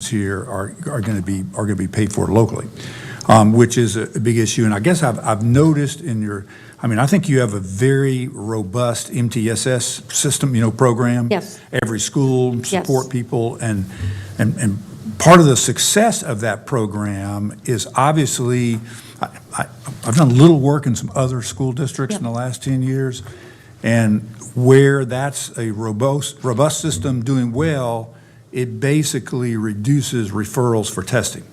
here are going to be paid for locally, which is a big issue. And I guess I've noticed in your, I think you have a very robust MTSS system, program. Yes. Every school support Yes. people, and part of the success of that program is obviously, I've done a little work in some other school districts in the last 10 years, and where that's a robust system doing well, it basically reduces referrals for testing.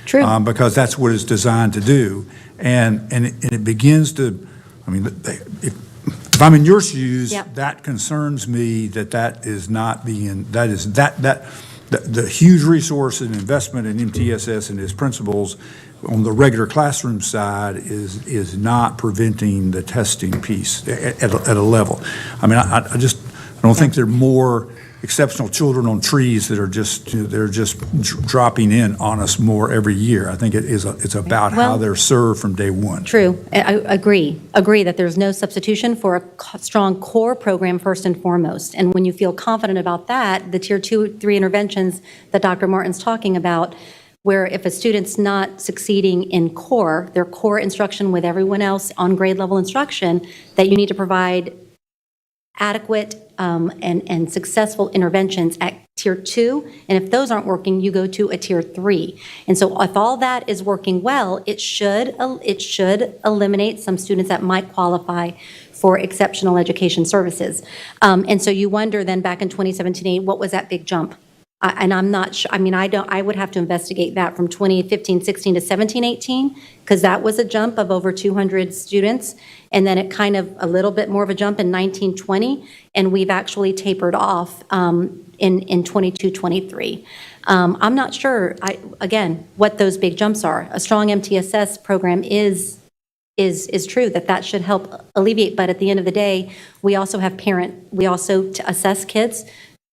True. Because that's what it's designed to do. And it begins to, if I'm in your shoes, that concerns me that is not being, the huge resource and investment in MTSS and its principles on the regular classroom side is not preventing the testing piece at a level. I don't think there are more exceptional children on trees that are just dropping in on us more every year. I think it's about how they're served from day one. True. I agree that there's no substitution for a strong core program first and foremost. And when you feel confident about that, the tier 2, 3 interventions that Dr. Martin's talking about, where if a student's not succeeding in their core instruction with everyone else on grade level instruction, that you need to provide adequate and successful interventions at tier 2, and if those aren't working, you go to a tier 3. And so if all that is working well, it should eliminate some students that might qualify for exceptional education services. And so you wonder then back in 2017, what was that big jump? And I'm not sure, I would have to investigate that from 2015, 16 to 17, 18, because that was a jump of over 200 students. And then it kind of a little bit more of a jump in 19, 20, and we've actually tapered off in 22, 23. I'm not sure, again, what those big jumps are. A strong MTSS program is true that should help alleviate, but at the end of the day, we also assess kids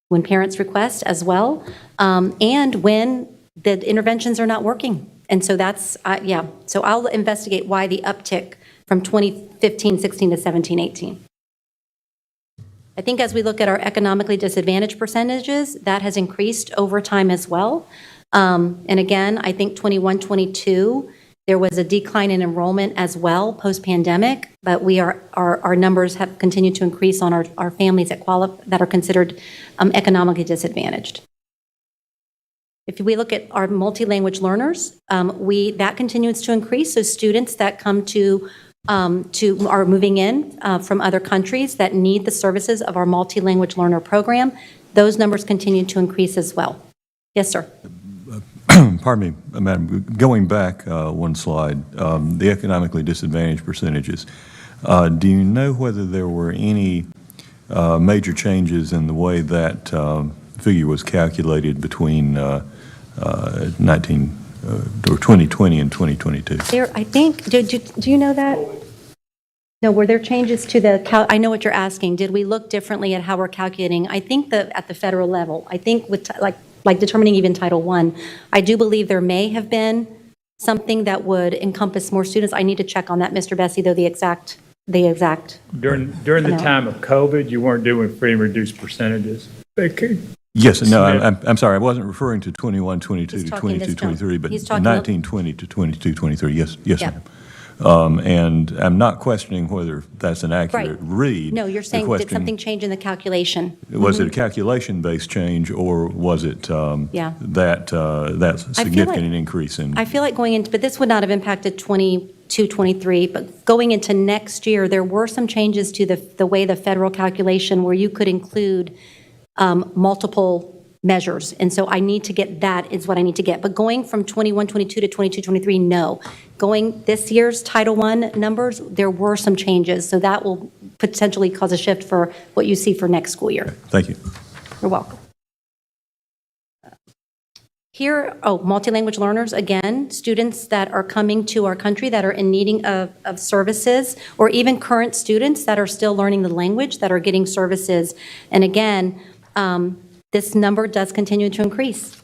when parents request as well, and when the interventions are not working. And so that's, so I'll investigate why the uptick from 2015, 16 to 17, 18. I think as we look at our economically disadvantaged percentages, that has increased over time as well. And again, I think 21, 22, there was a decline in enrollment as well post-pandemic, but our numbers have continued to increase on our families that are considered economically disadvantaged. If we look at our multi-language learners, that continues to increase. So students that come are moving in from other countries that need the services of our multi-language learner program, those numbers continue to increase as well. Yes, sir. Pardon me, Madam, going back one slide, the economically disadvantaged percentages. Do you know whether there were any major changes in the way that figure was calculated between 2020 and 2022? I think, do you know that? No, were there changes to I know what you're asking. Did we look differently at how we're calculating? I think that at the federal level, I think with like determining even Title I, I do believe there may have been something that would encompass more students. I need to check on that, Mr. Bessie, though the exact. During the time of COVID, you weren't doing free and reduced percentages. Yes, no, I'm sorry, I wasn't referring to 21, 22 to 22, 23, but 19, 20 to 22, 23. Yes, ma'am. And I'm not questioning whether that's an accurate read. No, you're saying did something change in the calculation? Was it a calculation-based change, or was it that significant an increase in? I feel like going into, but this would not have impacted 22, 23, but going into next year, there were some changes to the way the federal calculation where you could include multiple measures. And so I need to get that is what I need to get. But going from 21, 22 to 22, 23, no. Going this year's Title I numbers, there were some changes. So that will potentially cause a shift for what you see for next school year. Thank you. You're welcome. Here, multi-language learners, again, students that are coming to our country that are in needing of services, or even current students that are still learning the language that are getting services. And again, this number does continue to increase.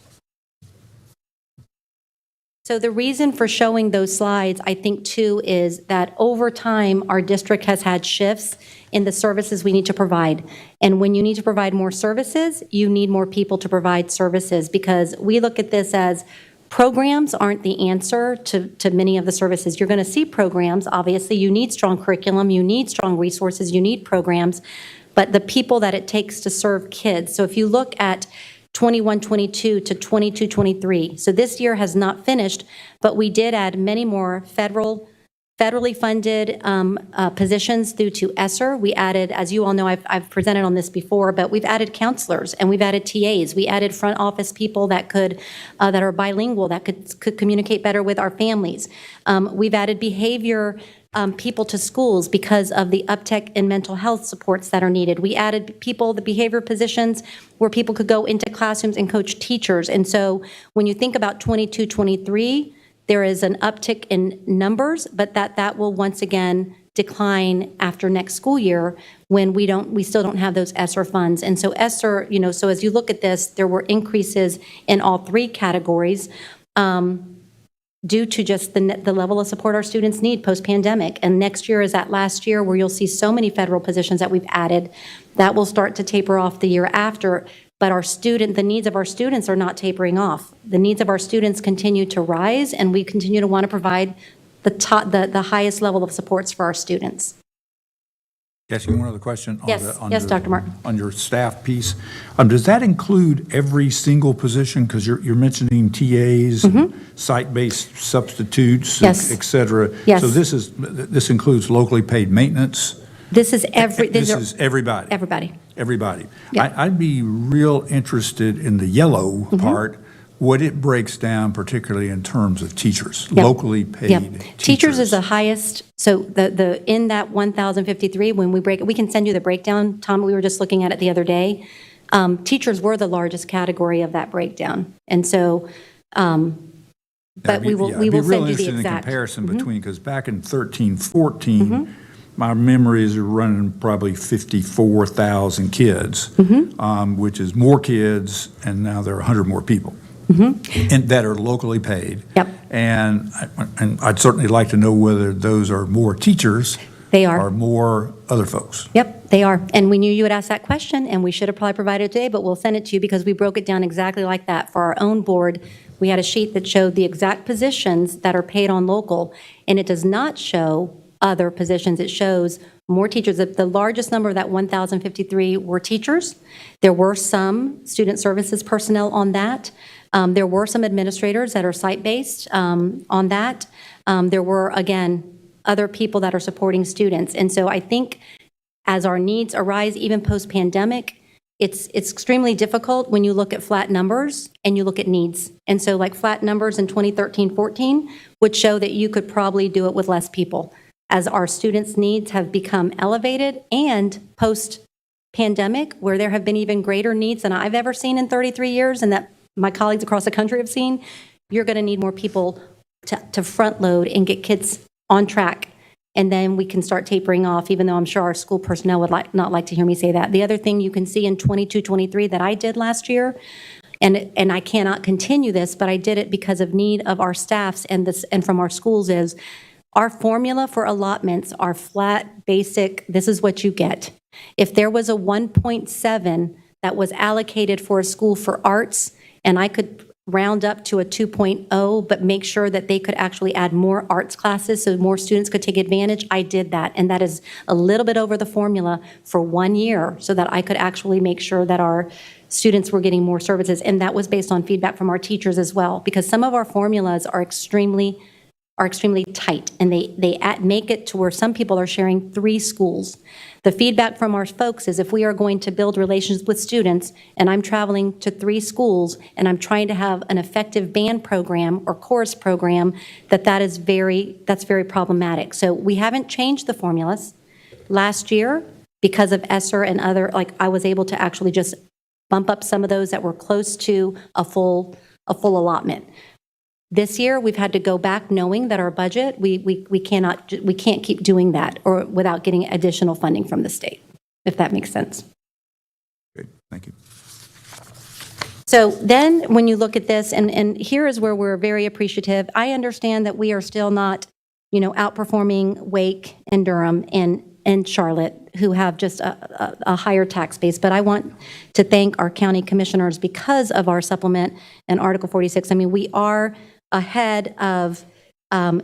So the reason for showing those slides, I think, too, is that over time, our district has had shifts in the services we need to provide. And when you need to provide more services, you need more people to provide services, because we look at this as programs aren't the answer to many of the services. You're going to see programs. Obviously, you need strong curriculum, you need strong resources, you need programs, but the people that it takes to serve kids. So if you look at 21-22 to 22-23, so this year has not finished, but we did add many more federally funded positions due to ESSER. We added, as you all know, I've presented on this before, but we've added counselors and we've added TAs. We added front office people that that are bilingual, that could communicate better with our families. We've added behavior people to schools because of the uptick in mental health supports that are needed. We added people, the behavior positions, where people could go into classrooms and coach teachers. And so when you think about 22-23, there is an uptick in numbers, but that will once again decline after next school year when we still don't have those ESSER funds. And so ESSER, so as you look at this, there were increases in all three categories due to just the level of support our students need post-pandemic. And next year is that last year where you'll see so many federal positions that we've added that will start to taper off the year after. But the needs of our students are not tapering off. The needs of our students continue to rise, and we continue to want to provide the highest level of supports for our students. Yes, one other question. Yes, Dr. Martin. On your staff piece, does that include every single position? Because you're mentioning TAs, and site-based substitutes, Yes. et cetera. Yes. So this includes locally paid maintenance? This is This is everybody? everybody. Everybody. Yeah. I'd be real interested in the yellow part, what it breaks down, particularly in terms of teachers, Yep. locally paid Yep. teachers. Teachers is the highest. So in that 1,053, when we can send you the breakdown. Tom, we were just looking at it the other day. Teachers were the largest category of that breakdown. And so, but we will send you the I'd be real interested in the exact. comparison between, because back in 13-14, my memories are running probably 54,000 kids, which is more kids, and now there are 100 more people and that are locally paid. Yep. And I'd certainly like to know whether those are more teachers. They are. Or more other folks. Yep, they are. And we knew you would ask that question, and we should have probably provided it today, but we'll send it to you because we broke it down exactly like that. For our own board, we had a sheet that showed the exact positions that are paid on local, and it does not show other positions. It shows more teachers. The largest number of that 1,053 were teachers. There were some student services personnel on that. There were some administrators that are site-based on that. There were, again, other people that are supporting students. And so I think as our needs arise, even post-pandemic, it's extremely difficult when you look at flat numbers and you look at needs. And so like flat numbers in 2013-14 would show that you could probably do it with less people. As our students' needs have become elevated, and post-pandemic, where there have been even greater needs than I've ever seen in 33 years and that my colleagues across the country have seen, you're going to need more people to front load and get kids on track. And then we can start tapering off, even though I'm sure our school personnel would not like to hear me say that. The other thing you can see in 22-23 that I did last year, and I cannot continue this, but I did it because of need of our staffs and from our schools, is our formula for allotments are flat, basic, this is what you get. If there was a 1.7 that was allocated for a school for arts, and I could round up to a 2.0, but make sure that they could actually add more arts classes so more students could take advantage, I did that. And that is a little bit over the formula for 1 year so that I could actually make sure that our students were getting more services. And that was based on feedback from our teachers as well, because some of our formulas are extremely tight, and they make it to where some people are sharing 3 schools. The feedback from our folks is if we are going to build relationships with students, and I'm traveling to 3 schools, and I'm trying to have an effective band program or chorus program, that's very problematic. So we haven't changed the formulas. Last year, because of ESSER and other, I was able to actually just bump up some of those that were close to a full allotment. This year, we've had to go back knowing that our budget, we can't keep doing that or without getting additional funding from the state, if that makes sense. Great, thank you. So then, when you look at this, and here is where we're very appreciative. I understand that we are still not, outperforming Wake and Durham and Charlotte, who have just a higher tax base. But I want to thank our county commissioners because of our supplement and Article 46. I mean, we are ahead of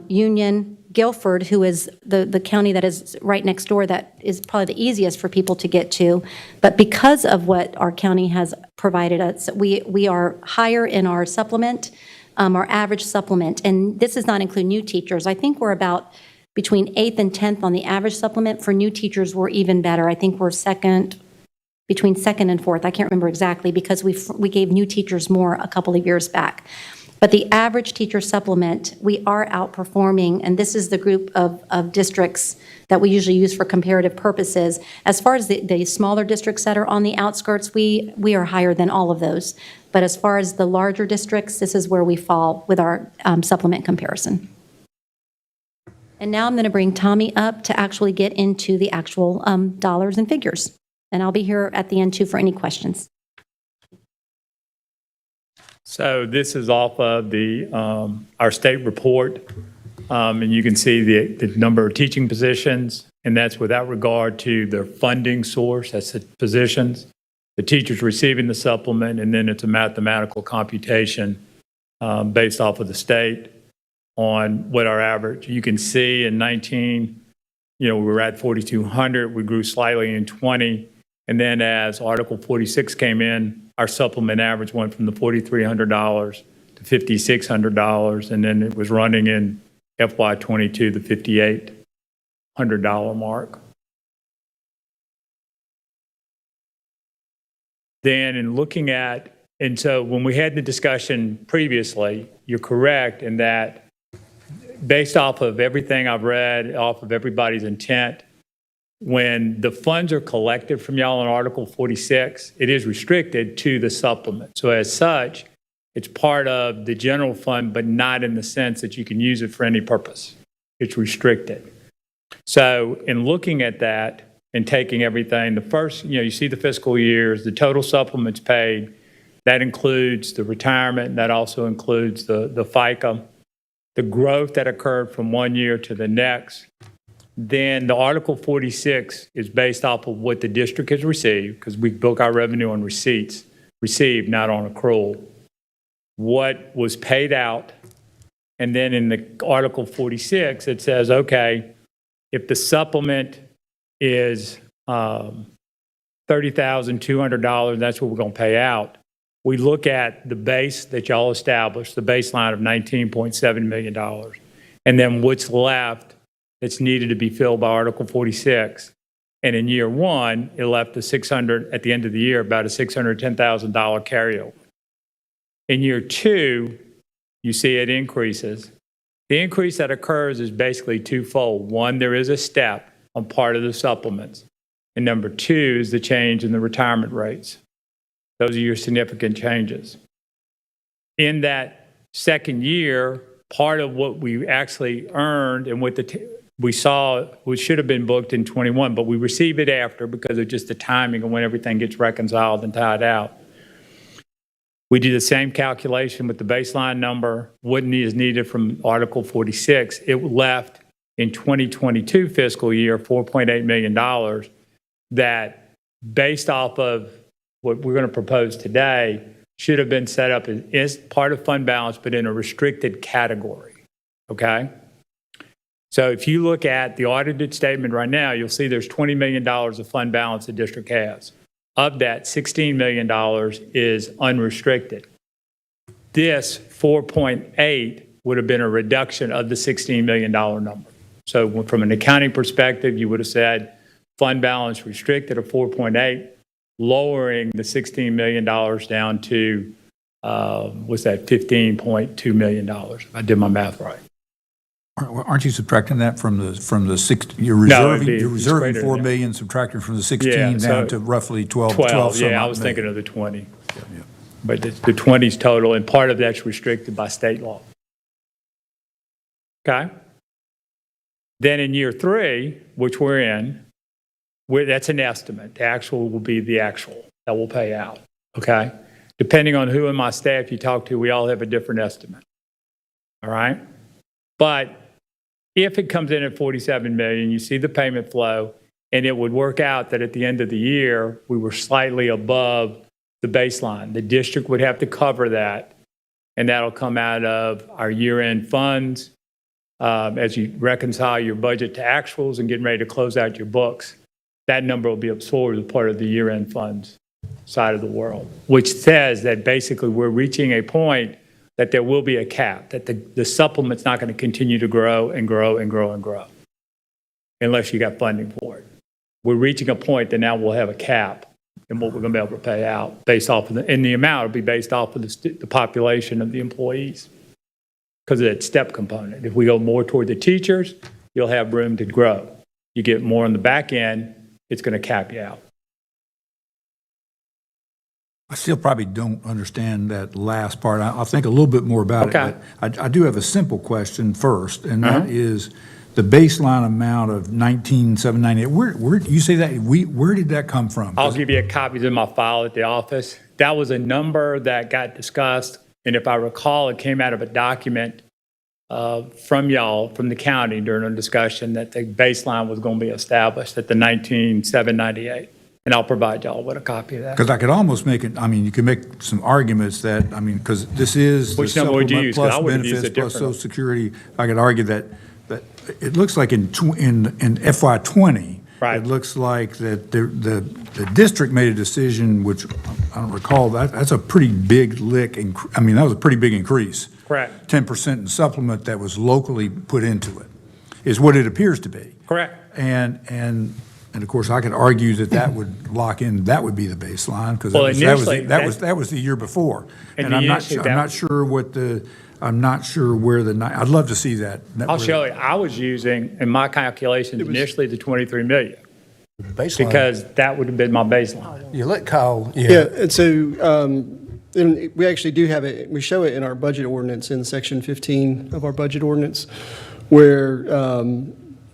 Union, Guilford, who is the county that is right next door, that is probably the easiest for people to get to. But because of what our county has provided us, we are higher in our supplement, our average supplement. And this does not include new teachers. I think we're about between 8th and 10th on the average supplement. For new teachers, we're even better. I think we're between 2nd and 4th. I can't remember exactly because we gave new teachers more a couple of years back. But the average teacher supplement, we are outperforming, and this is the group of districts that we usually use for comparative purposes. As far as the smaller districts that are on the outskirts, we are higher than all of those. But as far as the larger districts, this is where we fall with our supplement comparison. And now I'm going to bring Tommy up to actually get into the actual dollars and figures. And I'll be here at the end, too, for any questions. So this is off of our state report, and you can see the number of teaching positions, and that's without regard to their funding source, that's the positions, the teachers receiving the supplement, and then it's a mathematical computation based off of the state on what our average. You can see in 19, we were at 4,200, we grew slightly in 20, and then as Article 46 came in, our supplement average went from the $4,300 to $5,600, and then it was running in FY22 the $5,800 mark. Then in looking at, and so when we had the discussion previously, you're correct in that based off of everything I've read, off of everybody's intent, when the funds are collected from y'all in Article 46, it is restricted to the supplement. So as such, it's part of the general fund, but not in the sense that you can use it for any purpose. It's restricted. So in looking at that and taking everything, the first, you see the fiscal years, the total supplements paid, that includes the retirement, that also includes the FICA, the growth that occurred from one year to the next. Then the Article 46 is based off of what the district has received, because we book our revenue on receipts, received, not on accrual. What was paid out, and then in the Article 46, it says, okay, if the supplement is $30,200, that's what we're going to pay out. We look at the base that y'all established, the baseline of $19.7 million, and then what's left that's needed to be filled by Article 46. And in year one, it left at the end of the year, about a $610,000 carryover. In year two, you see it increases. The increase that occurs is basically twofold. One, there is a step on part of the supplements. And number two is the change in the retirement rates. Those are your significant changes. In that second year, part of what we actually earned and what we saw, which should have been booked in 21, but we receive it after because of just the timing of when everything gets reconciled and tied out. We do the same calculation with the baseline number, what is needed from Article 46. It left in 2022 fiscal year $4.8 million that, based off of what we're going to propose today, should have been set up as part of fund balance, but in a restricted category, okay? So if you look at the audited statement right now, you'll see there's $20 million of fund balance the district has. Of that, $16 million is unrestricted. This 4.8 would have been a reduction of the $16 million number. So from an accounting perspective, you would have said fund balance restricted of 4.8, lowering the $16 million down to, what's that, $15.2 million, if I did my math right. Aren't you subtracting that from the six? You're reserving 4 million, subtracting from the 16 down to roughly 12. Yeah, I was thinking of the 20. Yeah. But the 20's total, and part of that's restricted by state law. Okay. Then in year three, which we're in, that's an estimate. The actual will be the actual that will pay out. Okay. Depending on who in my staff you talk to, we all have a different estimate. All right? But if it comes in at 47 million, you see the payment flow, and it would work out that at the end of the year, we were slightly above the baseline. The district would have to cover that, and that'll come out of our year-end funds as you reconcile your budget to actuals and getting ready to close out your books. That number will be absorbed as part of the year-end funds side of the world, which says that basically we're reaching a point that there will be a cap, that the supplement's not going to continue to grow and grow and grow and grow unless you got funding for it. We're reaching a point that now we'll have a cap in what we're going to be able to pay out based off of and the amount will be based off of the population of the employees because of that step component. If we go more toward the teachers, you'll have room to grow. You get more on the back end, it's going to cap you out. I still probably don't understand that last part. I'll think a little bit more about Okay. it. But I do have a simple question first, and that is the baseline amount of 19,798. Where you say that? Where did that come from? I'll give you a copy in my file at the office. That was a number that got discussed, and if I recall, it came out of a document from y'all, from the county during a discussion that the baseline was going to be established at the 19,798. And I'll provide y'all with a copy of that. Because I could almost make it, I mean, you can make some arguments that, I mean, because this is the Which number would you supplement use? 'Cause I plus would have used benefits a plus different Social Security. I could argue that it looks like in FY '20, Right. it looks like that the district made a decision, which I don't recall, that's a pretty big lick, I mean, that was a pretty big increase. Correct. 10% in supplement that was locally put into it, is what it appears to be. Correct. And of course, I could argue that would lock in, that would be the baseline, because Well, that was the year before. And And I'm not initially sure, that- I'm not sure where I'd love to see that. I'll show you. I was using, in my calculations, initially the 23 million, Baseline. because that would have been my baseline. You let Kyle, Yeah, and so, and we actually do have it, we show it in our budget ordinance in section 15 of our budget ordinance, where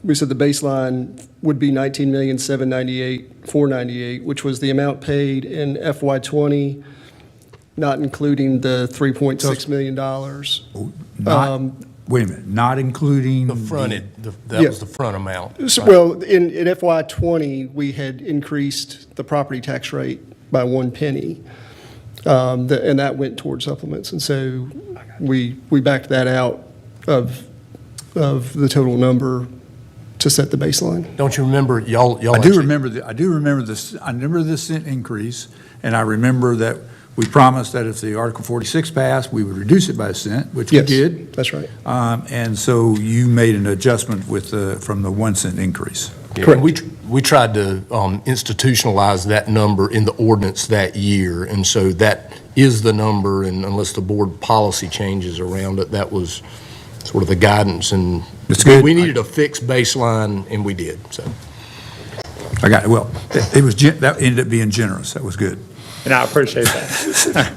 we said the baseline would be 19,798,498, which was the amount paid in FY '20, not including the $3.6 million. Not, wait a minute, not including. the fronted, that Yeah. was the front amount. So, well, in FY '20, we had increased the property tax rate by 1 penny, and that went toward supplements. And so we backed that out of the total number to set the baseline. Don't you remember, y'all I do actually- remember this, I remember the cent increase, and I remember that we promised that if the Article 46 passed, we would reduce it by a cent, which we Yes, did. that's right. And so you made an adjustment from the 1 cent increase. Yeah, Correct. we tried to institutionalize that number in the ordinance that year, and so that is the number, and unless the board policy changes around it, that was sort of the guidance, and It's good. we needed a fixed baseline, and we did, so. I got it, well, that ended up being generous, that was good. And I appreciate that.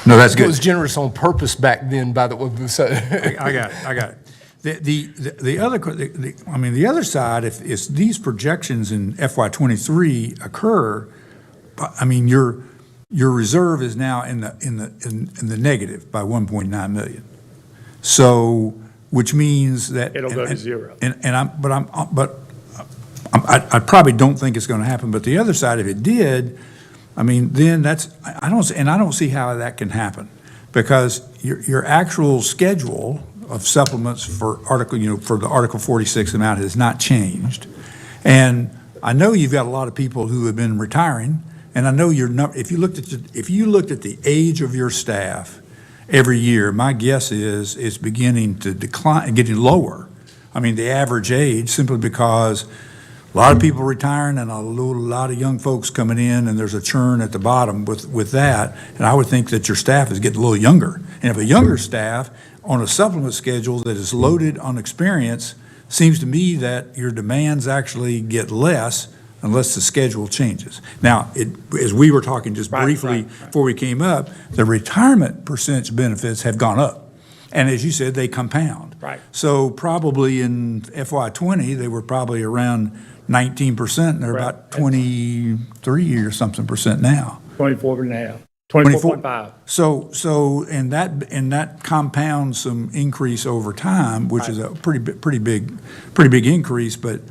No, that's It good. was generous on purpose back then by the, so. I got it. The other side, if these projections in FY '23 occur, I mean, your reserve is now in the negative by 1.9 million. So, which means that. It'll go to zero. I probably don't think it's going to happen, but the other side, if it did, I mean, then I don't see how that can happen, because your actual schedule of supplements for the Article 46 amount has not changed. And I know you've got a lot of people who have been retiring, and I know if you looked at the age of your staff every year, my guess is it's beginning to decline, getting lower. I mean, the average age, simply because a lot of people retiring and a lot of young folks coming in, and there's a churn at the bottom with that. And I would think that your staff is getting a little younger. And if a younger staff on a supplement schedule that is loaded on experience, seems to me that your demands actually get less unless the schedule changes. Now, as we were talking just briefly before we came up, the retirement percentage benefits have gone up. And as you said, they compound. Right. So probably in FY '20, they were probably around 19%, and they're about 23 or something percent now. 24.5, 24.5. So, and that compounds some increase over time, which is a pretty big increase, but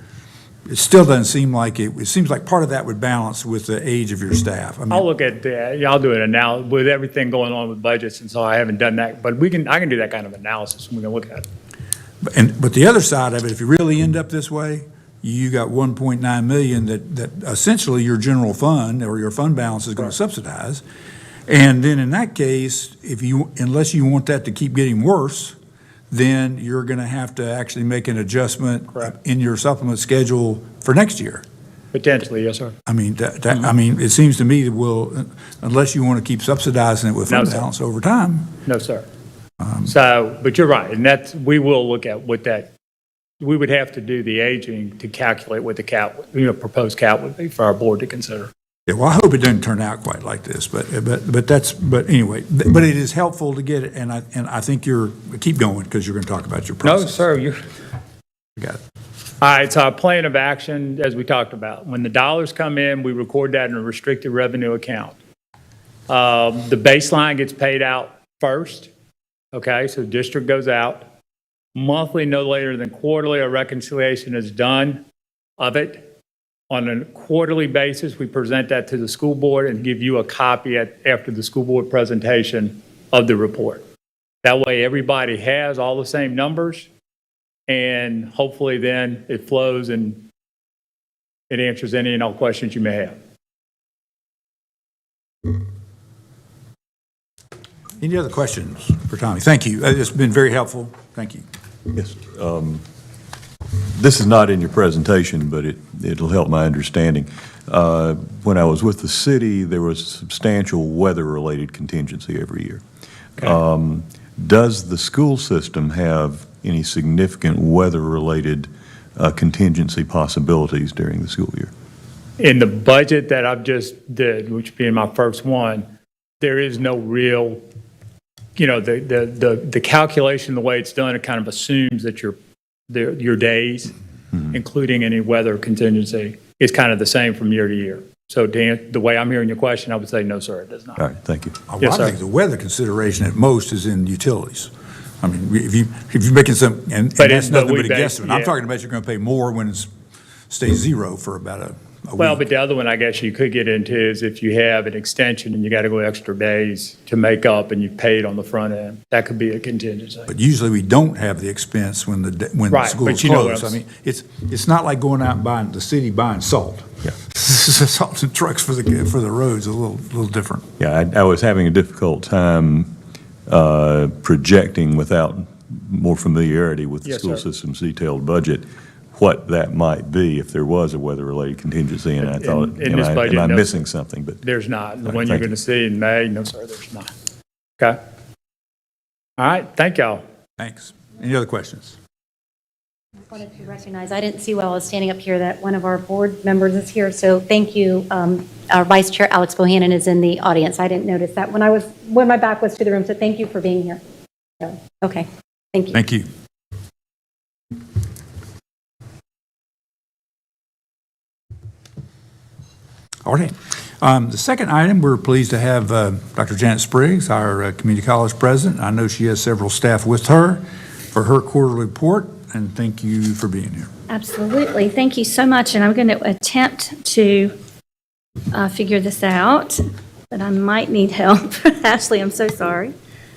it still doesn't seem like it seems like part of that would balance with the age of your staff. I mean, I'll look at that. Yeah, I'll do it now with everything going on with budgets, and so I haven't done that. But I can do that kind of analysis, and we can look at it. but the other side of it, if you really end up this way, you got 1.9 million that essentially your general fund or your fund balance is going to subsidize. And then in that case, unless you want that to keep getting worse, then you're going to have to actually make an adjustment in your supplement schedule for next year. Potentially, yes, sir. I mean, I mean, it seems to me that unless you want to keep subsidizing it with fund balance over time. No, sir. But you're right, and we will look at what we would have to do the aging to calculate what the proposed cap would be for our board to consider. Yeah, well, I hope it doesn't turn out quite like this, but anyway, but it is helpful to get it, and I think keep going because you're going to talk about your process. No, sir, You got it. All right, so our plan of action, as we talked about, when the dollars come in, we record that in a restricted revenue account. The baseline gets paid out first, okay, so district goes out. Monthly, no later than quarterly, a reconciliation is done of it. On a quarterly basis, we present that to the school board and give you a copy after the school board presentation of the report. That way, everybody has all the same numbers, and hopefully then it flows and it answers any and all questions you may have. Any other questions for Tommy? Thank you. It's been very helpful. Thank you. Yes. This is not in your presentation, but it'll help my understanding. When I was with the city, there was substantial weather-related contingency every year. Okay. Does the school system have any significant weather-related contingency possibilities during the school year? In the budget that I've just did, which being my first one, there is no real, the calculation, the way it's done, it kind of assumes that your days, including any weather contingency, is kind of the same from year to year. So Dan, the way I'm hearing your question, I would say no, sir, it does not. All right, thank you. Yes, I sir. think the weather consideration at most is in utilities. I mean, if you're making some, and that's nothing but a guesstimate. I'm talking about you're going to pay more when it stays zero for about a Well, week. but the other one I guess you could get into is if you have an extension and you got to go extra days to make up and you paid on the front end, that could be a contingency. But usually we don't have the expense when the Right, school but is you know what closed. I I'm mean, it's not like going out and buying the city buying salt. Yeah. Salt and trucks for the roads is a little different. Yeah, I was having a difficult time projecting without more familiarity with the Yes, school sir. system's detailed budget, what that might be if there was a weather-related contingency, and I thought, In this budget, am I no, missing something? But There's not. The All right, one you're thank you. going to see in May, no, sir, there's not. Okay. All right, thank y'all. Thanks. Any other questions? I wanted to recognize, I didn't see while I was standing up here that one of our board members is here, so thank you. Our Vice Chair, Alex Bohannon, is in the audience. I didn't notice that when my back was to the room, so thank you for being here. So, okay, thank you. Thank you. All right. The second item, we're pleased to have Dr. Janet Spriggs, our community college president. I know she has several staff with her for her quarterly report, and thank you for being here. Absolutely. Thank you so much. And I'm going to attempt to figure this out, but I might need help. Ashley, I'm so sorry.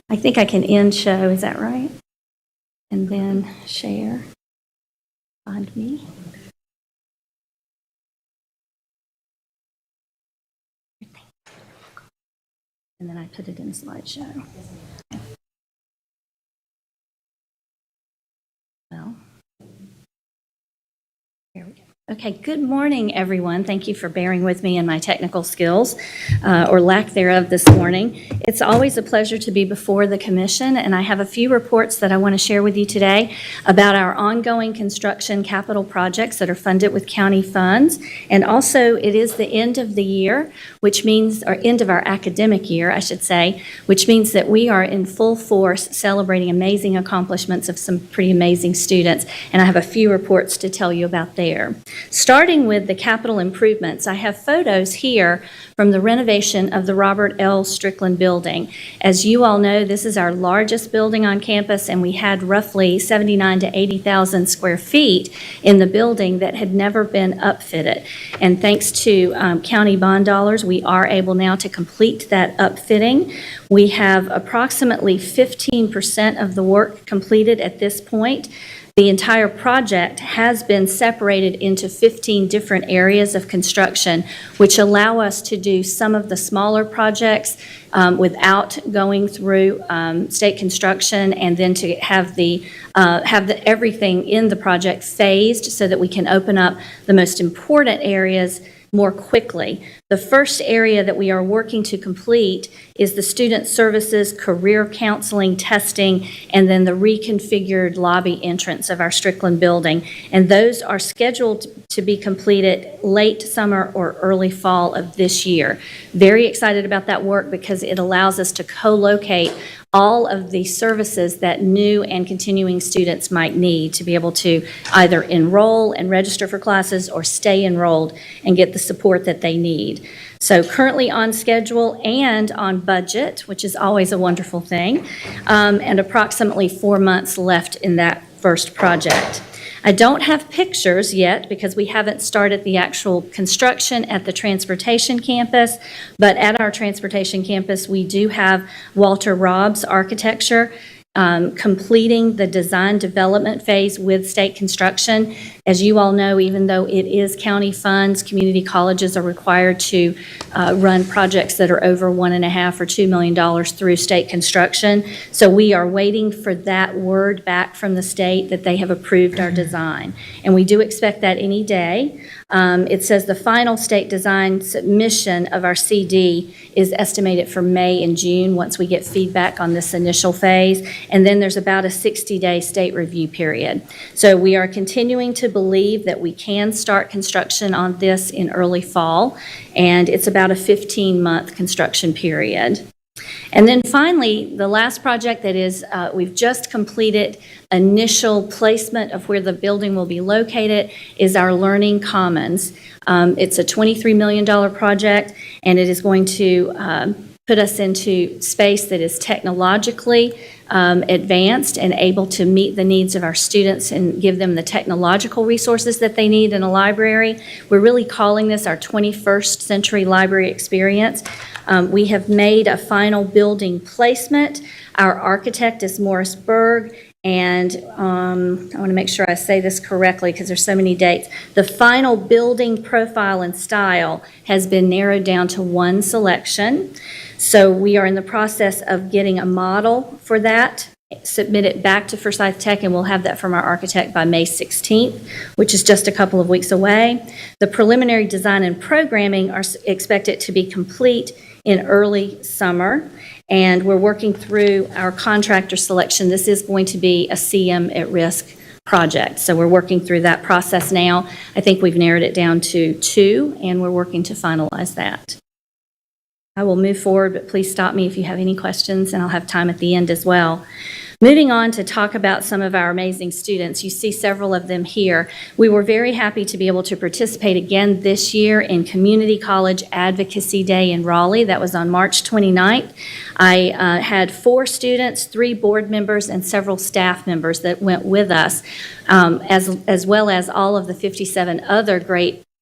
I think I can end show. Is that right? And then share. Find me. And then I put it in slideshow. Well, here we go. Okay, good morning, everyone. Thank you for bearing with me and my technical skills, or lack thereof this morning. It's always a pleasure to be before the commission, and I have a few reports that I want to share with you today about our ongoing construction capital projects that are funded with county funds. And also, it is the end of the year, which means, or end of our academic year, I should say, which means that we are in full force celebrating amazing accomplishments of some pretty amazing students. And I have a few reports to tell you about there. Starting with the capital improvements, I have photos here from the renovation of the Robert L. Strickland building. As you all know, this is our largest building on campus, and we had roughly 79 to 80,000 square feet in the building that had never been upfitted. And thanks to county bond dollars, we are able now to complete that upfitting. We have approximately 15% of the work completed at this point. The entire project has been separated into 15 different areas of construction, which allow us to do some of the smaller projects without going through state construction, and then to have everything in the project phased so that we can open up the most important areas more quickly. The first area that we are working to complete is the student services, career counseling, testing, and then the reconfigured lobby entrance of our Strickland building. And those are scheduled to be completed late summer or early fall of this year. Very excited about that work because it allows us to co-locate all of the services that new and continuing students might need to be able to either enroll and register for classes or stay enrolled and get the support that they need. So currently on schedule and on budget, which is always a wonderful thing, and approximately 4 months left in that first project. I don't have pictures yet because we haven't started the actual construction at the transportation campus, but at our transportation campus, we do have Walter Robb's architecture completing the design development phase with state construction. As you all know, even though it is county funds, community colleges are required to run projects that are over $1.5 or $2 million through state construction. So we are waiting for that word back from the state that they have approved our design. And we do expect that any day. It says the final state design submission of our CD is estimated for May and June once we get feedback on this initial phase. And then there's about a 60-day state review period. So we are continuing to believe that we can start construction on this in early fall, and it's about a 15-month construction period. And then finally, the last project that is, we've just completed initial placement of where the building will be located is our Learning Commons. It's a $23 million project, and it is going to put us into space that is technologically advanced and able to meet the needs of our students and give them the technological resources that they need in a library. We're really calling this our 21st century library experience. We have made a final building placement. Our architect is Morris Berg, and I want to make sure I say this correctly because there's so many dates. The final building profile and style has been narrowed down to one selection. So we are in the process of getting a model for that, submit it back to Forsyth Tech, and we'll have that from our architect by May 16th, which is just a couple of weeks away. The preliminary design and programming are expected to be complete in early summer, and we're working through our contractor selection. This is going to be a CM at risk project, so we're working through that process now. I think we've narrowed it down to 2, and we're working to finalize that. I will move forward, but please stop me if you have any questions, and I'll have time at the end as well. Moving on to talk about some of our amazing students. You see several of them here. We were very happy to be able to participate again this year in Community College Advocacy Day in Raleigh. That was on March 29th. I had 4 students, 3 board members, and several staff members that went with us, as well as all of the 57 other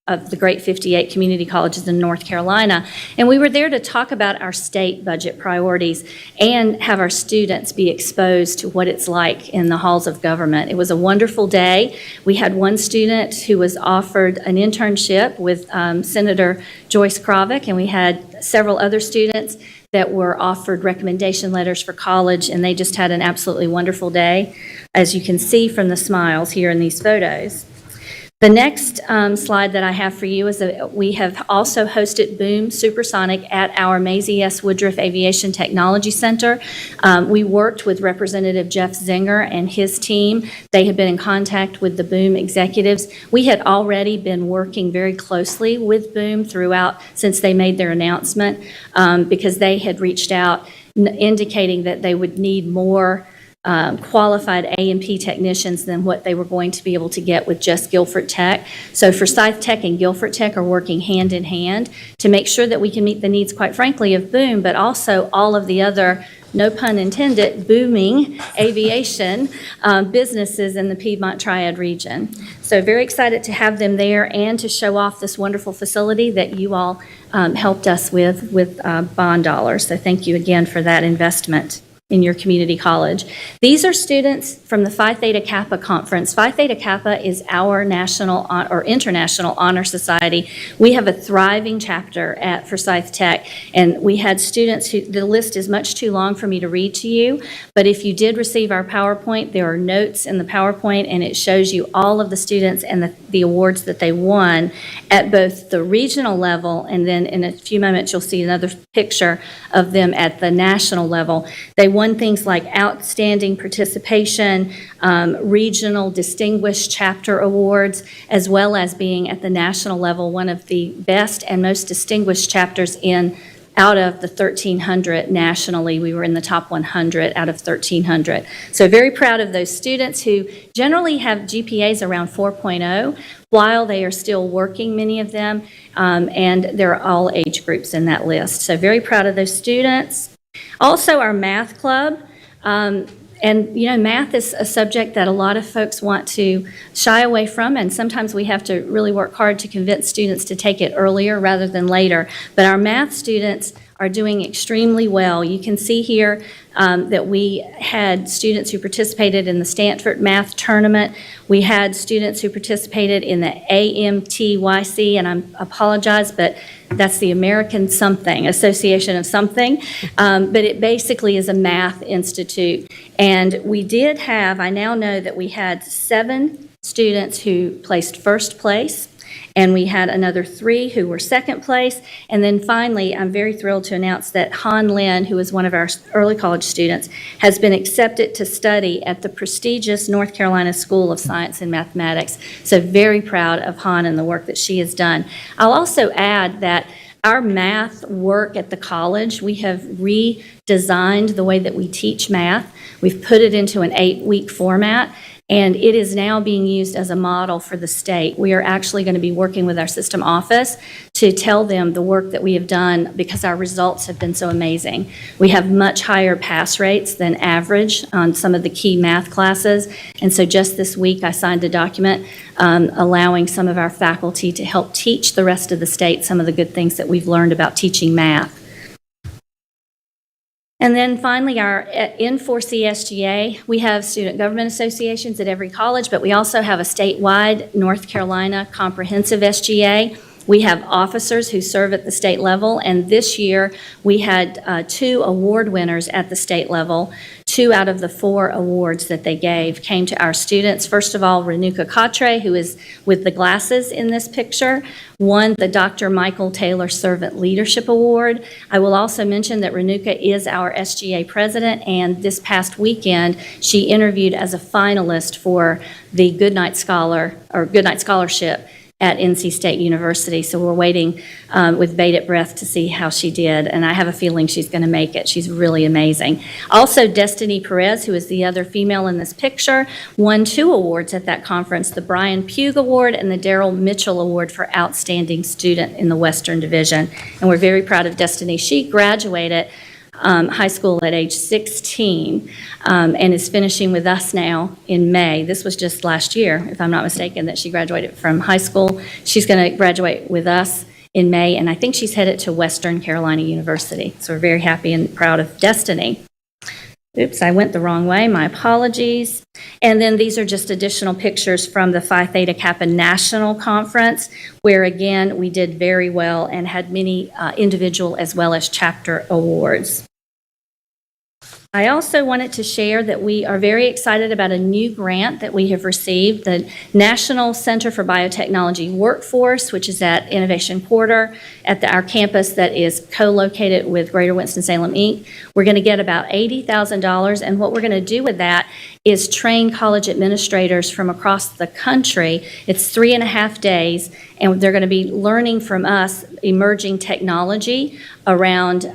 of the great 58 community colleges in North Carolina. And we were there to talk about our state budget priorities and have our students be exposed to what it's like in the halls of government. It was a wonderful day. We had one student who was offered an internship with Senator Joyce Krovic, and we had several other students that were offered recommendation letters for college, and they just had an absolutely wonderful day, as you can see from the smiles here in these photos. The next slide that I have for you is that we have also hosted Boom Supersonic at our Maisie S. Woodruff Aviation Technology Center. We worked with Representative Jeff Zinger and his team. They had been in contact with the Boom executives. We had already been working very closely with Boom throughout since they made their announcement because they had reached out indicating that they would need more qualified A&P technicians than what they were going to be able to get with just Guilford Tech. So Forsyth Tech and Guilford Tech are working hand in hand to make sure that we can meet the needs, quite frankly, of Boone, but also all of the other, no pun intended, booming aviation businesses in the Piedmont Triad region. So very excited to have them there and to show off this wonderful facility that you all helped us with bond dollars. So thank you again for that investment in your community college. These are students from the Phi Theta Kappa Conference. Phi Theta Kappa is our national or international honor society. We have a thriving chapter at Forsyth Tech, and we had students who, the list is much too long for me to read to you, but if you did receive our PowerPoint, there are notes in the PowerPoint, and it shows you all of the students and the awards that they won at both the regional level, and then in a few moments you'll see another picture of them at the national level. They won things like outstanding participation, regional distinguished chapter awards, as well as being at the national level one of the best and most distinguished chapters out of the 1,300 nationally. We were in the top 100 out of 1,300. So very proud of those students who generally have GPAs around 4.0 while they are still working, many of them, and they're all age groups in that list. So very proud of those students. Also, our math club, and you know, math is a subject that a lot of folks want to shy away from, and sometimes we have to really work hard to convince students to take it earlier rather than later. But our math students are doing extremely well. You can see here that we had students who participated in the Stanford Math Tournament. We had students who participated in the AMTYC, and I apologize, but that's the American something, Association of something, but it basically is a math institute. And we did have, I now know that we had 7 students who placed first place, and we had another 3 who were second place. And then finally, I'm very thrilled to announce that Han Lin, who is one of our early college students, has been accepted to study at the prestigious North Carolina School of Science and Mathematics. So very proud of Han and the work that she has done. I'll also add that our math work at the college, we have redesigned the way that we teach math. We've put it into an 8-week format, and it is now being used as a model for the state. We are actually going to be working with our system office to tell them the work that we have done because our results have been so amazing. We have much higher pass rates than average on some of the key math classes, and so just this week I signed a document allowing some of our faculty to help teach the rest of the state some of the good things that we've learned about teaching math. And then finally, our N4C SGA, we have student government associations at every college, but we also have a statewide North Carolina comprehensive SGA. We have officers who serve at the state level, and this year we had 2 award winners at the state level. 2 out of the 4 awards that they gave came to our students. First of all, Renuka Katre, who is with the glasses in this picture, won the Dr. Michael Taylor Servant Leadership Award. I will also mention that Renuka is our SGA president, and this past weekend she interviewed as a finalist for the Goodnight Scholar or Goodnight Scholarship at NC State University. So we're waiting with bated breath to see how she did, and I have a feeling she's going to make it. She's really amazing. Also, Destiny Perez, who is the other female in this picture, won 2 awards at that conference, the Brian Pugh Award and the Daryl Mitchell Award for Outstanding Student in the Western Division. And we're very proud of Destiny. She graduated high school at age 16 and is finishing with us now in May. This was just last year, if I'm not mistaken, that she graduated from high school. She's going to graduate with us in May, and I think she's headed to Western Carolina University. So we're very happy and proud of Destiny. Oops, I went the wrong way. My apologies. And then these are just additional pictures from the Phi Theta Kappa National Conference, where again, we did very well and had many individual as well as chapter awards. I also wanted to share that we are very excited about a new grant that we have received, the National Center for Biotechnology Workforce, which is at Innovation Quarter at our campus that is co-located with Greater Winston-Salem, Inc. We're going to get about $80,000, and what we're going to do with that is train college administrators from across the country. It's 3.5 days, and they're going to be learning from us emerging technology around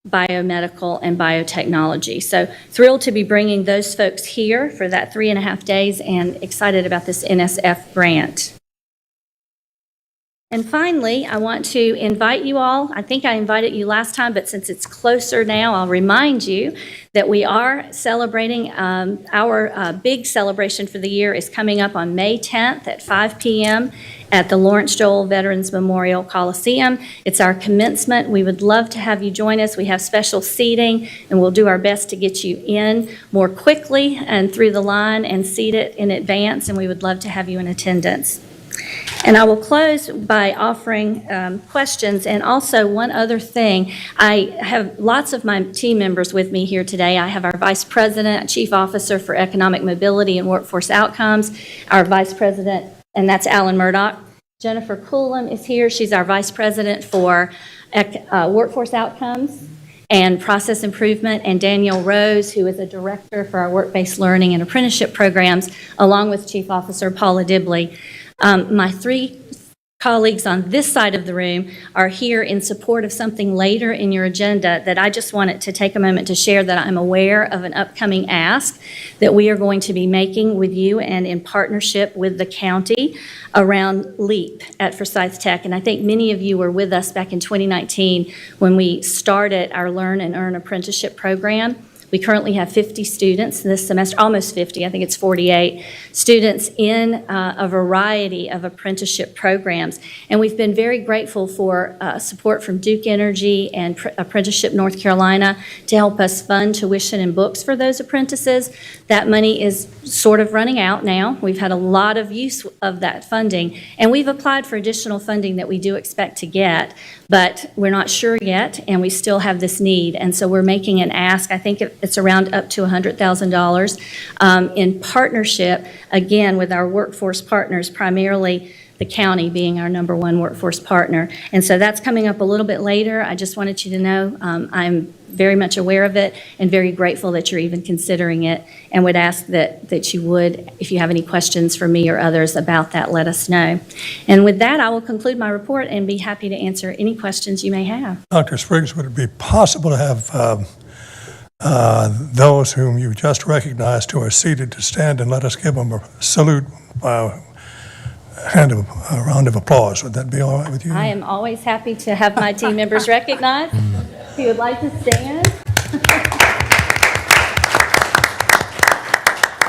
biomedical, and biotechnology. So thrilled to be bringing those folks here for that 3.5 days and excited about this NSF grant. And finally, I want to invite you all, I think I invited you last time, but since it's closer now, I'll remind you that we are celebrating, our big celebration for the year is coming up on May 10th at 5 p.m. at the Lawrence Joel Veterans Memorial Coliseum. It's our commencement. We would love to have you join us. We have special seating, and we'll do our best to get you in more quickly and through the line and seated in advance, and we would love to have you in attendance. And I will close by offering questions. And also one other thing, I have lots of my team members with me here today. I have our Vice President, Chief Officer for Economic Mobility and Workforce Outcomes, our Vice President, and that's Alan Murdoch. Jennifer Coolum is here. She's our Vice President for Workforce Outcomes and Process Improvement, and Danielle Rose, who is a Director for our Work-Based Learning and Apprenticeship Programs, along with Chief Officer Paula Dibley. My three colleagues on this side of the room are here in support of something later in your agenda that I just wanted to take a moment to share, that I'm aware of an upcoming ask that we are going to be making with you and in partnership with the county around LEAP at Forsyth Tech. And I think many of you were with us back in 2019 when we started our Learn and Earn apprenticeship program. We currently have 50 students this semester, almost 50, I think it's 48, students in a variety of apprenticeship programs. And we've been very grateful for support from Duke Energy and Apprenticeship North Carolina to help us fund tuition and books for those apprentices. That money is sort of running out now. We've had a lot of use of that funding, and we've applied for additional funding that we do expect to get, but we're not sure yet, and we still have this need. And so we're making an ask. I think it's around up to $100,000 in partnership, again, with our workforce partners, primarily the county being our number one workforce partner. And so that's coming up a little bit later. I just wanted you to know I'm very much aware of it and very grateful that you're even considering it, and would ask that you would, if you have any questions for me or others about that, let us know. And with that, I will conclude my report and be happy to answer any questions you may have. Dr. Spriggs, would it be possible to have those whom you just recognized who are seated to stand and let us give them a salute by a round of applause? Would that be all right with you? I am always happy to have my team members recognized. If you would like to stand.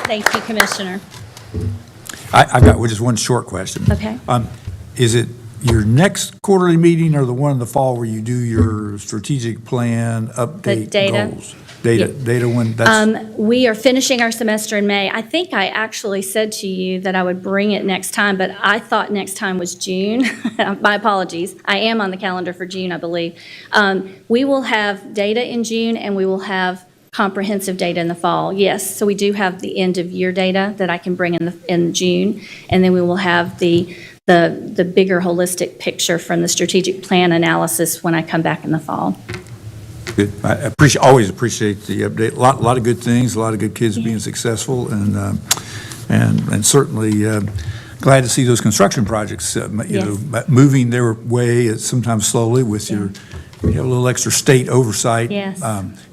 Thank you, Commissioner. I've got just one short question. Okay. Is it your next quarterly meeting or the one in the fall where you do your strategic plan update data. goals? Data one, that's... We are finishing our semester in May. I think I actually said to you that I would bring it next time, but I thought next time was June. My apologies. I am on the calendar for June, I believe. We will have data in June, and we will have comprehensive data in the fall. Yes, so we do have the end of year data that I can bring in June, and then we will have the bigger holistic picture from the strategic plan analysis when I come back in the fall. Good. I always appreciate the update. A lot of good things, a lot of good kids being successful, and certainly glad to see those construction projects, moving their way, sometimes slowly with you have a little extra state oversight. Yes.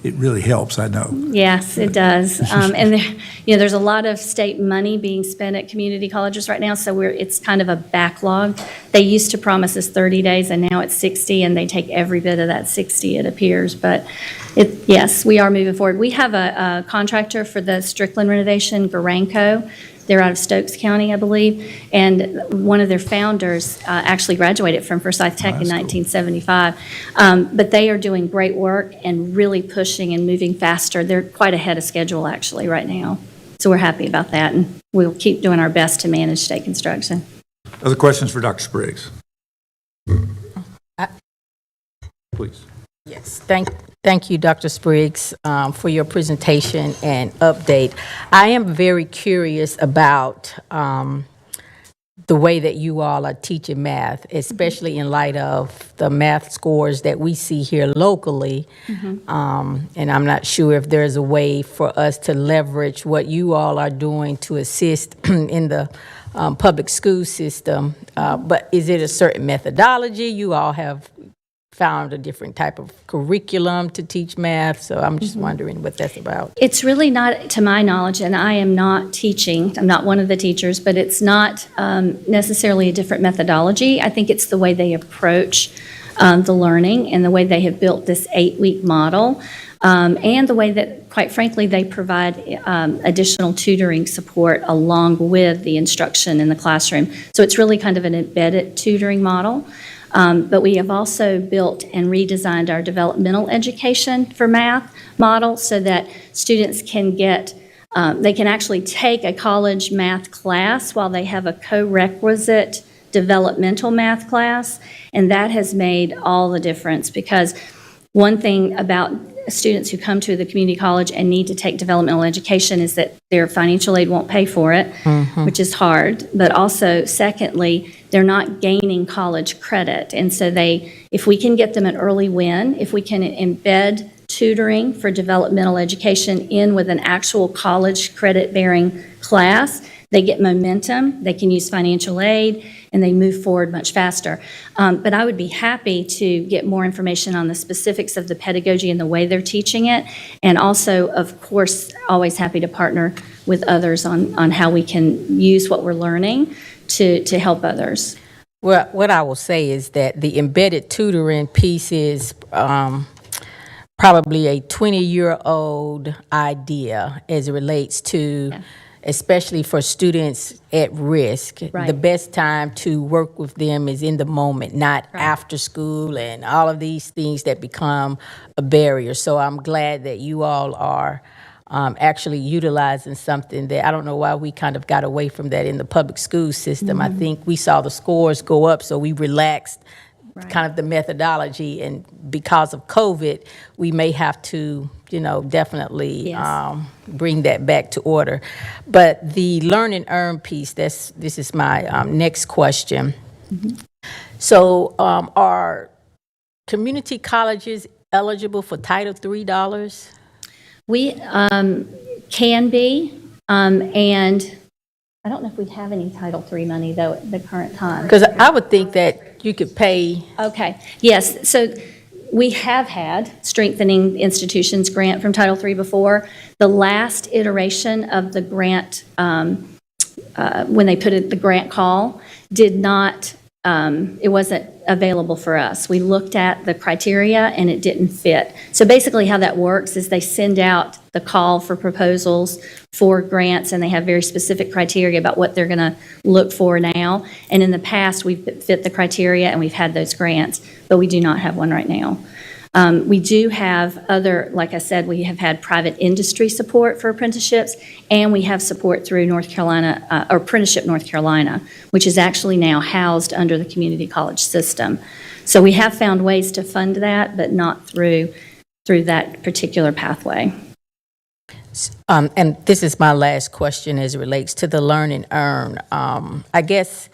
It really helps, I know. Yes, it does. And there's a lot of state money being spent at community colleges right now, so it's kind of a backlog. They used to promise us 30 days, and now it's 60, and they take every bit of that 60, it appears. But yes, we are moving forward. We have a contractor for the Strickland renovation, Garanco. They're out of Stokes County, I believe, and one of their founders actually graduated from Forsyth Tech in 1975. But they are doing great work and really pushing and moving faster. They're quite ahead of schedule, actually, right now. So we're happy about that, and we'll keep doing our best to manage state construction. Other questions for Dr. Spriggs? Please. Yes, thank you, Dr. Spriggs, for your presentation and update. I am very curious about the way that you all are teaching math, especially in light of the math scores that we see here locally. And I'm not sure if there's a way for us to leverage what you all are doing to assist in the public school system. But is it a certain methodology you all have found a different type of curriculum to teach math, so I'm just wondering what that's about. It's really not, to my knowledge, and I am not teaching, I'm not one of the teachers, but it's not necessarily a different methodology. I think it's the way they approach the learning and the way they have built this 8-week model, and the way that, quite frankly, they provide additional tutoring support along with the instruction in the classroom. So it's really kind of an embedded tutoring model. But we have also built and redesigned our developmental education for math model so that students can get, they can actually take a college math class while they have a co-requisite developmental math class, and that has made all the difference, because one thing about students who come to the community college and need to take developmental education is that their financial aid won't pay for it, which is hard. But also, secondly, they're not gaining college credit. And so if we can get them an early win, if we can embed tutoring for developmental education in with an actual college credit-bearing class, they get momentum, they can use financial aid, and they move forward much faster. But I would be happy to get more information on the specifics of the pedagogy and the way they're teaching it, and also, of course, always happy to partner with others on how we can use what we're learning to help others. Well, what I will say is that the embedded tutoring piece is probably a 20-year-old idea as it relates to, especially for students at risk. Right. The best time to work with them is in the moment, not after school and all of these things that become a barrier. So I'm glad that you all are actually utilizing something that, I don't know why we kind of got away from that in the public school system. I think we saw the scores go up, so we relaxed kind of the methodology, and because of COVID, we may have to, definitely bring that back to order. But the learn and earn piece, this is my next question. So are community colleges eligible for Title III dollars? We can be, and I don't know if we have any Title III money, though, at the current time. Because I would think that you could pay. Okay, yes, so we have had Strengthening Institutions grant from Title III before. The last iteration of the grant, when they put it, the grant call, did not, it wasn't available for us. We looked at the criteria and it didn't fit. So basically how that works is they send out the call for proposals for grants, and they have very specific criteria about what they're going to look for now. And in the past, we've fit the criteria and we've had those grants, but we do not have one right now. We do have other, like I said, we have had private industry support for apprenticeships, and we have support through North Carolina, or Apprenticeship North Carolina, which is actually now housed under the community college system. So we have found ways to fund that, but not through that particular pathway. And this is my last question as it relates to the learn and earn. I guess,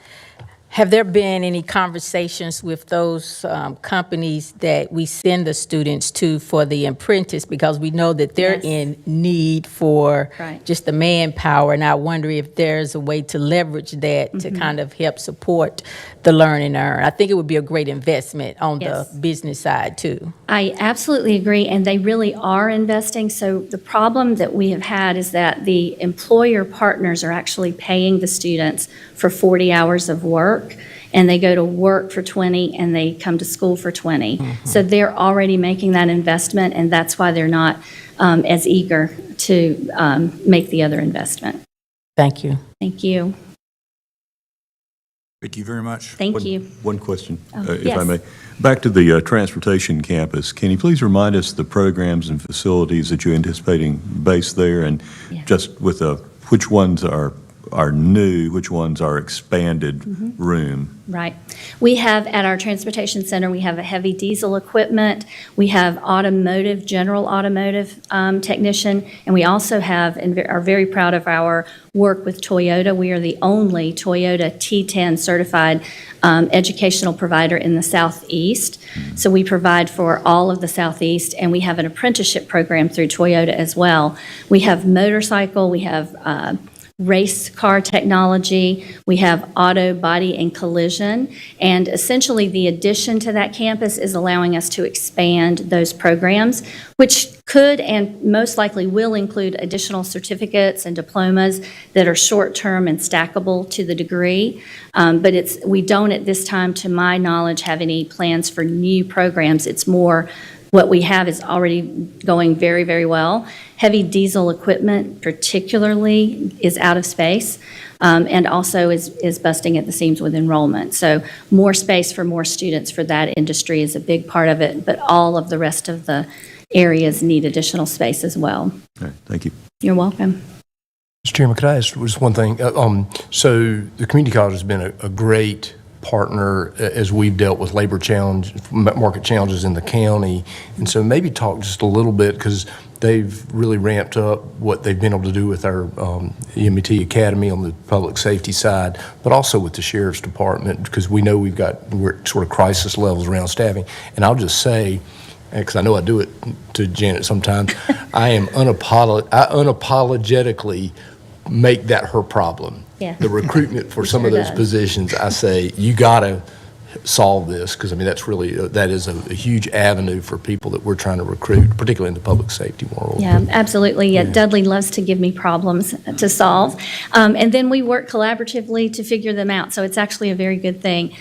have there been any conversations with those companies that we send the students to for the apprentice? Because we know that they're in need for just the manpower, and I wonder if there's a way to leverage that to kind of help support the learn and earn. I think it would be a great investment on the business side, too. I absolutely agree, and they really are investing. So the problem that we have had is that the employer partners are actually paying the students for 40 hours of work, and they go to work for 20 and they come to school for 20. So they're already making that investment, and that's why they're not as eager to make the other investment. Thank you. Thank you. Thank you very much. Thank you. One question, if yes. I may. Back to the transportation campus, can you please remind us the programs and facilities that you're anticipating based there, and just with which ones are new, which ones are expanded room? Right. We have, at our transportation center, we have a heavy diesel equipment, we have automotive, general automotive technician, and we also have, and are very proud of our work with Toyota. We are the only Toyota T10 certified educational provider in the Southeast. So we provide for all of the Southeast, and we have an apprenticeship program through Toyota as well. We have motorcycle, we have race car technology, we have auto, body, and collision. And essentially, the addition to that campus is allowing us to expand those programs, which could and most likely will include additional certificates and diplomas that are short-term and stackable to the degree. But we don't at this time, to my knowledge, have any plans for new programs. It's more what we have is already going very, very well. Heavy diesel equipment particularly is out of space, and also is busting at the seams with enrollment. So more space for more students for that industry is a big part of it, but all of the rest of the areas need additional space as well. All right, thank you. You're welcome. Mr. Chairman, could I ask just one thing? So the community college has been a great partner as we've dealt with market challenges in the county. And so maybe talk just a little bit, because they've really ramped up what they've been able to do with our EMT Academy on the public safety side, but also with the Sheriff's Department, because we know we're at sort of crisis levels around staffing. And I'll just say, because I know I do it to Janet sometimes, I unapologetically make that her problem. Yeah. The recruitment for some of Sure those does. positions, I say, you got to solve this, because I mean that is a huge avenue for people that we're trying to recruit, particularly in the public safety world. Yeah, absolutely. Yeah, Dudley loves to give me problems to solve. And then we work collaboratively to figure them out. So it's actually a very good thing.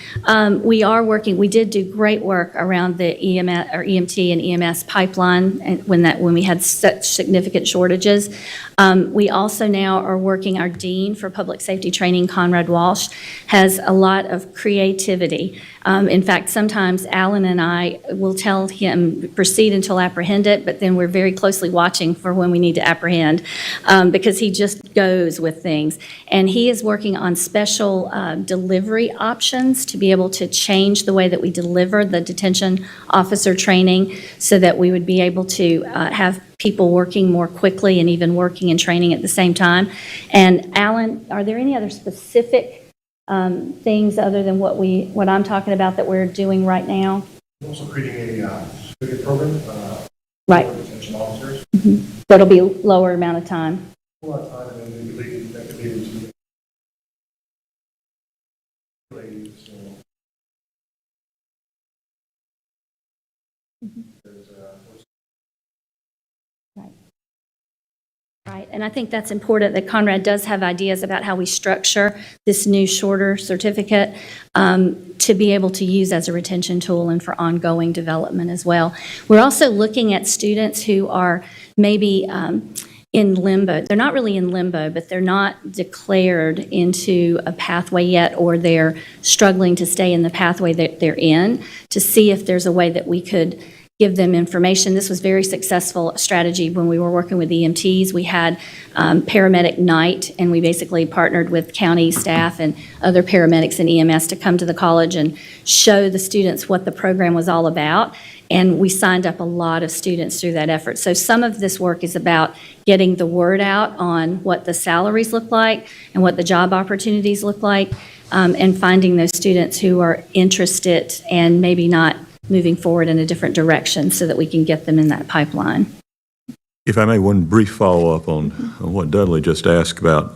We did do great work around the EMT and EMS pipeline and when we had such significant shortages. We also now are working, our Dean for Public Safety Training, Conrad Walsh, has a lot of creativity. In fact, sometimes Alan and I will tell him, proceed until apprehended, but then we're very closely watching for when we need to apprehend, because he just goes with things. And he is working on special delivery options to be able to change the way that we deliver the detention officer training, so that we would be able to have people working more quickly and even working and training at the same time. And Alan, are there any other specific things other than what I'm talking about that we're doing right now? We're also creating a certificate program Right. for detention officers. So it'll be a lower amount of time. A lot of time, and then that could be able to so there's Right, and I think that's important that Conrad does have ideas about how we structure this new shorter certificate to be able to use as a retention tool and for ongoing development as well. We're also looking at students who are maybe in limbo. They're not really in limbo, but they're not declared into a pathway yet, or they're struggling to stay in the pathway that they're in, to see if there's a way that we could give them information. This was very successful strategy when we were working with EMTs. We had paramedic night, and we basically partnered with county staff and other paramedics and EMS to come to the college and show the students what the program was all about. And we signed up a lot of students through that effort. So some of this work is about getting the word out on what the salaries look like and what the job opportunities look like, and finding those students who are interested and maybe not moving forward in a different direction so that we can get them in that pipeline. If I may, one brief follow-up on what Dudley just asked about.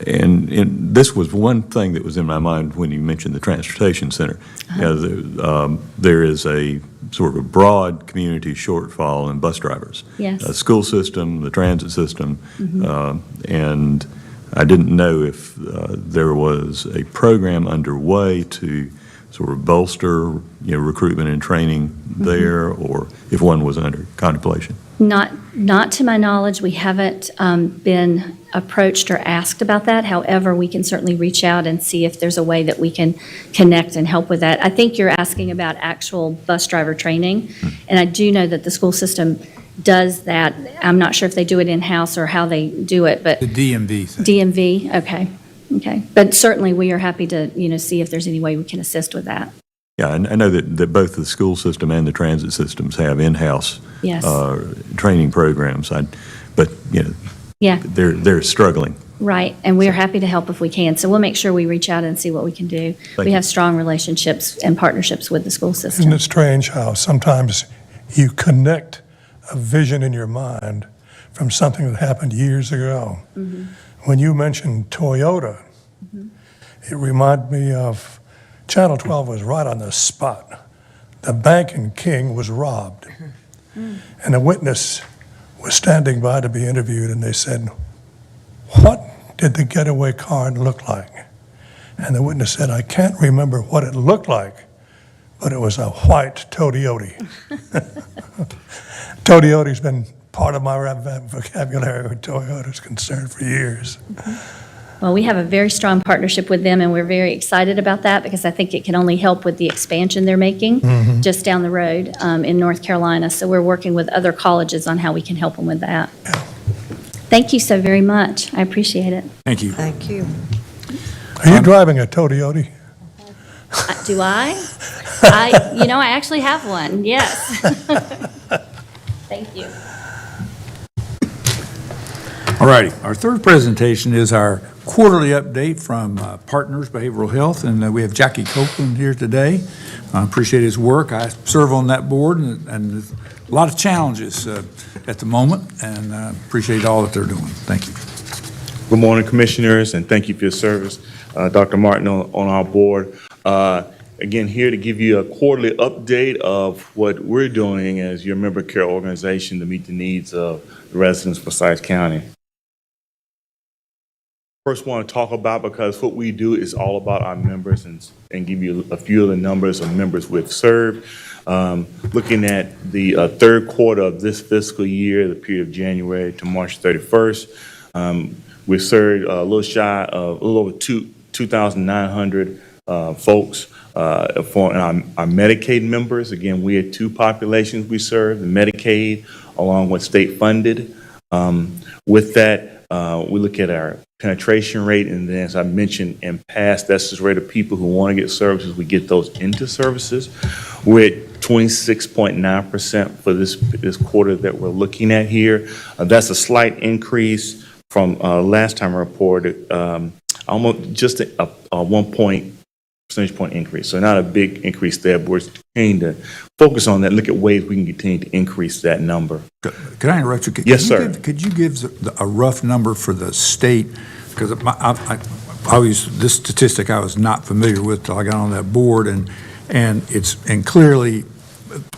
And this was one thing that was in my mind when you mentioned the transportation center. There is a sort of a broad community shortfall in bus drivers. Yes. The school system, the transit system, and I didn't know if there was a program underway to sort of bolster, recruitment and training there, or if one was under contemplation. Not to my knowledge. We haven't been approached or asked about that. However, we can certainly reach out and see if there's a way that we can connect and help with that. I think you're asking about actual bus driver training, and I do know that the school system does that. I'm not sure if they do it in-house or how they do it, but The DMV thing. DMV, okay. But certainly, we are happy to, see if there's any way we can assist with that. Yeah, I know that both the school system and the transit systems have in-house Yes. training programs, but Yeah, they're struggling. right, and we're happy to help if we can. So we'll make sure we reach out and see what we can do. Thank We you. have strong relationships and partnerships with the school Isn't system. it strange how sometimes you connect a vision in your mind from something that happened years ago. When you mentioned Toyota, it reminded me of Channel 12 was right on the spot. The bank in King was robbed, and a witness was standing by to be interviewed, and they said, "What did the getaway car look like?" And the witness said, "I can't remember what it looked like, but it was a white Toyota." Toyota's been part of my vocabulary where Toyota's concerned for years. Well, we have a very strong partnership with them, and we're very excited about that because I think it can only help with the expansion they're making just down the road in North Carolina. So we're working with other colleges on how we can help them with that. Thank you so very much. I appreciate it. Thank you. Thank you. Are you driving a Toyota? Do I? I actually have one, yes. Thank you. All righty. Our third presentation is our quarterly update from Partners Behavioral Health, and we have Jackie Copeland here today. I appreciate his work. I serve on that board, and there's a lot of challenges at the moment, and appreciate all that they're doing. Thank you. Good morning, Commissioners, and thank you for your service. Dr. Martin on our board. Again, here to give you a quarterly update of what we're doing as your member care organization to meet the needs of the residents of Forsyth County. First, want to talk about, because what we do is all about our members, and give you a few of the numbers of members we've served. Looking at the third quarter of this fiscal year, the period of January to March 31st, we served a little over 2,900 folks for our Medicaid members. Again, we had two populations we serve, the Medicaid along with state funded. With that, we look at our penetration rate, and then as I mentioned in past, that's the rate of people who want to get services. We get those into services. We're at 26.9% for this quarter that we're looking at here. That's a slight increase from last time I reported, almost just a 1 percentage point increase. So not a big increase there, but we're continuing to focus on that, look at ways we can continue to increase that number. Could I interrupt you? Yes, sir. Could you give a rough number for the state? Because this statistic I was not familiar with till I got on that board, and clearly,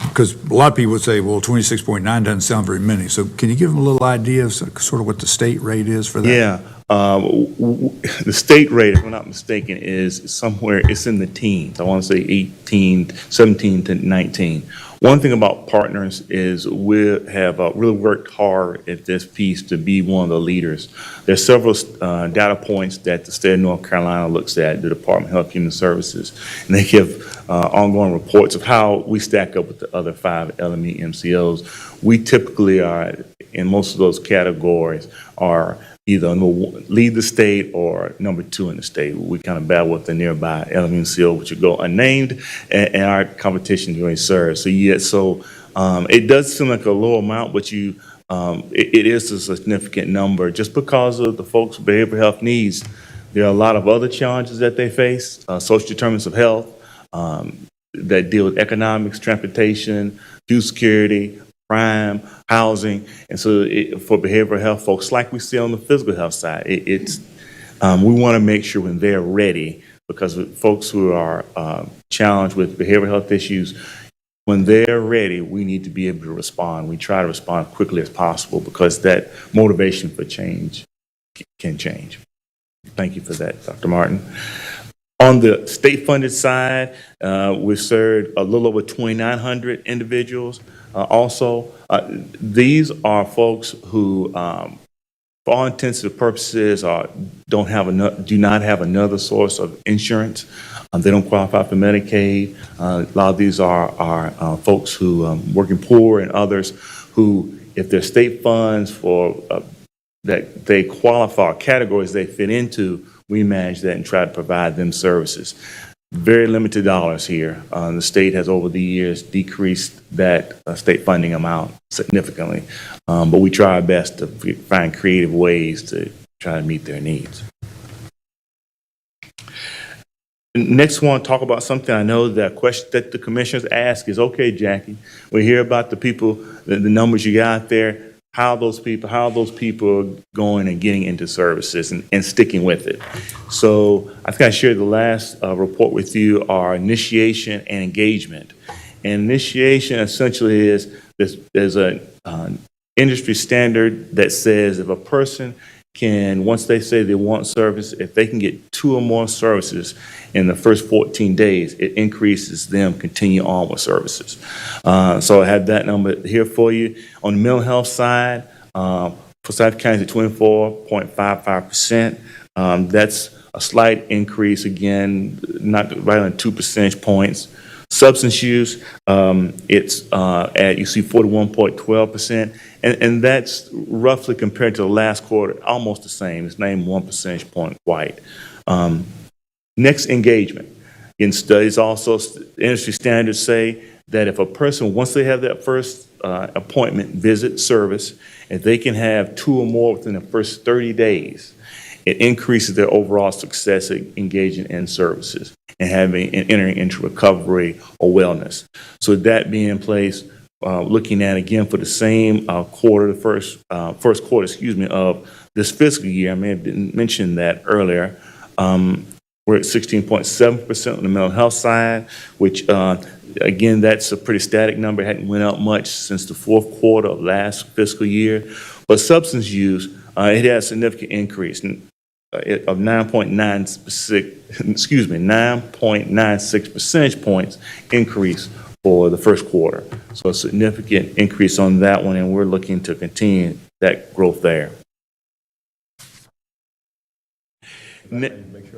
because a lot of people would say, well, 26.9 doesn't sound very many. So can you give them a little idea of sort of what the state rate is for that? Yeah. The state rate, if I'm not mistaken, is somewhere, it's in the teens. I want to say 17 to 19. One thing about Partners is we have really worked hard at this piece to be one of the leaders. There's several data points that the state of North Carolina looks at, the Department of Health and Human Services, and they give ongoing reports of how we stack up with the other 5 LME MCOs. We typically are, in most of those categories, are either lead the state or number 2 in the state. We kind of battle with the nearby LMNCO, which would go unnamed, and our competition really serves. So it does seem like a low amount, but it is a significant number just because of the folks with behavioral health needs. There are a lot of other challenges that they face, social determinants of health that deal with economics, transportation, food security, crime, housing, and so for behavioral health folks, like we see on the physical health side, we want to make sure when they're ready, because with folks who are challenged with behavioral health issues, when they're ready, we need to be able to respond. We try to respond quickly as possible because that motivation for change can change. Thank you for that, Dr. Martin. On the state-funded side, we've served a little over 2,900 individuals. Also, these are folks who, for all intents and purposes, do not have another source of insurance. They don't qualify for Medicaid. A lot of these are folks who working poor and others who, if their state funds for that they qualify, categories they fit into, we manage that and try to provide them services. Very limited dollars here. The state has over the years decreased that state funding amount significantly, but we try our best to find creative ways to try to meet their needs. Next, I want to talk about something I know that question that the commissioners ask is, okay, Jackie, we hear about the people, the numbers you got there. how those people are going and getting into services and sticking with it. So I think I shared the last report with you, our initiation and engagement. And initiation essentially is there's an industry standard that says if a person can, once they say they want service, if they can get 2 or more services in the first 14 days, it increases them continue on with services. So I have that number here for you. On the mental health side, Forsyth County is at 24.55%. That's a slight increase, again, not right on 2 percentage points. Substance use, it's at, you see 41.12%, and that's roughly compared to the last quarter, almost the same. It's named 1 percentage point white. Next, engagement. In studies also, industry standards say that if a person, once they have that first appointment, visit, service, if they can have 2 or more within the first 30 days, it increases their overall success at engaging in services and entering into recovery or wellness. So that being in place, looking at again for the same quarter, the first quarter, of this fiscal year, I may have didn't mention that earlier. We're at 16.7% on the mental health side, which again, that's a pretty static number. It hadn't went up much since the 4th quarter of last fiscal year. But substance use, it had a significant increase of 9.96 percentage points increase for the first quarter. So a significant increase on that one, and we're looking to continue that growth there.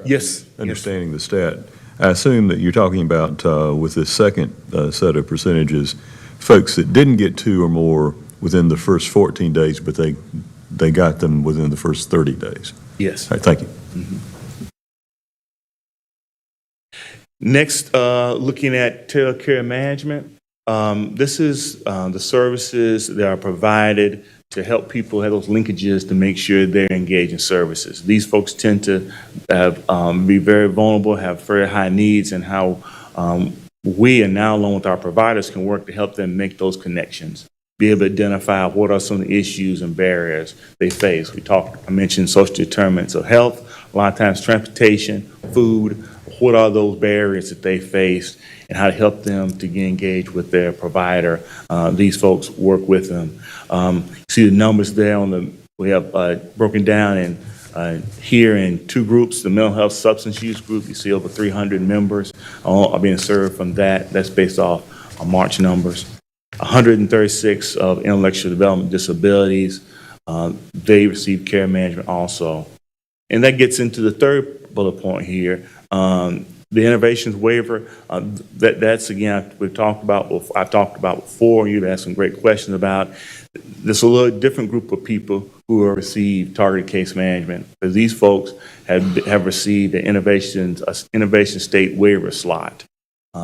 Yes. Understanding the stat, I assume that you're talking about, with this second set of percentages, folks that didn't get 2 or more within the first 14 days, but they got them within the first 30 days. Yes. All right, thank you. Mm-hmm. Next, looking at telecare management. This is the services that are provided to help people have those linkages to make sure they're engaged in services. These folks tend to have, be very vulnerable, have very high needs, and how we, and now along with our providers, can work to help them make those connections, be able to identify what are some of the issues and barriers they face. I mentioned social determinants of health, a lot of times transportation, food. What are those barriers that they face, and how to help them to get engaged with their provider. These folks work with them. See the numbers there we have broken down in here in 2 groups. The mental health substance use group, you see over 300 members are being served from that. That's based off March numbers. 136 of intellectual development disabilities, they receive care management also. And that gets into the third bullet point here. The innovations waiver, that's again, I've talked about before, you've asked some great questions about. There's a little different group of people who have received targeted case management, because these folks have received an innovation state waiver slot.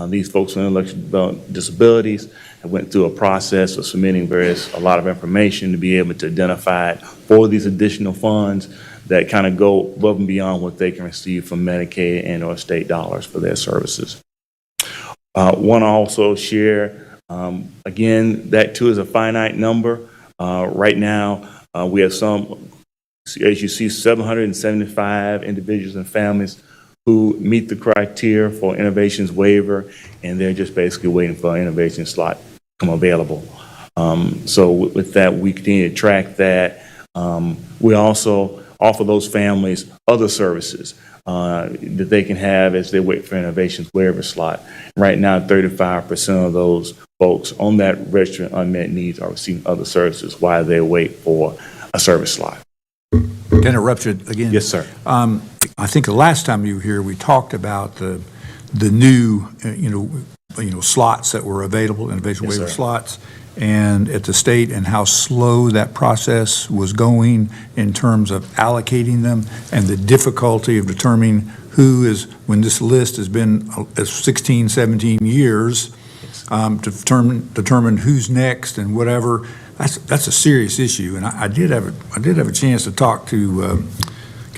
These folks with intellectual development disabilities have went through a process of submitting a lot of information to be able to identify for these additional funds that kind of go above and beyond what they can receive from Medicaid and or state dollars for their services. Want to also share, again, that too is a finite number. Right now, we have as you see, 775 individuals and families who meet the criteria for innovations waiver, and they're just basically waiting for an innovation slot to come available. So with that, we continue to track that. We also offer those families other services that they can have as they wait for innovations waiver slot. Right now, 35% of those folks on that registered unmet needs are receiving other services while they wait for a service slot. Can I interrupt you again? Yes, sir. I think the last time you were here, we talked about the new, slots that were available, innovation Yes, waiver sir. slots, and at the state, and how slow that process was going in terms of allocating them, and the difficulty of determining who is, when this list has been 16, 17 years, to determine who's next and whatever. That's a serious issue, and I did have a chance to talk to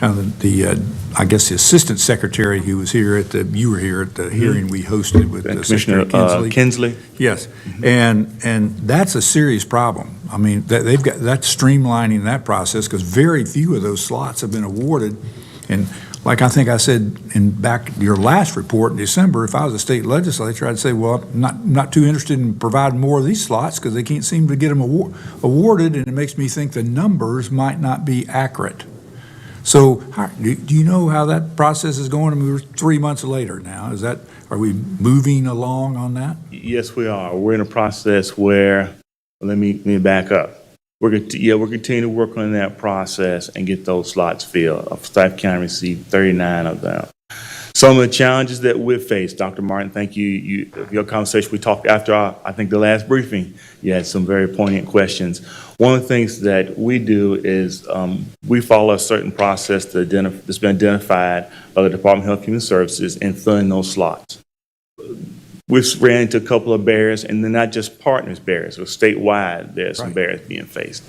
kind of I guess, the assistant secretary who was here you were here at the hearing we hosted with Commissioner Secretary Kinsley. Kinsley. Yes, and that's a serious problem. I mean, that's streamlining that process, because very few of those slots have been awarded. And like I think I said in back your last report in December, if I was a state legislature, I'd say, well, I'm not too interested in providing more of these slots because they can't seem to get them awarded, and it makes me think the numbers might not be accurate. So do you know how that process is going? I mean, we're 3 months later now. Are we moving along on that? Yes, we are. We're in a process where, let me back up. We're continuing to work on that process and get those slots filled. Forsyth County received 39 of them. Some of the challenges that we've faced, Dr. Martin, thank you. Your conversation we talked after I think the last briefing, you had some very poignant questions. One of the things that we do is we follow a certain process that's been identified by the Department of Health and Human Services in filling those slots. We've ran into a couple of barriers, and they're not just partners barriers, but statewide there's some barriers being faced.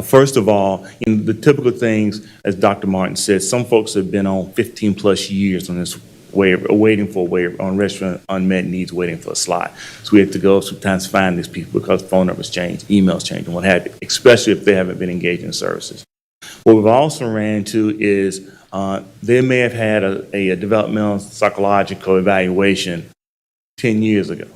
First of all, the typical things, as Dr. Martin said, some folks have been on 15 plus years on this waiver, waiting for a waiver on restaurant unmet needs, waiting for a slot. So we have to go sometimes find these people because phone numbers change, emails change, and what have you, especially if they haven't been engaged in services. What we've also ran into is they may have had a developmental psychological evaluation 10 years ago.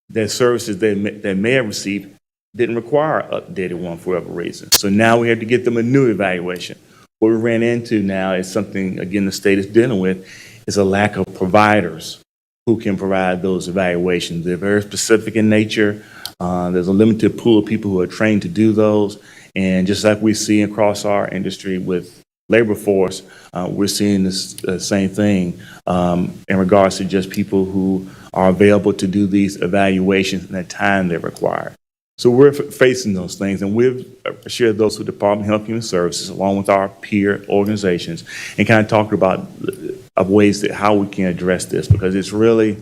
Their services they may have received didn't require an updated one for whatever reason. So now we have to get them a new evaluation. What we ran into now is something, again, the state is dealing with, is a lack of providers who can provide those evaluations. They're very specific in nature. There's a limited pool of people who are trained to do those. And just like we see across our industry with labor force, we're seeing this same thing in regards to just people who are available to do these evaluations in the time they're required. So we're facing those things, and we've shared those with the Department of Health and Human Services along with our peer organizations and kind of talked about ways that how we can address this, because it's really,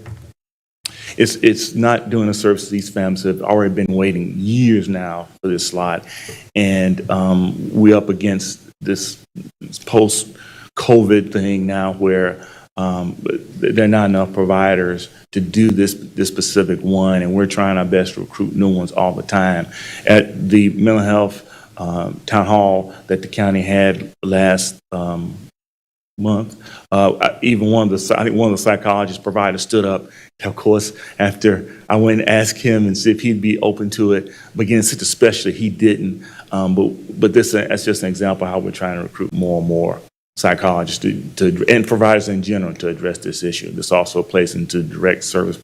it's not doing a service to these families that have already been waiting years now for this slot, and we're up against this post-COVID thing now where there are not enough providers to do this specific one, and we're trying our best to recruit new ones all the time. At the mental health town hall that the county had last month, even one of the psychologist providers stood up. Of course, after I went and asked him and see if he'd be open to it, but again, such a specialist, he didn't. But that's just an example of how we're trying to recruit more and more psychologists and providers in general to address this issue. This also plays into direct service.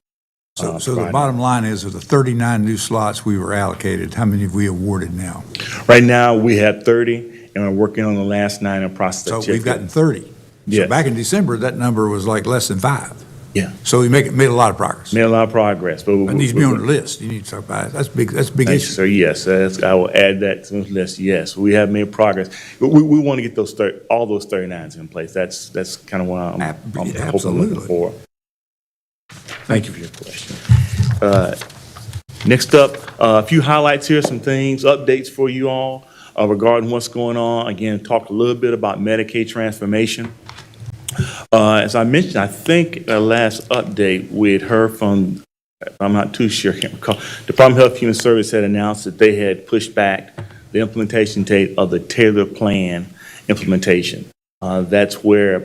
So the bottom line is, of the 39 new slots we were allocated, how many have we awarded now? Right now, we have 30, and we're working on the last 9 in process. So we've gotten 30. Yes. So back in December, that number was like less than 5. Yeah. So we made a lot of progress. Made a lot of progress. But That needs to be on the list. You need to talk about it. That's big. That's a big Thank you, issue. sir. Yes, I will add that to the list. Yes, we have made progress. But we want to get all those 39s in place. That's kind of what I'm hoping looking for. Thank you for your question. Next up, a few highlights here, some things, updates for you all regarding what's going on. Again, talked a little bit about Medicaid transformation. As I mentioned, I think the last update we had heard from, I'm not too sure, I can't recall, Department of Health and Human Services had announced that they had pushed back the implementation date of the tailored plan implementation. That's where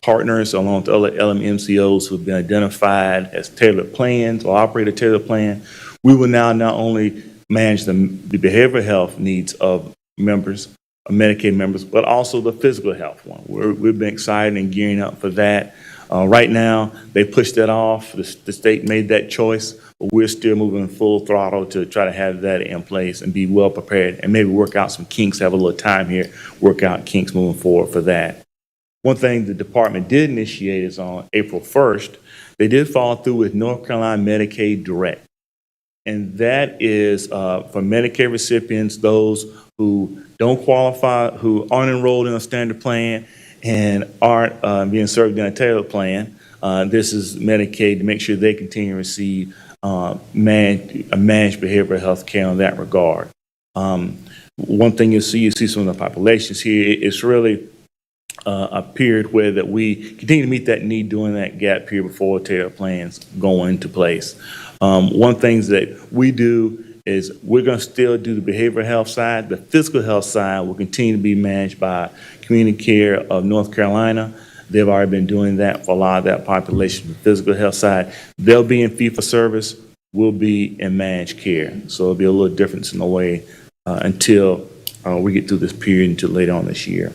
partners along with other LMMCOs who have been identified as tailored plans or operate a tailored plan, we will now not only manage the behavioral health needs of members, Medicaid members, but also the physical health one. We've been excited and gearing up for that. Right now, they pushed that off. The state made that choice, but we're still moving full throttle to try to have that in place and be well prepared and maybe work out some kinks, have a little time here, work out kinks moving forward for that. One thing the department did initiate is on April 1st, they did follow through with North Carolina Medicaid Direct. And that is for Medicaid recipients, those who don't qualify, who aren't enrolled in a standard plan and aren't being served in a tailored plan. This is Medicaid to make sure they continue to receive managed behavioral health care in that regard. one thing you see some of the populations here, it's really a period where that we continue to meet that need during that gap period before care plans go into place. One things that we do is we're going to still do the behavioral health side. The physical health side will continue to be managed by Community Care of North Carolina. They've already been doing that for a lot of that population. The physical health side, they'll be in fee-for-service, we'll be in managed care. So it'll be a little difference in the way until we get through this period until later on this year.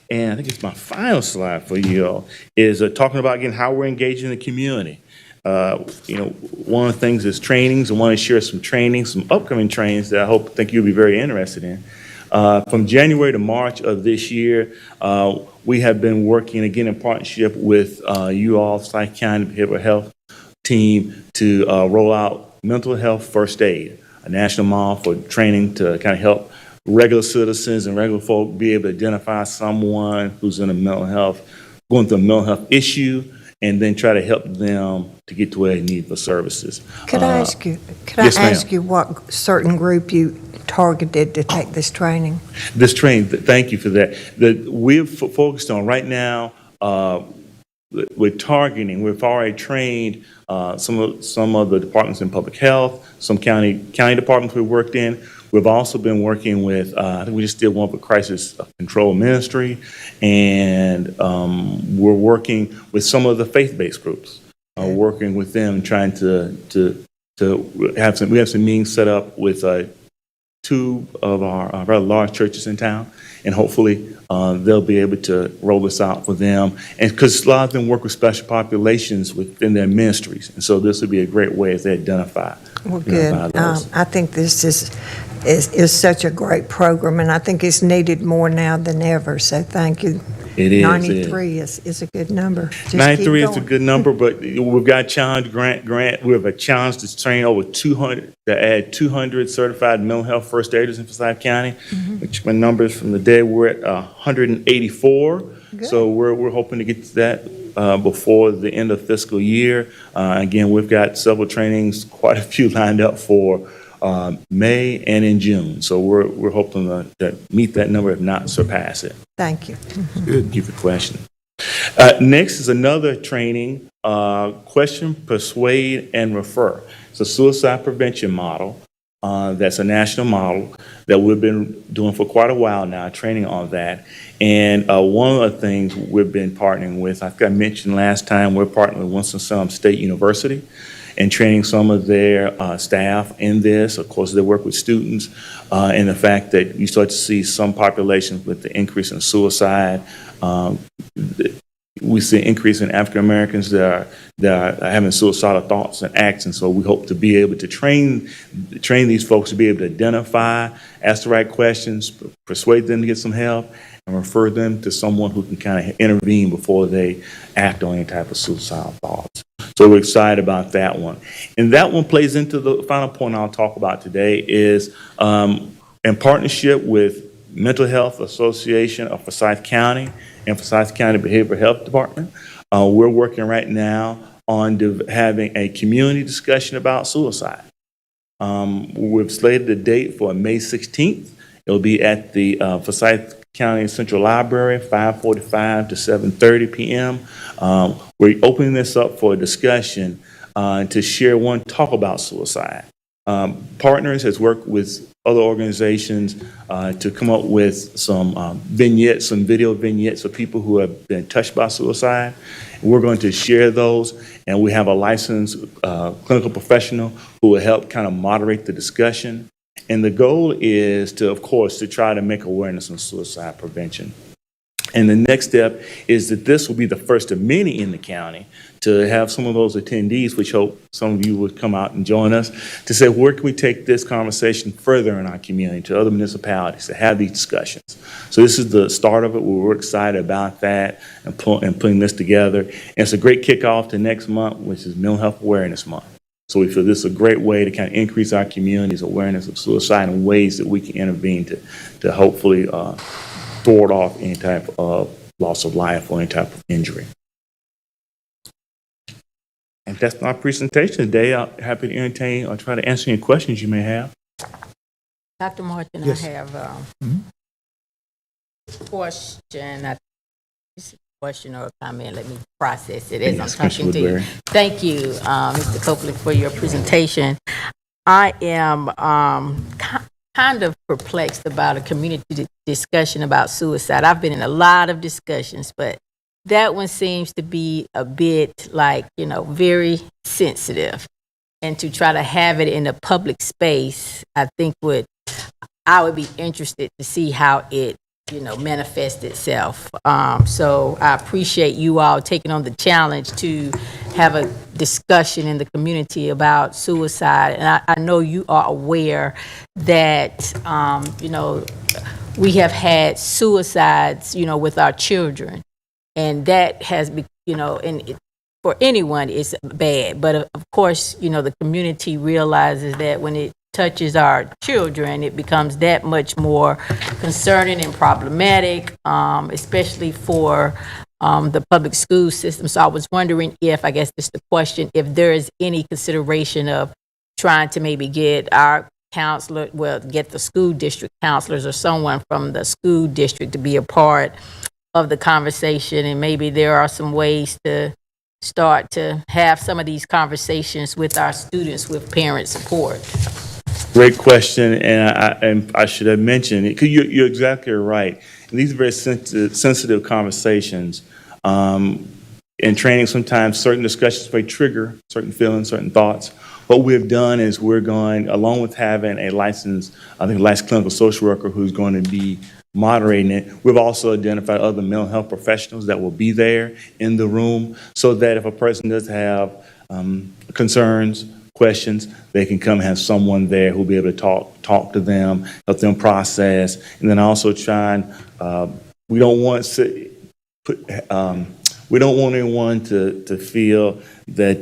And I think it's my final slide for you all is talking about, again, how we're engaging the community. One of the things is trainings. I want to share some trainings, some upcoming trainings that I think you'll be very interested in. From January to March of this year, we have been working, again, in partnership with you all, Forsyth County Behavioral Health Team, to roll out mental health first aid, a national model for training to kind of help regular citizens and regular folk be able to identify someone who's in going through a mental health issue, and then try to help them to get to where they need for services. Could I ask you? Yes, ma'am. Ask you what certain group you targeted to take this training? This training, thank you for that. We're focused on right now. We're targeting. We've already trained some of the departments in public health, some county departments we worked in. We've also been working with, I think we just did one for crisis control ministry, and we're working with some of the faith-based groups, working with them, trying to have some meetings set up with two of our rather large churches in town, and hopefully they'll be able to roll this out for them. And because a lot of them work with special populations within their ministries, and so this would be a great way as they identify. Well, good. I think this is such a great program, and I think it's needed more now than ever, so thank you. It is. 93 is a good number. Just 93 keep is a going. good number, but we've got a challenge grant. We have a challenge to train over 200, to add 200 certified mental health first aiders in Forsyth County, which my numbers from the day we're at 184. Good. So we're hoping to get to that before the end of fiscal year. Again, we've got several trainings, quite a few lined up for May and in June. So we're hoping to meet that number, if not surpass it. Thank you. Good. Thank you for the question. Next is another training, question, persuade, and refer. It's a suicide prevention model. That's a national model that we've been doing for quite a while now, training on that. And one of the things we've been partnering with, I think I mentioned last time, we're partnering with Winston-Salem State University and training some of their staff in this. Of course, they work with students, and the fact that you start to see some populations with the increase in suicide. We see an increase in African Americans that are having suicidal thoughts and acts, and so we hope to be able to train these folks to be able to identify, ask the right questions, persuade them to get some help, and refer them to someone who can kind of intervene before they act on any type of suicidal thoughts. So we're excited about that one. And that one plays into the final point I'll talk about today is in partnership with Mental Health Association of Forsyth County and Forsyth County Behavioral Health Department, we're working right now on having a community discussion about suicide. We've slated a date for May 16th. It'll be at the Forsyth County Central Library, 5:45 to 7:30 p.m. We're opening this up for a discussion to share talk about suicide. Partners has worked with other organizations to come up with some vignettes, some video vignettes of people who have been touched by suicide. We're going to share those, and we have a licensed clinical professional who will help kind of moderate the discussion. And the goal is to, of course, to try to make awareness on suicide prevention. And the next step is that this will be the first of many in the county to have some of those attendees, which hope some of you would come out and join us, to say, where can we take this conversation further in our community to other municipalities to have these discussions. So this is the start of it. We're excited about that and putting this together. And it's a great kickoff to next month, which is Mental Health Awareness Month. So we feel this is a great way to kind of increase our community's awareness of suicide and ways that we can intervene to hopefully thwart off any type of loss of life or any type of injury. And that's my presentation today. I'm happy to entertain or try to answer any questions you may have. Dr. Martin, Yes. I have a question. It's a question or a comment. Let me process it as Yes, I'm talking to you. Commissioner Thank you, Mr. Copeland, for your presentation. I am kind of perplexed about a community discussion about suicide. I've been in a lot of discussions, but that one seems to be a bit like, very sensitive. And to try to have it in a public space, I think I would be interested to see how it, manifests itself. So I appreciate you all taking on the challenge to have a discussion in the community about suicide. And I know you are aware that, we have had suicides, with our children. And that has been, for anyone, it's bad. But of course, the community realizes that when it touches our children, it becomes that much more concerning and problematic, especially for the public school system. So I was wondering if, I guess this is the question, if there is any consideration of trying to maybe get our counselor, get the school district counselors or someone from the school district to be a part of the conversation, and maybe there are some ways to start to have some of these conversations with our students with parent support. Great question, and I should have mentioned it, 'cause you're exactly right. And these are very sensitive conversations. In training, sometimes certain discussions may trigger certain feelings, certain thoughts. What we've done is we're going, along with having a licensed clinical social worker who's going to be moderating it, we've also identified other mental health professionals that will be there in the room so that if a person does have concerns, questions, they can come have someone there who'll be able to talk to them, help them process, and then also try and, we don't want anyone to feel that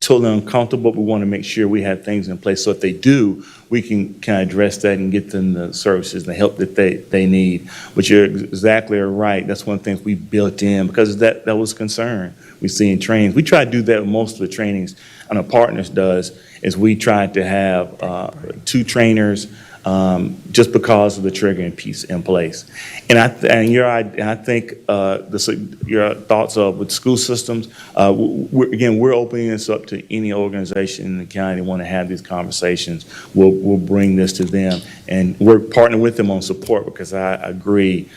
totally uncomfortable. We want to make sure we have things in place so if they do, we can kind of address that and get them the services and the help that they need. But you're exactly right. That's one of the things we built in because that was concern we see in trainings. We try to do that with most of the trainings, and our partners does, is we try to have 2 trainers just because of the triggering piece in place. And I think your thoughts of with school systems, we're opening this up to any organization in the county that want to have these conversations. We'll bring this to them, and we're partnering with them on support because I agree,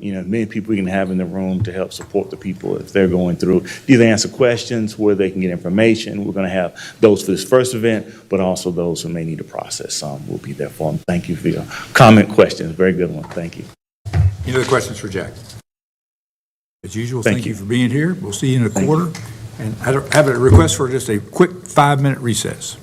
many people we can have in the room to help support the people if they're going through. Either answer questions where they can get information. We're going to have those for this first event, but also those who may need to process some. We'll be there for them. Thank you for your comment questions. Very good one. Thank you. Any other questions for Jack? As usual, thank you you for being here. We'll see you in a quarter. And I have a request for just a quick 5-minute recess.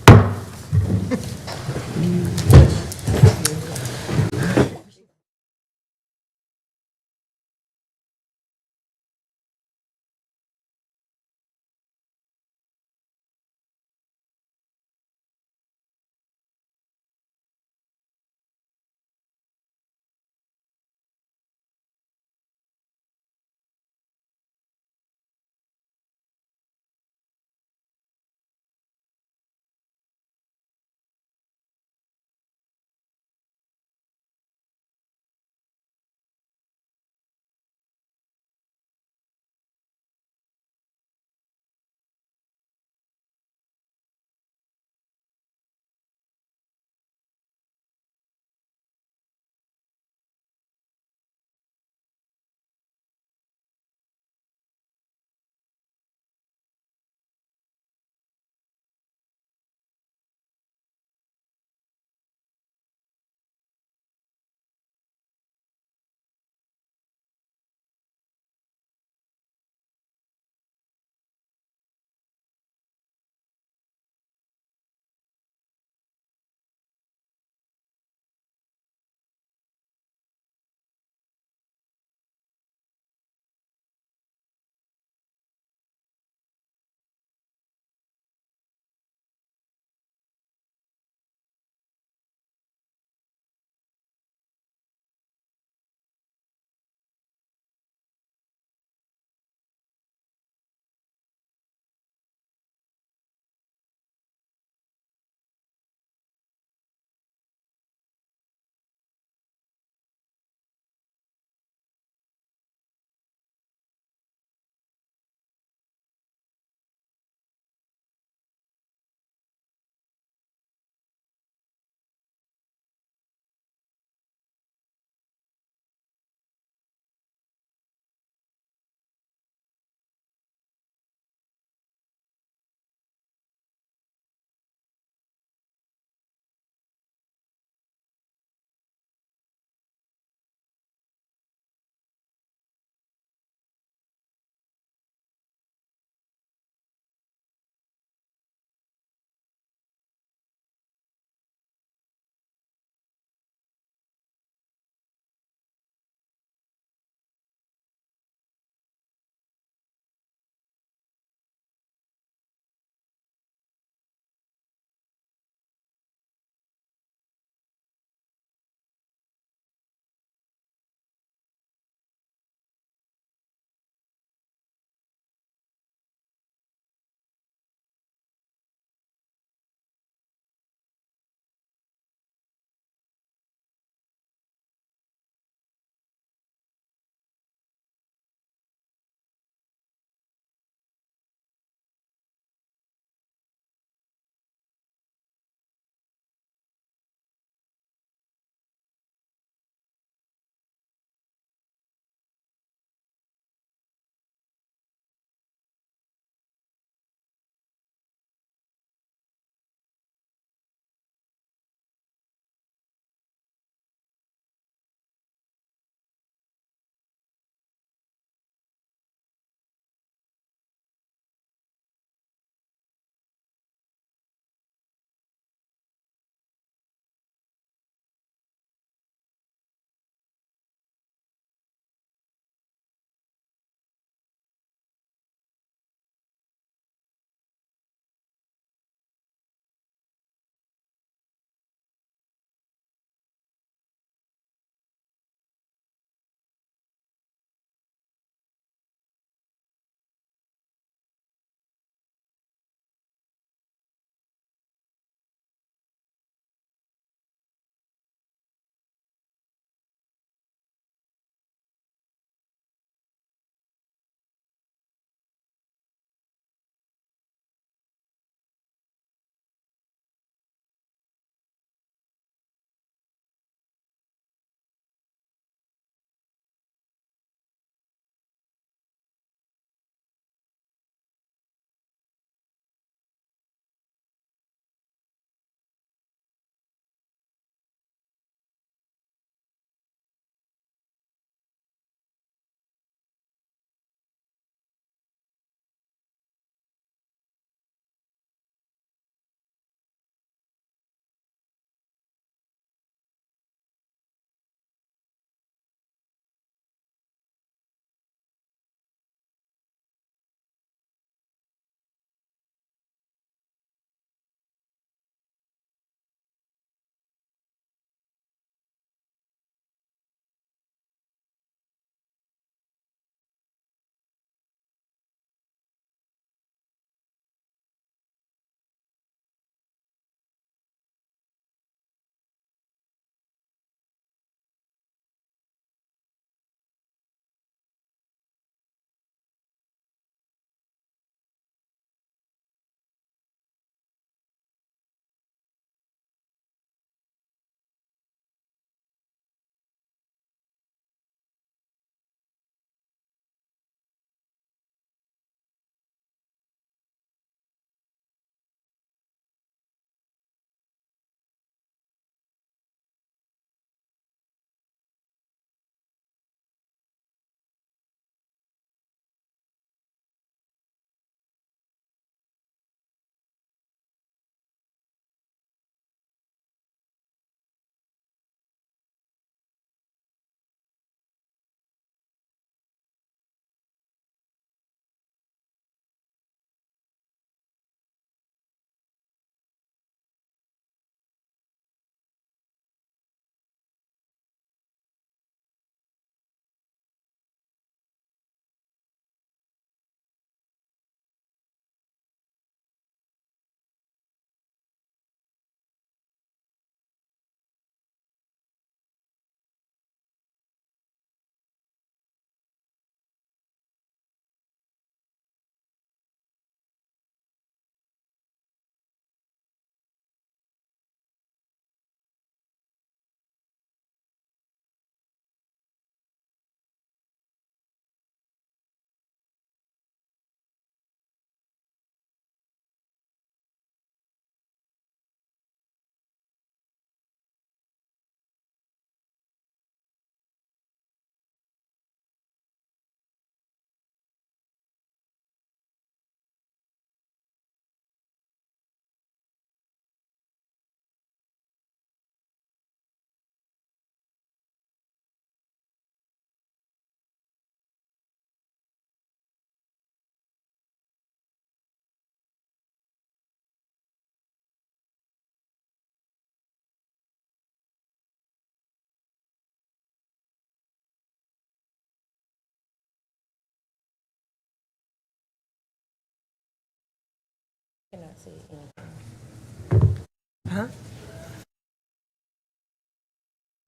Huh?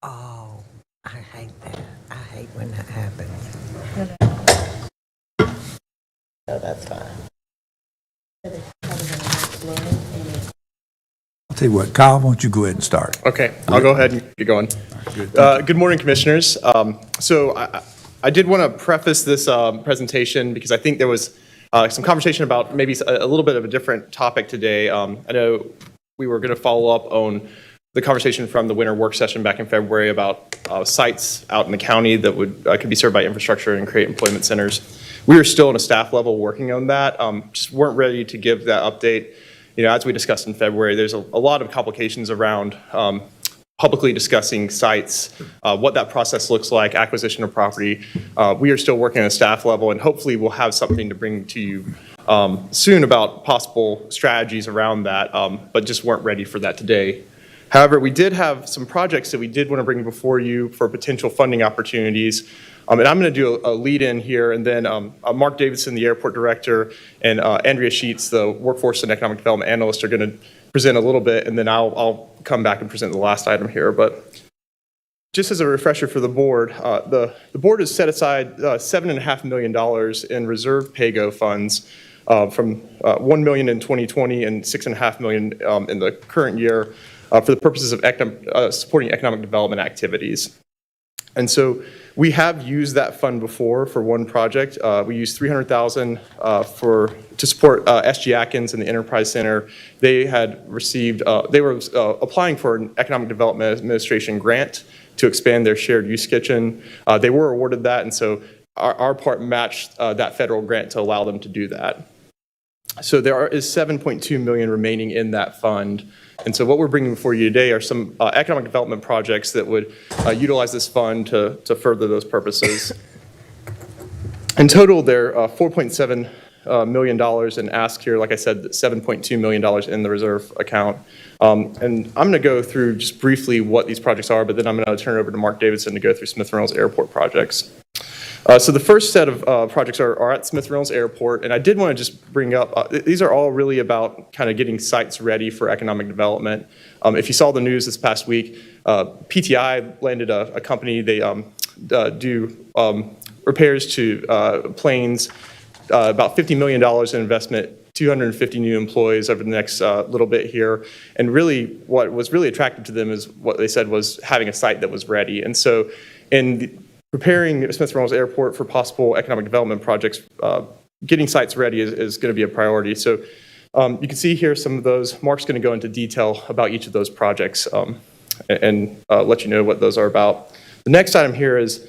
Oh, I hate that. I hate when that happens. No, that's fine. I'll tell you what, Kyle, why don't you go ahead and start? Okay, I'll go ahead and get going. Good. Good morning, Commissioners. So I did want to preface this presentation because I think there was some conversation about maybe a little bit of a different topic today. I know we were going to follow up on the conversation from the winter work session back in February about sites out in the county that could be served by infrastructure and create employment centers. We are still on a staff level working on that. Just weren't ready to give that update. You know, as we discussed in February, there's a lot of complications around publicly discussing sites, what that process looks like, acquisition of property. We are still working on a staff level, and hopefully we'll have something to bring to you soon about possible strategies around that, but just weren't ready for that today. However, we did have some projects that we did want to bring before you for potential funding opportunities. And I'm going to do a lead-in here, and then Mark Davidson, the airport director, and Andrea Sheets, the workforce and economic development analyst, are going to present a little bit, and then I'll come back and present the last item here. But just as a refresher for the board, the board has set aside $7.5 million in reserve PAYGO funds from $1 million in 2020 and $6.5 million in the current year for the purposes of supporting economic development activities. And so we have used that fund before for one project. We used $300,000 to support SG Atkins and the Enterprise Center. They had received, they were applying for an Economic Development Administration grant to expand their shared use kitchen. They were awarded that, and so our part matched that federal grant to allow them to do that. So there is $7.2 million remaining in that fund. And so what we're bringing before you today are some economic development projects that would utilize this fund to further those purposes. In total, there are $4.7 million in ask here. Like I said, $7.2 million in the reserve account. And I'm going to go through just briefly what these projects are, but then I'm going to turn it over to Mark Davidson to go through Smith Reynolds Airport projects. So the first set of projects are at Smith Reynolds Airport, and I did want to just bring up, these are all really about kind of getting sites ready for economic development. If you saw the news this past week, PTI landed a company, they do repairs to planes, about $50 million in investment, 250 new employees over the next little bit here. And really, what was really attractive to them is what they said was having a site that was ready. And so preparing Smith Reynolds Airport for possible economic development projects, getting sites ready is going to be a priority. So you can see here some of those. Mark's going to go into detail about each of those projects and let you know what those are about. The next item here is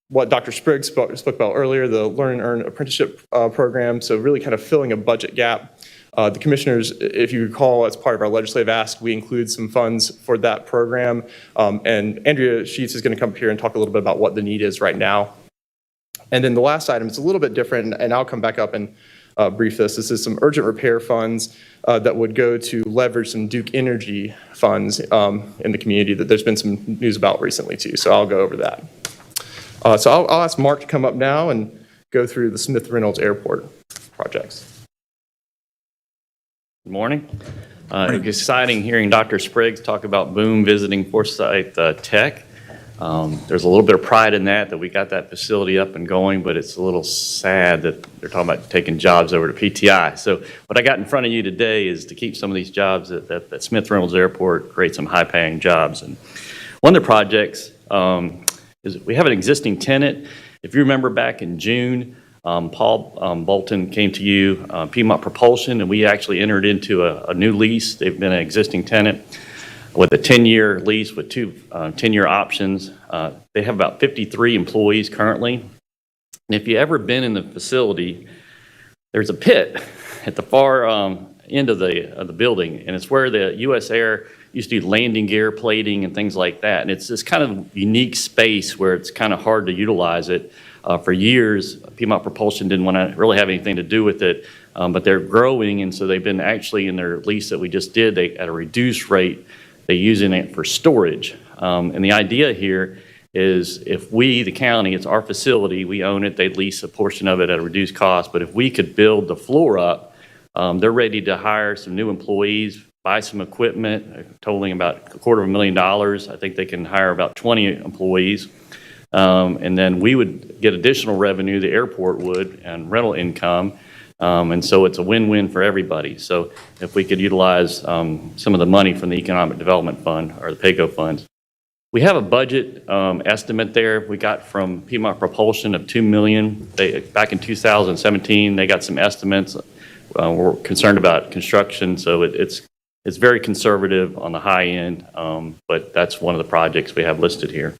what Dr. Spriggs spoke about earlier, the Learn and Earn Apprenticeship Program, so really kind of filling a budget gap. The commissioners, if you recall, as part of our legislative ask, we include some funds for that program. And Andrea Sheets is going to come up here and talk a little bit about what the need is right now. And then the last item is a little bit different, and I'll come back up and brief this. This is some urgent repair funds that would go to leverage some Duke Energy funds in the community that there's been some news about recently too. So I'll go over that. So I'll ask Mark to come up now and go through the Smith Reynolds Airport projects. Good morning. Exciting hearing Dr. Spriggs talk about Boom visiting Forsyth Tech. There's a little bit of pride in that we got that facility up and going, but it's a little sad that they're talking about taking jobs over to PTI. So what I got in front of you today is to keep some of these jobs at Smith Reynolds Airport, create some high-paying jobs. And one of the projects is we have an existing tenant. If you remember back in June, Paul Bolton came to you, Piedmont Propulsion, and we actually entered into a new lease. They've been an existing tenant with a 10-year lease with two 10-year options. They have about 53 employees currently. And if you've ever been in the facility, there's a pit at the far end of the building, and it's where the U.S. Air used to do landing gear plating and things like that. And it's this kind of unique space where it's kind of hard to utilize it. For years, Piedmont Propulsion didn't want to really have anything to do with it, but they're growing, and so they've been actually in their lease that we just did, at a reduced rate, they're using it for storage. And the idea here is if we, the county, it's our facility, we own it, they lease a portion of it at a reduced cost, but if we could build the floor up They're ready to hire some new employees, buy some equipment totaling about $250,000. I think they can hire about 20 employees. And then we would get additional revenue, the airport would, and rental income. And so it's a win-win for everybody. So if we could utilize some of the money from the Economic Development Fund or the PAYCO funds. We have a budget estimate there we got from Piedmont Propulsion of $2 million. Back in 2017, they got some estimates. We're concerned about construction, so it's very conservative on the high end, but that's one of the projects we have listed here.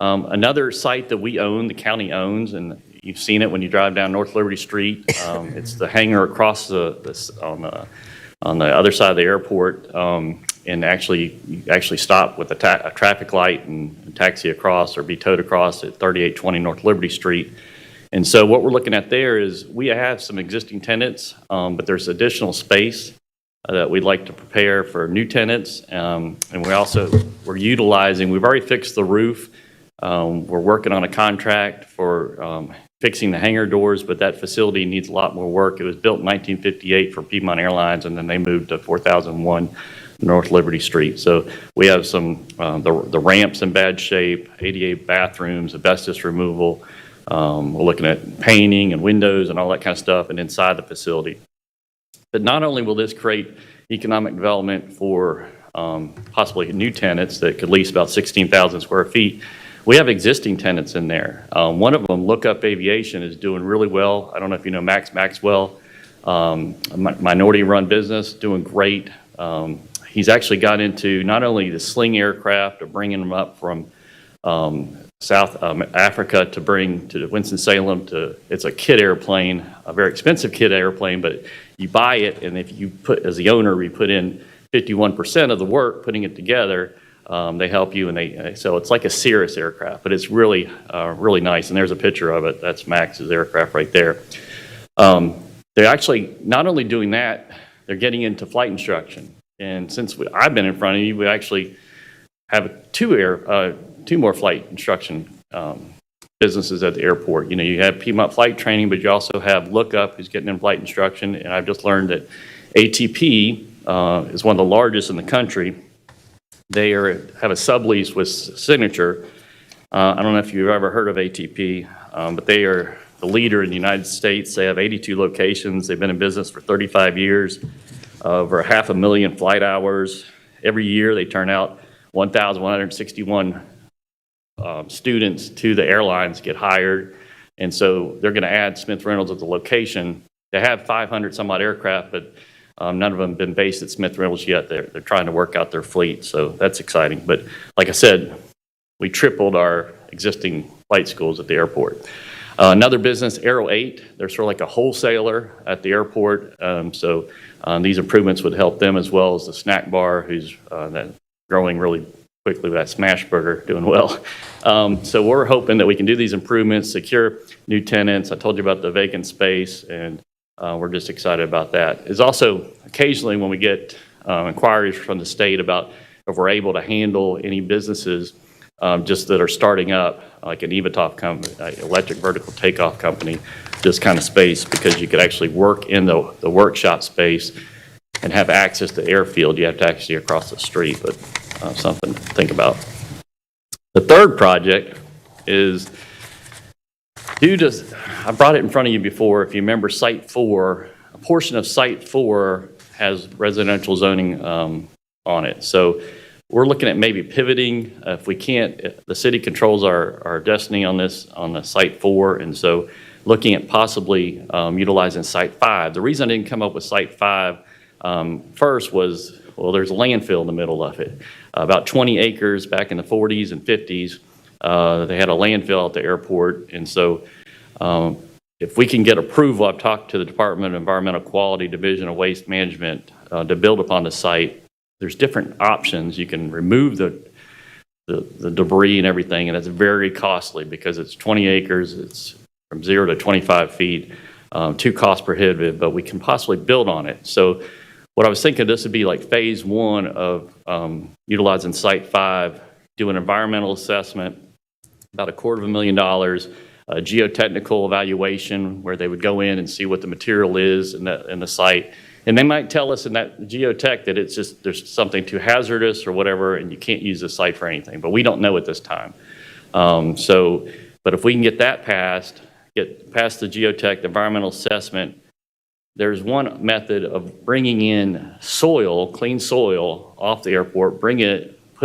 Another site that we own, the county owns, and you've seen it when you drive down North Liberty Street. It's the hangar across on the other side of the airport, and you actually stop with a traffic light and taxi across or be towed across at 3820 North Liberty Street. And so what we're looking at there is we have some existing tenants, but there's additional space that we'd like to prepare for new tenants. And we're utilizing, we've already fixed the roof. We're working on a contract for fixing the hangar doors, but that facility needs a lot more work. It was built in 1958 for Piedmont Airlines, and then they moved to 4001 North Liberty Street. So we have some, the ramps in bad shape, ADA bathrooms, asbestos removal. We're looking at painting and windows and all that kind of stuff, and inside the facility. But not only will this create economic development for possibly new tenants that could lease about 16,000 square feet, we have existing tenants in there. One of them, Lookup Aviation, is doing really well. I don't know if you know Max Maxwell, a minority-run business, doing great. He's actually got into not only the sling aircraft of bringing them up from South Africa to bring to Winston-Salem it's a kit airplane, a very expensive kit airplane, but you buy it, and if you as the owner, we put in 51% of the work putting it together. They help you, and so it's like a Cirrus aircraft, but it's really, really nice. And there's a picture of it. That's Max's aircraft right there. They're actually not only doing that, they're getting into flight instruction. And since I've been in front of you, we actually have two more flight instruction businesses at the airport. You know, you have Piedmont Flight Training, but you also have Lookup, who's getting in flight instruction. And I've just learned that ATP is one of the largest in the country. They have a sublease with Signature. I don't know if you've ever heard of ATP, but they are the leader in the United States. They have 82 locations. They've been in business for 35 years, over 500,000 flight hours. Every year they turn out 1,161 students to the airlines get hired. And so they're going to add Smith Reynolds at the location. They have 500 some odd aircraft, but none of them have been based at Smith Reynolds yet. They're trying to work out their fleet, so that's exciting. But like I said, we tripled our existing flight schools at the airport. Another business, Aero 8, they're sort of like a wholesaler at the airport. So these improvements would help them, as well as the snack bar, who's growing really quickly with that smash burger, doing well. So we're hoping that we can do these improvements, secure new tenants. I told you about the vacant space, and we're just excited about that. It's also occasionally when we get inquiries from the state about if we're able to handle any businesses just that are starting up, like an Evitov company, electric vertical takeoff company, this kind of space, because you could actually work in the workshop space and have access to airfield. You have to actually across the street, but something to think about. The third project is I brought it in front of you before. If you remember Site 4, a portion of Site 4 has residential zoning on it. So we're looking at maybe pivoting. If we can't, the city controls our destiny on this, on the Site 4, and so looking at possibly utilizing Site 5. The reason I didn't come up with Site 5 first was, well, there's a landfill in the middle of it. About 20 acres back in the 40s and 50s. They had a landfill at the airport, and so if we can get approval, I've talked to the Department of Environmental Quality, Division of Waste Management, to build upon the site. There's different options. You can remove the debris and everything, and it's very costly because it's 20 acres. It's from 0 to 25 feet, too cost prohibitive, but we can possibly build on it. So what I was thinking, this would be like phase 1 of utilizing Site 5, do an environmental assessment, about $250,000, a geotechnical evaluation where they would go in and see what the material is in the site. And they might tell us in that geotech that it's just, there's something too hazardous or whatever, and you can't use the site for anything, but we don't know at this time. But if we can get that passed, get past the geotech, the environmental assessment, there's one method of bringing in soil, clean soil off the airport, put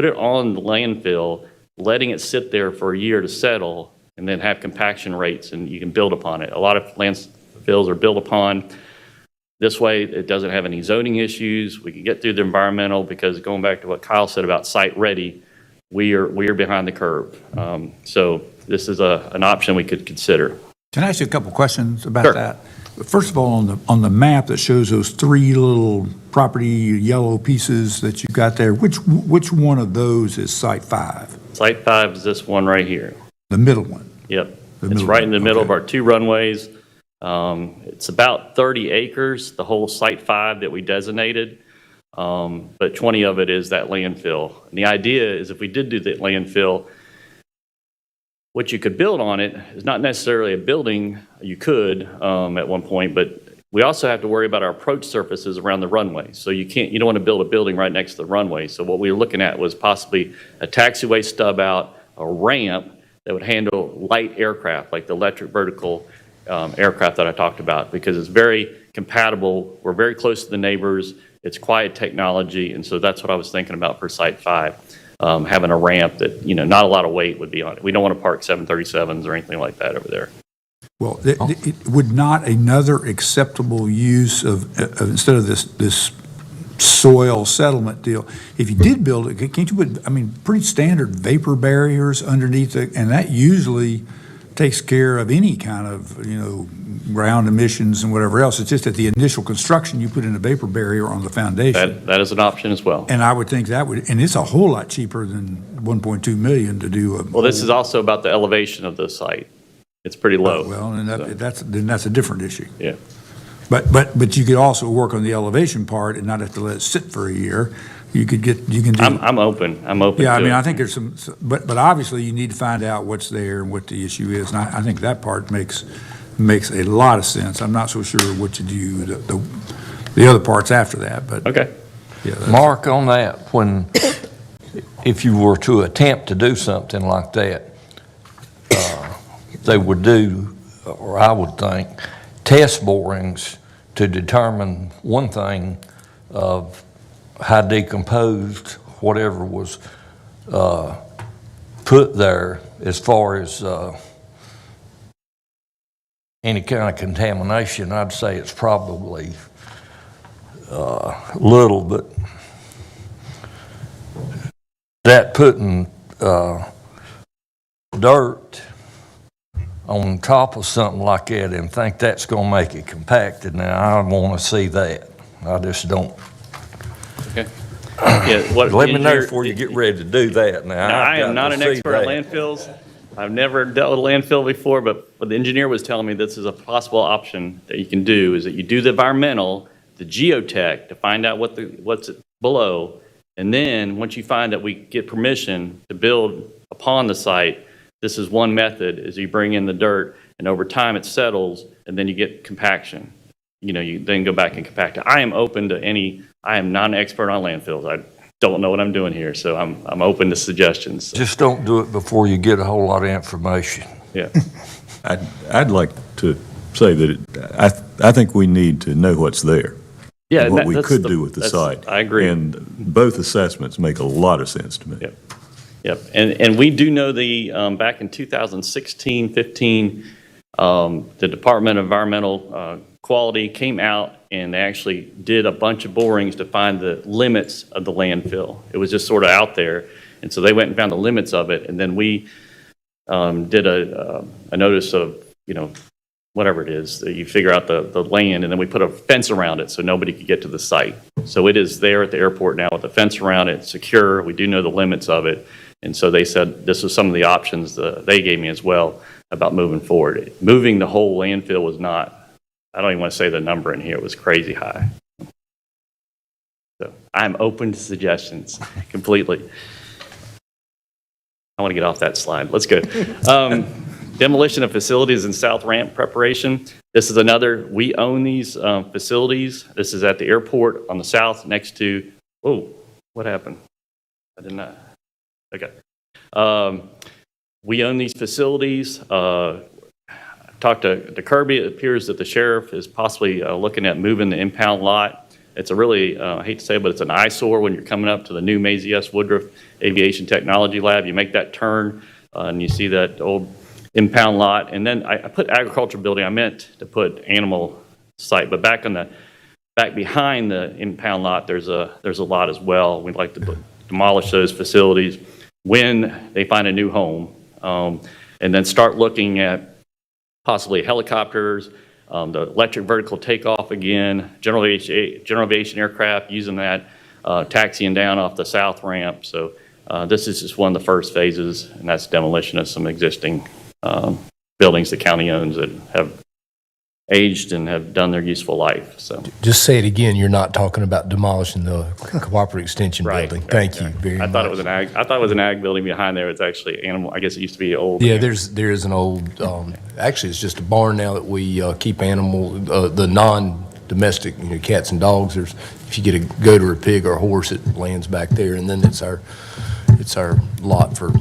it on the landfill, letting it sit there for a year to settle, and then have compaction rates, and you can build upon it. A lot of landfills are built upon. This way, it doesn't have any zoning issues. We can get through the environmental, because going back to what Kyle said about site ready, we are behind the curve. So this is an option we could consider. Can I ask you a couple questions about Sure. that? First of all, on the map that shows those three little property yellow pieces that you've got there, which one of those is Site 5? Site 5 is this one right here. The middle one? Yep. The It's middle right in the one, middle okay. of our 2 runways. It's about 30 acres, the whole Site 5 that we designated, but 20 of it is that landfill. And the idea is if we did do that landfill, what you could build on it is not necessarily a building. You could at one point, but we also have to worry about our approach surfaces around the runway. So you don't want to build a building right next to the runway. So what we were looking at was possibly a taxiway stub out, a ramp that would handle light aircraft, like the electric vertical aircraft that I talked about, because it's very compatible. We're very close to the neighbors. It's quiet technology, and so that's what I was thinking about for Site 5. Having a ramp that, not a lot of weight would be on it. We don't want to park 737s or anything like that over there. Well, would not another acceptable use of instead of this soil settlement deal, if you did build it, can't you put, pretty standard vapor barriers underneath it, and that usually takes care of any kind of, ground emissions and whatever else. It's just at the initial construction, you put in a vapor barrier on the foundation. That is an option as well. And I would think and it's a whole lot cheaper than 1.2 million to do Well, this is also about the elevation of the site. It's pretty low. Well, and that's a different issue. Yeah. But you could also work on the elevation part and not have to let it sit for a year. You can do. I'm open. Yeah, to I think there's but obviously you need to find out what's there and what the issue is. And I think that part makes a lot of sense. I'm not so sure what to do, the other parts after that, but. Okay. Yeah, Mark, on that, if you were to attempt to do something like that, they would do, or I would think, test borings to determine one thing of how decomposed whatever was put there as far as any kind of contamination. I'd say it's probably little, but that putting dirt on top of something like that and think that's going to make it compacted, now I want to see that. I just don't. Okay. Yeah, Let me know before you get ready to do that. Now, I am not an expert on landfills. I've never dealt with a landfill before, but what the engineer was telling me, this is a possible option that you can do, is that you do the environmental, the geotech, to find out what's below, and then once you find that we get permission to build upon the site, this is one method, is you bring in the dirt, and over time it settles, and then you get compaction. You then go back and compact it. I am open to I am not an expert on landfills. I don't know what I'm doing here, so I'm open to suggestions. Just don't do it before you get a whole lot of information. Yeah. I'd like to say that I think we need to know what's there. Yeah, and what we could do with the site. I agree. And both assessments make a lot of sense to me. Yep. Yep. And we do know back in 2016, 15, the Department of Environmental Quality came out and they actually did a bunch of borings to find the limits of the landfill. It was just sort of out there. And so they went and found the limits of it. And then we did a notice of, whatever it is, that you figure out the land, and then we put a fence around it so nobody could get to the site. So it is there at the airport now with a fence around it, secure. We do know the limits of it. And so they said this was some of the options they gave me as well about moving forward. Moving the whole landfill was not, I don't even want to say the number in here, it was crazy high. So I'm open to suggestions completely. I want to get off that slide. Let's go. Demolition of facilities and south ramp preparation. This is another, we own these facilities. This is at the airport on the south next to, oh, what happened? I did not, okay. We own these facilities. Talked to Kirby. It appears that the sheriff is possibly looking at moving the impound lot. It's a really, I hate to say it, but it's an eyesore when you're coming up to the new Maisie S. Woodruff Aviation Technology Lab. You make that turn and you see that old impound lot. And then I put agriculture building. I meant to put animal site, but back behind the impound lot, there's a lot as well. We'd like to demolish those facilities when they find a new home, and then start looking at possibly helicopters, the electric vertical takeoff again, general aviation aircraft, using that, taxiing down off the south ramp. So this is just one of the first phases, and that's demolition of some existing buildings the county owns that have aged and have done their useful life. So Just say it again, you're not talking about demolishing the cooperative extension building. Thank you very much. I thought it was an ag building behind there. It's actually animal. I guess it used to be old. Yeah, there is an old, actually, it's just a barn now that we keep the non-domestic, cats and dogs. If you get a goat or a pig or a horse, it lands back there, and then it's our lot for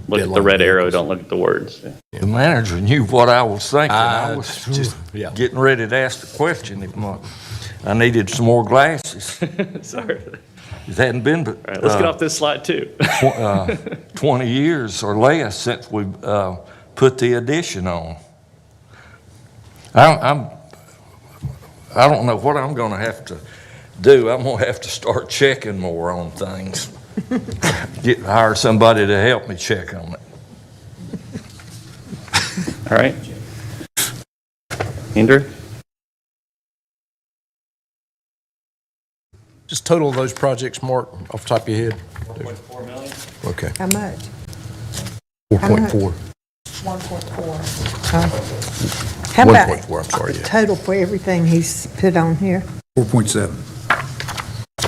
Look at the red arrow, don't look at the words. Yeah. The manager knew what I was thinking. I was just getting ready to ask the question. I needed some more glasses. Sorry. It hadn't been but right, let's get off this slide too. 20 years or less since we put the addition on. I don't know what I'm going to have to do. I'm going to have to start checking more on things. Hire somebody to help me check on it. All right. Andrew? Just total of those projects, Mark, off the top of your head. 1.4 million. Okay. How much? 4.4. 1.4. How about 1.4, I'm sorry, yeah. total for everything he's put on here? 4.7.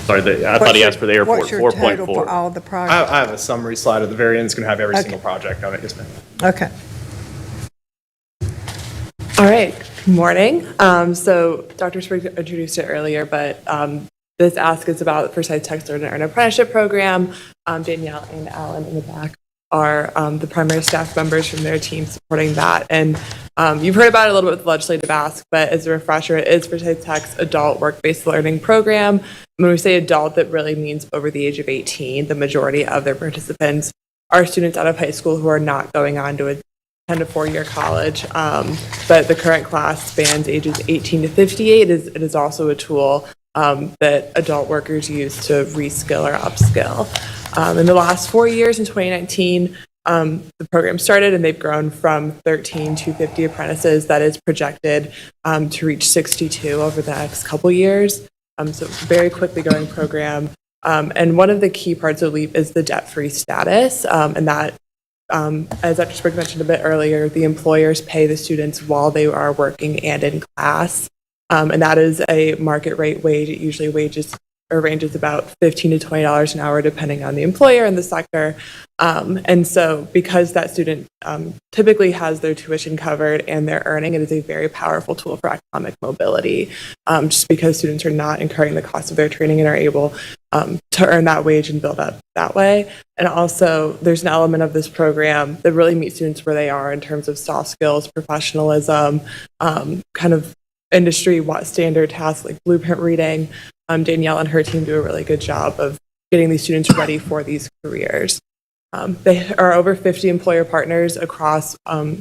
Sorry, I thought he asked for the airport. What's your total 4.4. for all the projects? I have a summary slide at the very end. It's going to have every Okay. single project on it. Yes, ma'am. Okay. All right, good morning. So Dr. Spriggs introduced it earlier, but this ask is about the Forsyth Tech Learn and Earn Apprenticeship Program. Danielle and Alan in the back are the primary staff members from their team supporting that. And you've heard about it a little bit with the legislative ask, but as a refresher, it is Forsyth Tech's adult work-based learning program. When we say adult, that really means over the age of 18. The majority of their participants are students out of high school who are not going on to attend a four-year college. But the current class spans ages 18 to 58. It is also a tool that adult workers use to reskill or upskill. In the last 4 years, in 2019, the program started and they've grown from 13 to 50 apprentices. That is projected to reach 62 over the next couple years. So very quickly growing program. And one of the key parts of LEAP is the debt-free status. And that, as Dr. Spriggs mentioned a bit earlier, the employers pay the students while they are working and in class. And that is a market rate wage. It usually ranges about $15 to $20 an hour, depending on the employer and the sector. And so because that student typically has their tuition covered and they're earning, it is a very powerful tool for economic mobility, just because students are not incurring the cost of their training and are able to earn that wage and build up that way. And also, there's an element of this program that really meets students where they are in terms of soft skills, professionalism, kind of industry standard tasks like blueprint reading. Danielle and her team do a really good job of getting these students ready for these careers. They are over 50 employer partners across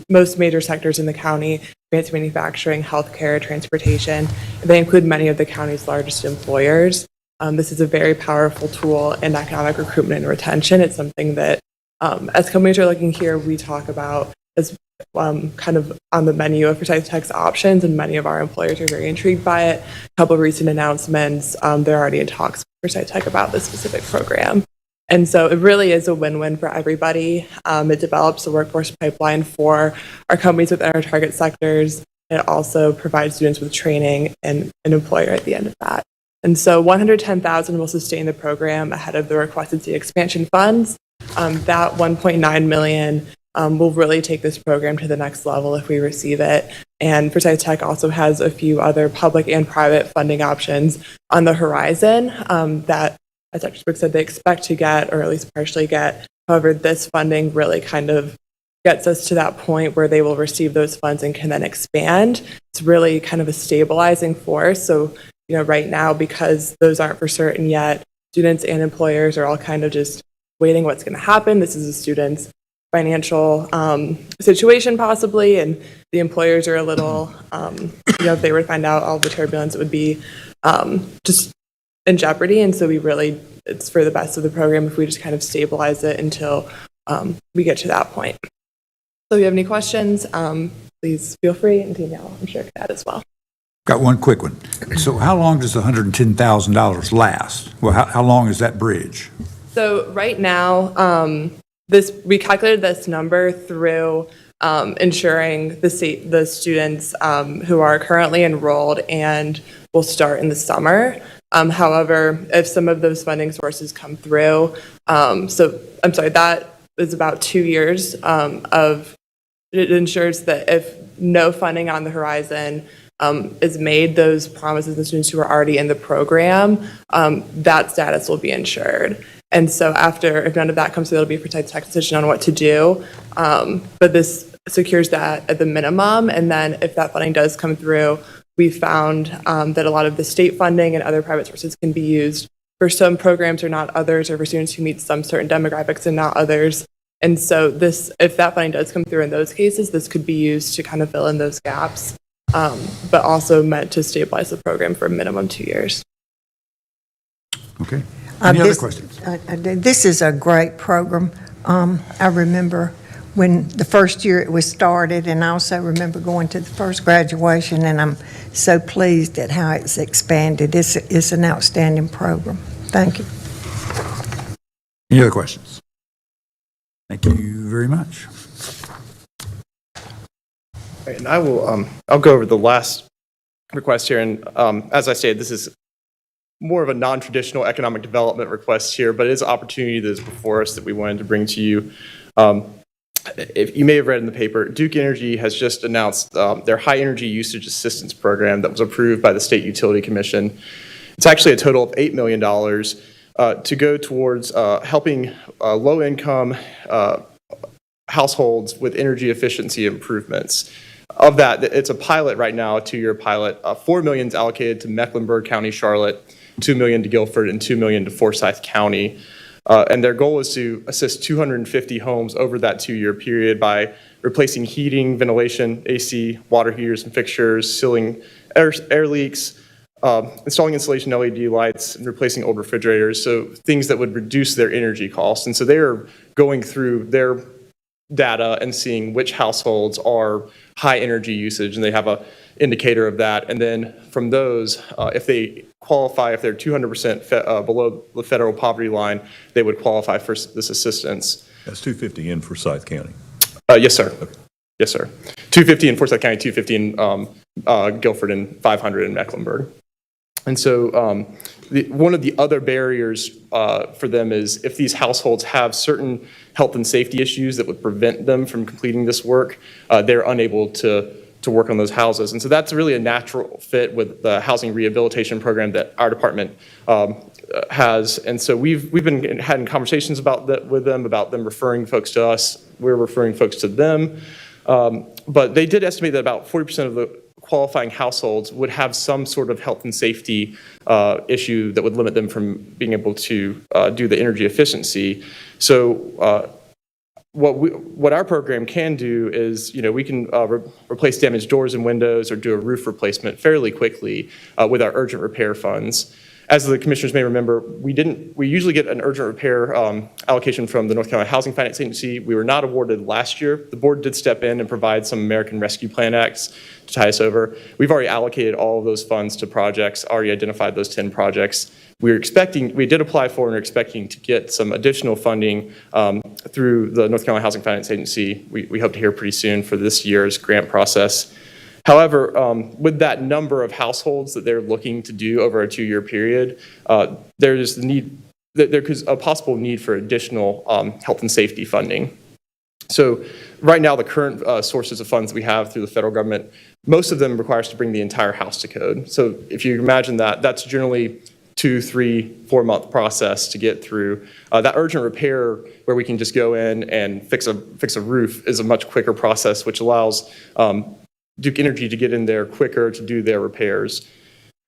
most major sectors in the county: advanced manufacturing, healthcare, transportation. They include many of the county's largest employers. This is a very powerful tool in economic recruitment and retention. It's something that, as companies are looking here, we talk about as kind of on the menu of Forsyth Tech's options, and many of our employers are very intrigued by it. A couple of recent announcements, they're already in talks with Forsyth Tech about this specific program. And so it really is a win-win for everybody. It develops a workforce pipeline for our companies within our target sectors. It also provides students with training and an employer at the end of that. And so $110,000 will sustain the program ahead of the requested state expansion funds. That $1.9 million will really take this program to the next level if we receive it. And Forsyth Tech also has a few other public and private funding options on the horizon that, as Dr. Spriggs said, they expect to get, or at least partially get. However, this funding really kind of gets us to that point where they will receive those funds and can then expand. It's really kind of a stabilizing force. So, right now, because those aren't for certain yet, students and employers are all kind of just waiting what's going to happen. This is a student's financial situation possibly, and the employers are a little, if they were to find out all the turbulence, it would be just in jeopardy. And so it's for the best of the program if we just kind of stabilize it until we get to that point. So if you have any questions, please feel free, and Danielle, I'm sure, can add as well. Got one quick one. So how long does the $110,000 last? Well, how long is that bridge? So right now, we calculated this number through ensuring the students who are currently enrolled and will start in the summer. However, if some of those funding sources come through, that is about 2 years it ensures that if no funding on the horizon is made, those promises to students who are already in the program, that status will be ensured. And so if none of that comes through, it'll be a Forsyth Tech decision on what to do. But this secures that at the minimum. And then if that funding does come through, we found that a lot of the state funding and other private sources can be used for some programs or not others, or for students who meet some certain demographics and not others. And so if that funding does come through in those cases, this could be used to kind of fill in those gaps, but also meant to stabilize the program for a minimum 2 years. Okay. Any other This- questions? This is a great program. I remember when the first year it was started, and I also remember going to the first graduation, and I'm so pleased at how it's expanded. It's an outstanding program. Thank you. Any other questions? Thank you very much. And I will, I'll go over the last request here. And as I stated, this is more of a non-traditional economic development request here, but it is an opportunity that is before us that we wanted to bring to you. If you may have read in the paper, Duke Energy has just announced their high energy usage assistance program that was approved by the State Utility Commission. It's actually a total of $8 million to go towards helping low-income households with energy efficiency improvements. Of that, it's a pilot right now, a 2-year pilot. $4 million is allocated to Mecklenburg County, Charlotte, $2 million to Guilford, and $2 million to Forsyth County. And their goal is to assist 250 homes over that 2-year period by replacing heating, ventilation, AC, water heaters and fixtures, sealing air leaks, installing insulation LED lights, and replacing old refrigerators, so things that would reduce their energy costs. And so they're going through their data and seeing which households are high energy usage, and they have an indicator of that. And then from those, if they qualify, if they're 200% below the federal poverty line, they would qualify for this assistance. That's 250 in Forsyth County. Yes, sir. Okay. Yes, sir. 250 in Forsyth County, 250 in Guilford, and 500 in Mecklenburg. And so one of the other barriers for them is if these households have certain health and safety issues that would prevent them from completing this work, they're unable to work on those houses. And so that's really a natural fit with the housing rehabilitation program that our department has. And so we've been having conversations about that with them, about them referring folks to us. We're referring folks to them. But they did estimate that about 40% of the qualifying households would have some sort of health and safety issue that would limit them from being able to do the energy efficiency. So what our program can do is, we can replace damaged doors and windows or do a roof replacement fairly quickly with our urgent repair funds. As the commissioners may remember, we usually get an urgent repair allocation from the North Carolina Housing Finance Agency. We were not awarded last year. The board did step in and provide some American Rescue Plan Acts to tie us over. We've already allocated all of those funds to projects, already identified those 10 projects. We did apply for and are expecting to get some additional funding through the North Carolina Housing Finance Agency. We hope to hear pretty soon for this year's grant process. However, with that number of households that they're looking to do over a 2-year there's a possible need for additional health and safety funding. So right now, the current sources of funds we have through the federal government, most of them require us to bring the entire house to code. So if you imagine that, that's generally 2, 3, 4 month process to get through. That urgent repair where we can just go in and fix a roof is a much quicker process, which allows Duke Energy to get in there quicker to do their repairs.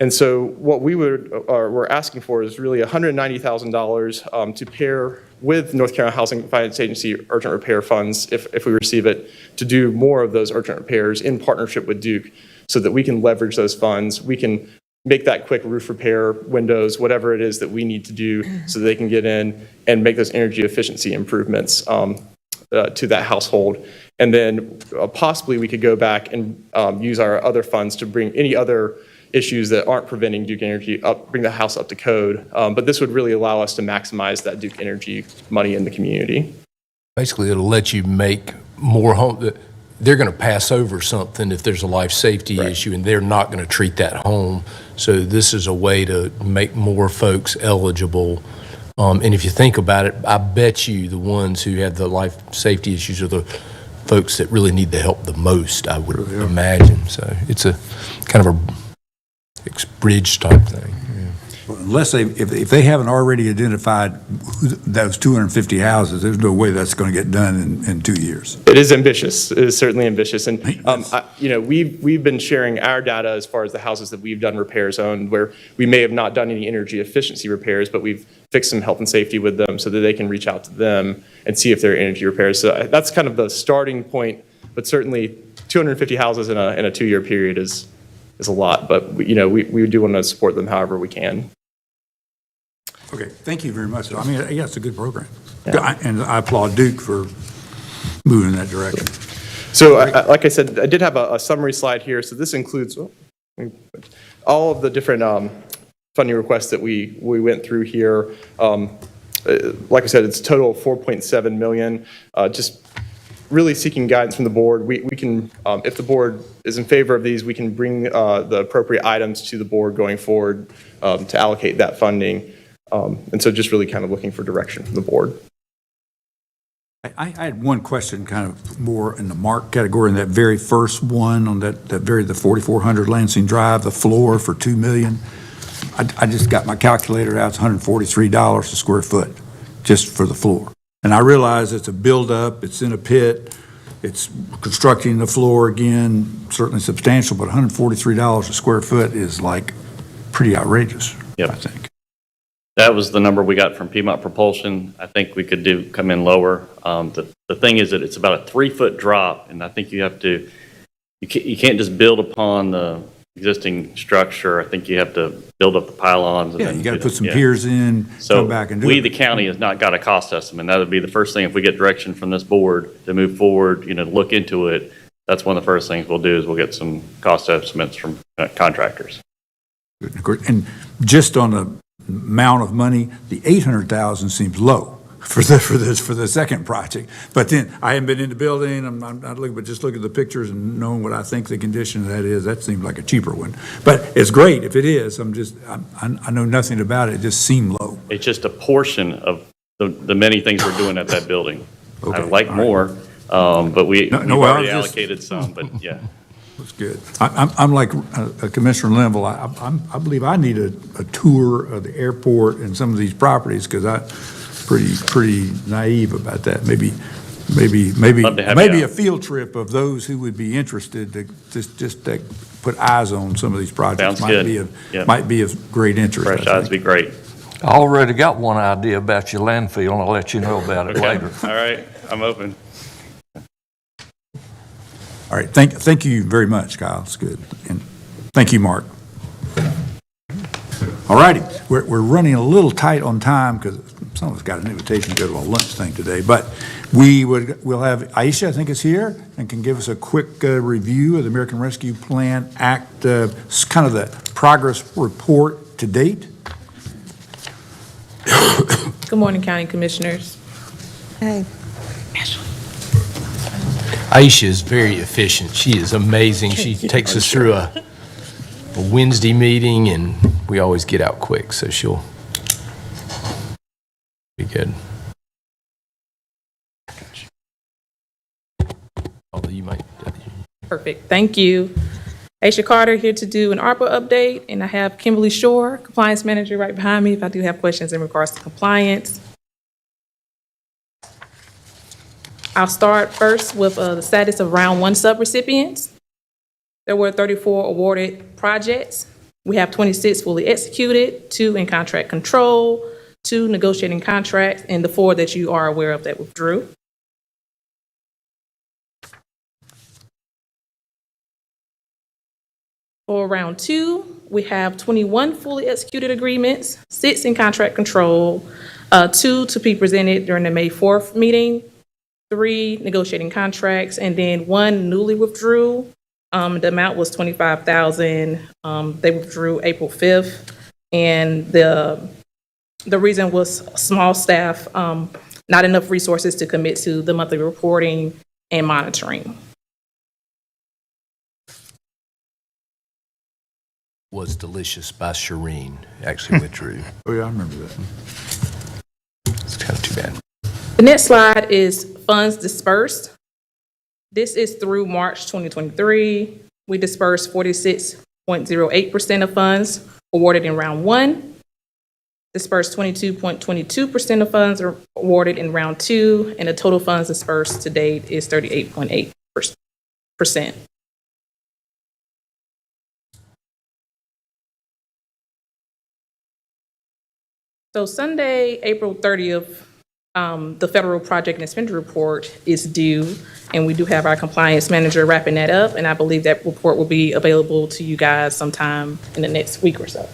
And so what we're asking for is really $190,000 to pair with North Carolina Housing Finance Agency urgent repair funds, if we receive it, to do more of those urgent repairs in partnership with Duke so that we can leverage those funds. We can make that quick roof repair, windows, whatever it is that we need to do so that they can get in and make those energy efficiency improvements to that household. And then possibly we could go back and use our other funds to bring any other issues that aren't preventing Duke Energy bring the house up to code. But this would really allow us to maximize that Duke Energy money in the community. Basically, it'll let you make more home. They're going to pass over something if there's a life safety issue, and they're not going to treat that home. So this is a way to make more folks eligible. And if you think about it, I bet you the ones who have the life safety issues are the folks that really need the help the most, I would imagine. So it's a kind of a bridge type thing. Well, unless if they haven't already identified those 250 houses, there's no way that's going to get done in 2 years. It is ambitious. It is certainly ambitious. And, we've been sharing our data as far as the houses that we've done repairs on, where we may have not done any energy efficiency repairs, but we've fixed some health and safety with them so that they can reach out to them and see if there are energy repairs. So that's kind of the starting point, but certainly 250 houses in a 2-year period is a lot, but we do want to support them however we can. Okay, thank you very much. I mean, yeah, it's a good program. Yeah. And I applaud Duke for moving in that direction. So, like I said, I did have a summary slide here. So this includes all of the different funding requests that we went through here. Like I said, it's a total of $4.7 million. Just really seeking guidance from the board. We can, if the board is in favor of these, we can bring the appropriate items to the board going forward to allocate that funding. And so just really kind of looking for direction from the board. I had one question kind of more in the Mark category, in that very first one on the 4400 Lansing Drive, the floor for $2 million. I just got my calculator out. It's $143 a square foot just for the floor. And I realize it's a buildup, it's in a pit, it's constructing the floor again, certainly substantial, but $143 a square foot is like pretty outrageous, I think. That was the number we got from Piedmont Propulsion. I think we could come in lower. The thing is that it's about a 3-foot drop, and I think you can't just build upon the existing structure. I think you have to build up the pylons. Yeah, you got to put some piers in, come back and do it. We, the county, has not got a cost estimate. And that would be the first thing if we get direction from this board to move forward, look into it. That's one of the first things we'll do is we'll get some cost estimates from contractors. Good. And just on the amount of money, the $800,000 seems low for the second project. But then I haven't been in the building. I'm not looking, but just look at the pictures and knowing what I think the condition of that is. That seems like a cheaper one. But it's great if it is. I know nothing about it. It just seemed low. It's just a portion of the many things we're doing at that building. Okay. I'd like more, but we've already allocated some. But yeah. That's good. I'm like Commissioner Linville. I believe I need a tour of the airport and some of these properties because I'm pretty naive about that. Maybe a field trip of those who would be interested to just to put eyes on some of these projects. Might be of great interest. Fresh eyes would be great. I already got one idea about your landfill, and I'll let you know about it later. All right, I'm open. All right, thank you very much, Kyle. It's good. And thank you, Mark. All righty, we're running a little tight on time because some of us got an invitation to go to a lunch thing today, but we'll have Aisha, I think, is here and can give us a quick review of the American Rescue Plan Act, kind of the progress report to date. Good morning, County Commissioners. Hey. Aisha is very efficient. She is amazing. She takes us through a Wednesday meeting, and we always get out quick, so she'll be good. you might. Perfect, thank you. Aisha Carter here to do an ARPA update, and I have Kimberly Shore, Compliance Manager, right behind me if I do have questions in regards to compliance. I'll start first with the status of round 1 subrecipients. There were 34 awarded projects. We have 26 fully executed, 2 in contract control, 2 negotiating contracts, and the 4 that you are aware of that withdrew. For round 2, we have 21 fully executed agreements, 6 in contract control, 2 to be presented during the May 4th meeting, 3 negotiating contracts, and then 1 newly withdrew. The amount was $25,000. They withdrew April 5th, and the reason was small staff, not enough resources to commit to the monthly reporting and monitoring. Was Delicious by Shireen actually withdrew. Oh, yeah, I remember that. It's kind of too bad. The next slide is funds dispersed. This is through March 2023. We dispersed 46.08% of funds awarded in round 1, dispersed 22.22% of funds awarded in round 2, and the total funds dispersed to date is 38.8%. So Sunday, April 30th, the federal project and expenditure report is due, and we do have our compliance manager wrapping that up, and I believe that report will be available to you guys sometime in the next week or so.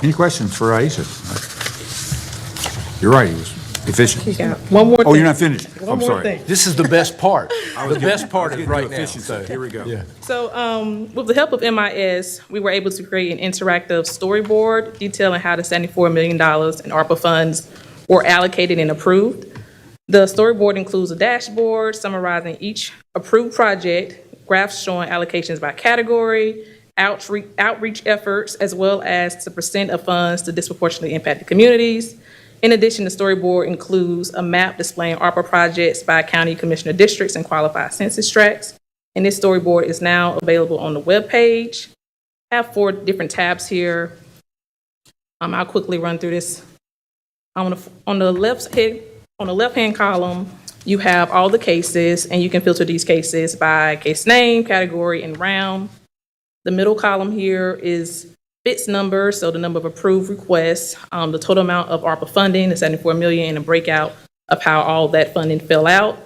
Any questions for Aisha? You're right, he was efficient. You got one more thing. Oh, you're not finished? One I'm more sorry. thing. This is the best part. The best part is right now. Efficiency. So, Here we go. yeah. So with the help of MIS, we were able to create an interactive storyboard detailing how the $74 million in ARPA funds were allocated and approved. The storyboard includes a dashboard summarizing each approved project, graphs showing allocations by category, outreach efforts, as well as the percent of funds to disproportionately impacted communities. In addition, the storyboard includes a map displaying ARPA projects by county commissioner districts and qualified census tracts. And this storyboard is now available on the webpage. I have 4 different tabs here. I'll quickly run through this. On the left-hand column, you have all the cases, and you can filter these cases by case name, category, and round. The middle column here is BITS number, so the number of approved requests, the total amount of ARPA funding, the $74 million, and a breakout of how all that funding fell out.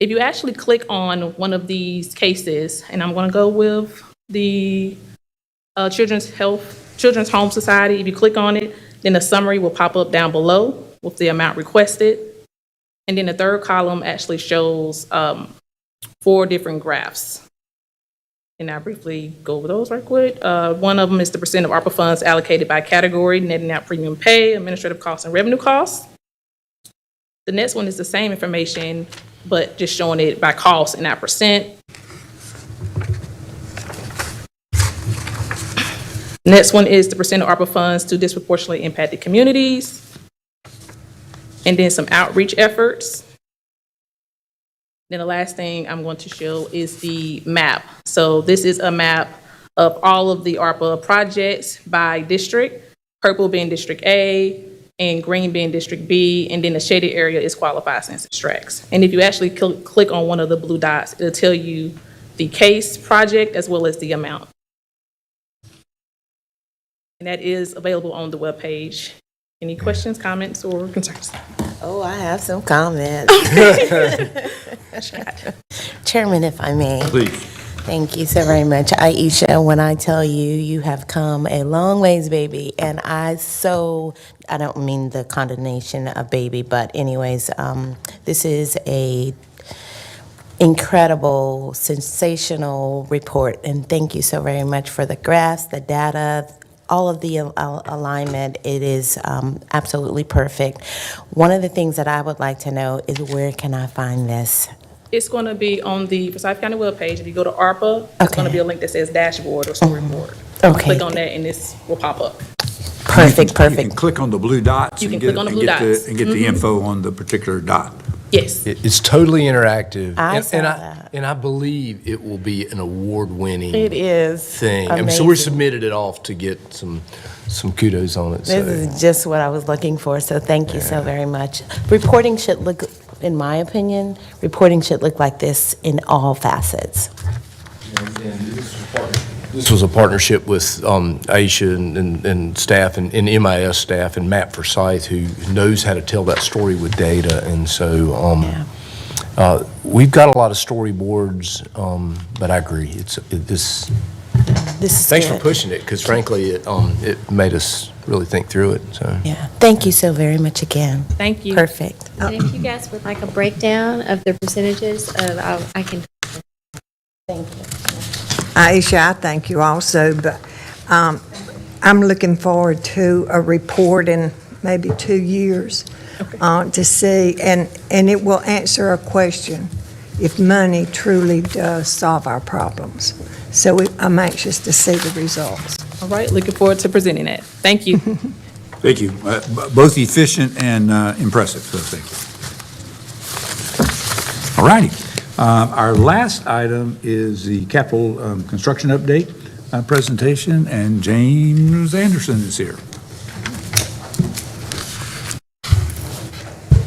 If you actually click on one of these cases, and I'm going to go with the Children's Home Society, if you click on it, then the summary will pop up down below with the amount requested. And then the third column actually shows 4 different graphs. And I'll briefly go over those right quick. One of them is the percent of ARPA funds allocated by category, netting out premium pay, administrative costs, and revenue costs. The next one is the same information, but just showing it by cost and not percent. Next one is the percent of ARPA funds to disproportionately impacted communities. And then some outreach efforts. Then the last thing I'm going to show is the map. So this is a map of all of the ARPA projects by district, purple being District A, and green being District B, and then the shaded area is qualified census tracts. And if you actually click on one of the blue dots, it'll tell you the case, project, as well as the amount. And that is available on the webpage. Any questions, comments, or concerns? Oh, I have some comments. Chairman, if I may. Please. Thank you so very much. Aisha, when I tell you, you have come a long ways, baby. And I don't mean the condemnation of baby, but anyways, this is a incredible, sensational report. And thank you so very much for the graphs, the data, all of the alignment. It is absolutely perfect. One of the things that I would like to know is where can I find this? It's going to be on the Forsyth County webpage. If you go to ARPA, it's going to be a link that says dashboard or storyboard. Okay. Click on that and this will pop up. Perfect, You can click on the blue dots You and can click on the blue dots. get the info on the particular dot. Yes. It's totally interactive. I and- saw and that. And I believe it will be an award-winning It is thing. I mean, so we amazing. submitted it off to get some kudos on it. This So. is just what I was looking for, so thank you so very much. Reporting should look, in my opinion, reporting should look like this in all facets. This was a partnership with Aisha and staff and MIS staff and Matt Forsyth, who knows how to tell that story with data. And so we've got a lot of storyboards, but I agree. This is Thanks for good. pushing it, because frankly, it made us really think through it. So. Yeah, thank you so very much again. Thank you. Perfect. And if you guys would like a breakdown of the percentages, I can. Thank you. Aisha, I thank you also, but I'm looking forward to a report in maybe 2 years to see, and it will answer a question, if money truly does solve our problems. So I'm anxious to see the results. All right, looking forward to presenting it. Thank you. Thank you. Both efficient and impressive, so thank you. All righty. Our last item is the capital construction update presentation, and James Anderson is here.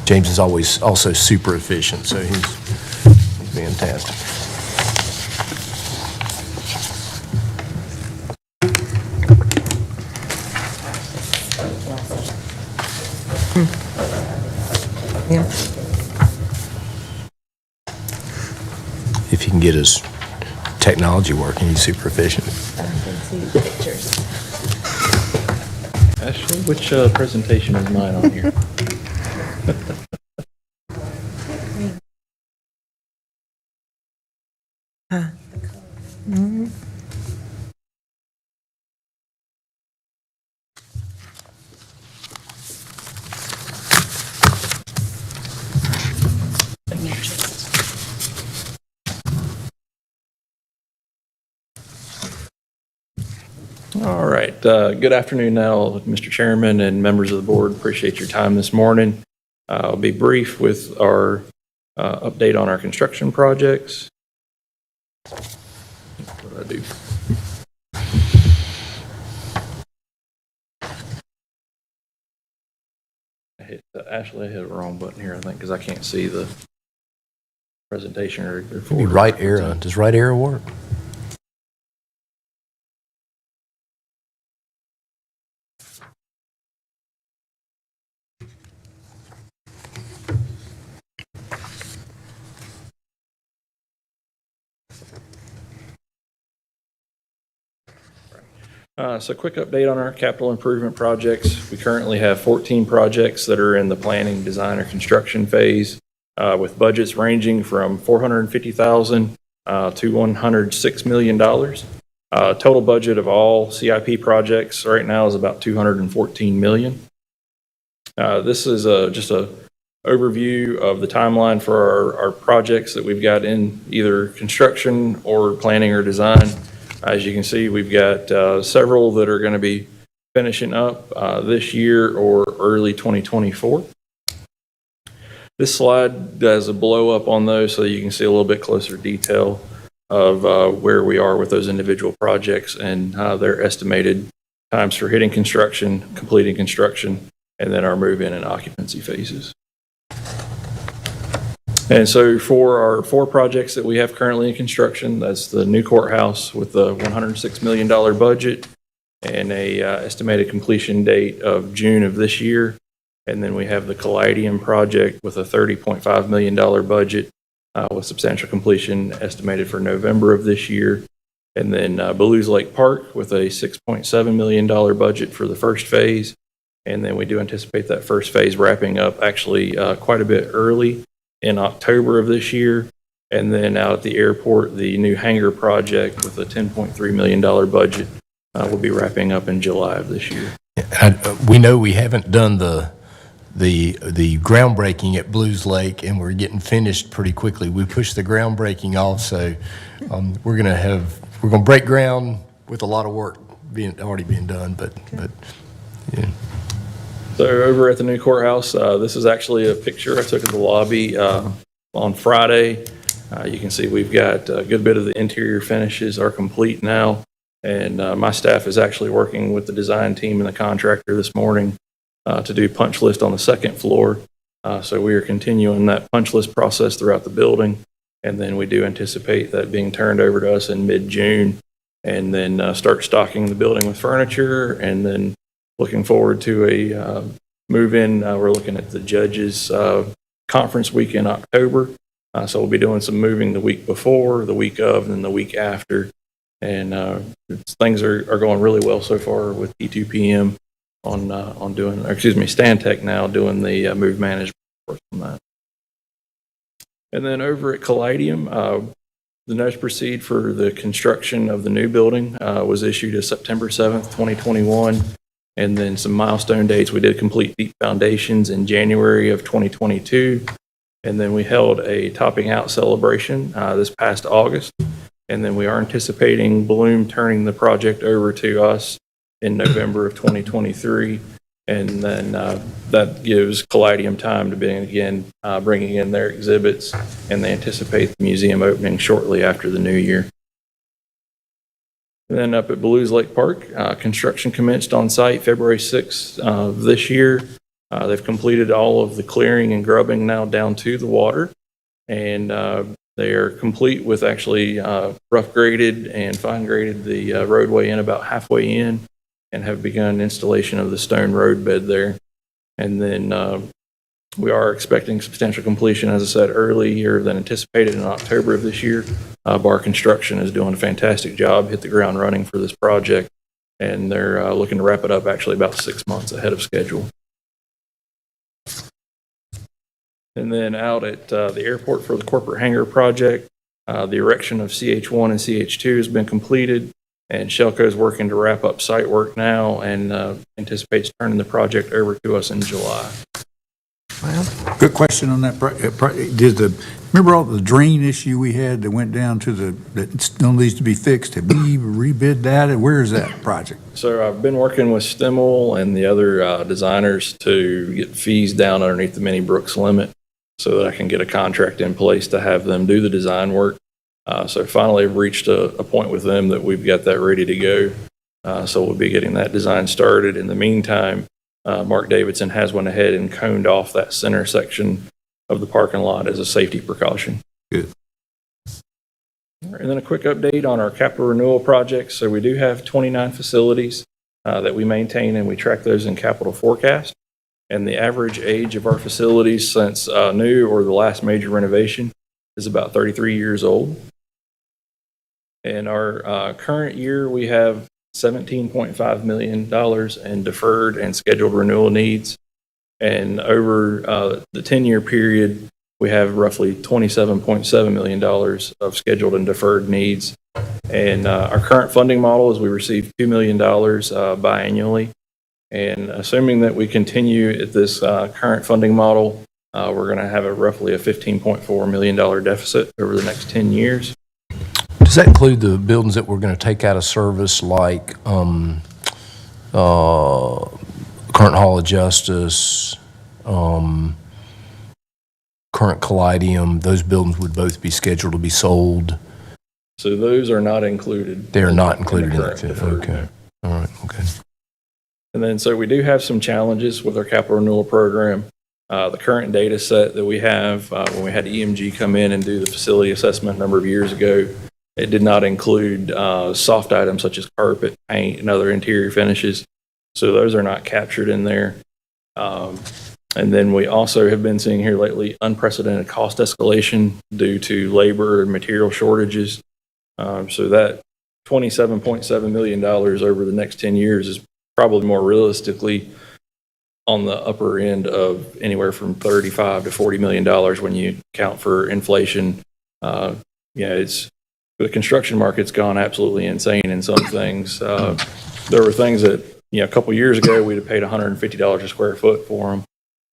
James is always also super efficient, so he's fantastic. Yeah. If he can get his technology working, he's super efficient. Ashley, which presentation is mine on here? All right. Good afternoon now, Mr. Chairman and members of the board. Appreciate your time this morning. I'll be brief with our update on our construction projects. What do I do? Ashley, I hit the wrong button here, I think, because I can't see the presentation or Maybe right arrow. Does right arrow work? So quick update on our capital improvement projects. We currently have 14 projects that are in the planning, design, or construction phase, with budgets ranging from $450,000 to $106 million. Total budget of all CIP projects right now is about $214 million. This is just a overview of the timeline for our projects that we've got in either construction or planning or design. As you can see, we've got several that are going to be finishing up this year or early 2024. This slide does a blow up on those so you can see a little bit closer detail of where we are with those individual projects and their estimated times for hitting construction, completing construction, and then our move-in and occupancy phases. And so for our 4 projects that we have currently in construction, that's the new courthouse with the $106 million budget and a estimated completion date of June of this year. And then we have the Caladium project with a $30.5 million budget with substantial completion estimated for November of this year. And then Ballew's Lake Park with a $6.7 million budget for the first phase. And then we do anticipate that first phase wrapping up actually quite a bit early in October of this year. And then out at the airport, the new hangar project with a $10.3 million budget will be wrapping up in July of this year. We know we haven't done the groundbreaking at Blues Lake, and we're getting finished pretty quickly. We pushed the groundbreaking off, so we're gonna break ground with a lot of work already being done. But yeah. So over at the new courthouse, this is actually a picture I took of the lobby on Friday. You can see we've got a good bit of the interior finishes are complete now. And my staff is actually working with the design team and the contractor this morning to do punch list on the second floor. So we are continuing that punch list process throughout the building. And then we do anticipate that being turned over to us in mid-June, and then start stocking the building with furniture, and then looking forward to a move-in. We're looking at the judges conference week in October. So we'll be doing some moving the week before, the week of, and then the week after. And things are going really well so far with P2PM on doing, or excuse me, Stantec now doing the move management on that. And then over at Caladium, the notice to proceed for the construction of the new building was issued as September 7th, 2021. And then some milestone dates. We did complete deep foundations in January of 2022. And then we held a topping out celebration this past August. And then we are anticipating Bloom turning the project over to us in November of 2023. And then that gives Caladium time to begin bringing in their exhibits. And they anticipate the museum opening shortly after the new year. And then up at Blues Lake Park, construction commenced on site February 6th of this year. They've completed all of the clearing and grubbing now down to the water, and they are complete with actually rough graded and fine graded the roadway in about halfway in, and have begun installation of the stone road bed there. And then we are expecting substantial completion, as I said, earlier than anticipated in October of this year. Bar Construction is doing a fantastic job, hit the ground running for this project, and they're looking to wrap it up actually about 6 months ahead of schedule. And then out at the airport for the corporate hangar project, the erection of CH1 and CH2 has been completed, and Shelco is working to wrap up site work now and anticipates turning the project over to us in July. Good question on that. Remember all the drain issue we had that went down to that still needs to be fixed? Have we rebid that? And where is that project? So I've been working with Stimmel and the other designers to get fees down underneath the Mini Brooks limit so that I can get a contract in place to have them do the design work. So finally I've reached a point with them that we've got that ready to go. So we'll be getting that design started. In the meantime, Mark Davidson has went ahead and coned off that center section of the parking lot as a safety precaution. Good. And then a quick update on our capital renewal projects. So we do have 29 facilities that we maintain, and we track those in capital forecast. And the average age of our facilities since new or the last major renovation is about 33 years old. In our current year, we have $17.5 million in deferred and scheduled renewal needs. And over the 10-year period, we have roughly $27.7 million of scheduled and deferred needs. And our current funding model is we receive $2 million biannually. And assuming that we continue at this current funding model, we're going to have roughly a $15.4 million deficit over the next 10 years. Does that include the buildings that we're going to take out of service, like current Hall of Justice, current Caladium? Those buildings would both be scheduled to be sold. So those are not included. They're not included in the current that. deferred. Okay. All right. Okay. And then, so we do have some challenges with our capital renewal program. The current data set that we have, when we had EMG come in and do the facility assessment a number of years ago, it did not include soft items such as carpet, paint, and other interior finishes. So those are not captured in there. And then we also have been seeing here lately unprecedented cost escalation due to labor and material shortages. So that $27.7 million over the next 10 years is probably more realistically on the upper end of anywhere from $35 to $40 million when you account for inflation. The construction market's gone absolutely insane in some things. There were things that, a couple years ago we'd have paid $150 a square foot for them.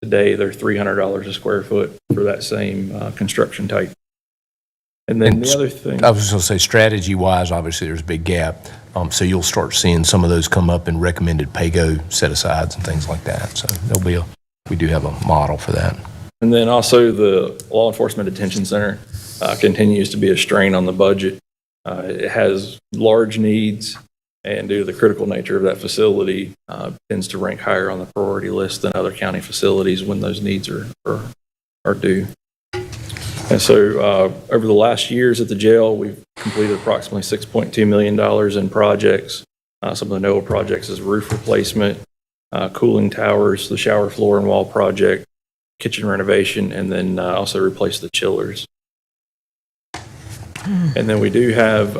Today they're $300 a square foot for that same construction type. And then the other thing, I was just going to say, strategy-wise, obviously there's a big gap. So you'll start seeing some of those come up in recommended pay-go set-asides and things like that. So we do have a model for that. And then also the Law Enforcement Detention Center continues to be a strain on the budget. It has large needs, and due to the critical nature of that facility, tends to rank higher on the priority list than other county facilities when those needs are due. And so over the last years at the jail, we've completed approximately $6.2 million in projects. Some of the NOAA projects is roof replacement, cooling towers, the shower floor and wall project, kitchen renovation, and then also replace the chillers. And then we do have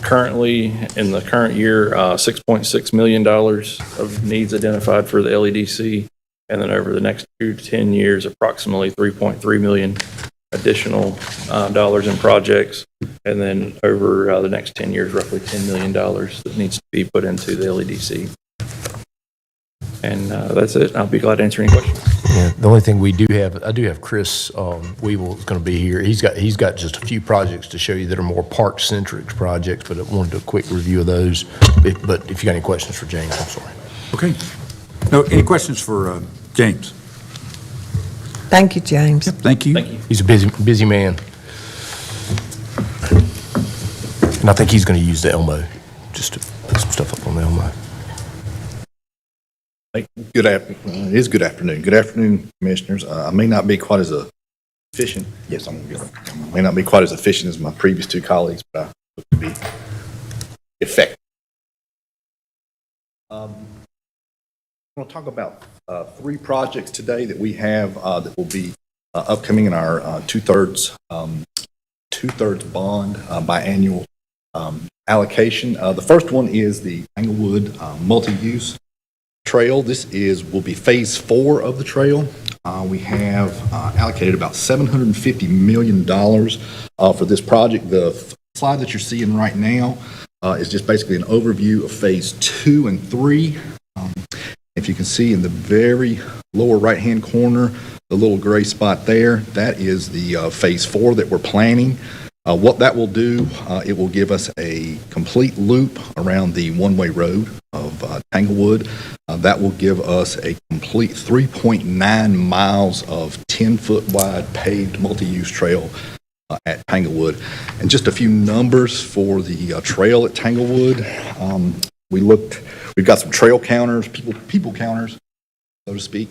currently, in the current year, $6.6 million of needs identified for the LEDC. And then over the next 2 to 10 years, approximately $3.3 million additional dollars in projects. And then over the next 10 years, roughly $10 million that needs to be put into the LEDC. And that's it. I'll be glad to answer any questions. Yeah, the only thing I do have Chris Weevil is going to be here. He's got just a few projects to show you that are more park-centric projects, but I wanted a quick review of those. But if you got any questions for James, I'm sorry. Okay. No, any questions for James? Thank you, James. Yep, thank you. Thank you. He's a busy man. And I think he's going to use the Elmo, just to put some stuff up on the Elmo. Good afternoon. Good afternoon, Commissioners. I may not be quite as efficient. Yes, I'm good. I may not be quite as efficient as my previous two colleagues, but I hope to be effective. I'm going to talk about 3 projects today that we have that will be upcoming in our two-thirds bond biannual allocation. The first one is the Tanglewood multi-use trail. This will be phase 4 of the trail. We have allocated about $750 million for this project. The slide that you're seeing right now is just basically an overview of phase 2 and 3. If you can see in the very lower right-hand corner, the little gray spot there, that is the phase 4 that we're planning. What that will do, it will give us a complete loop around the one-way road of Tanglewood. That will give us a complete 3.9 miles of 10-foot wide paved multi-use trail at Tanglewood. And just a few numbers for the trail at Tanglewood. We've got some trail counters, people counters, so to speak.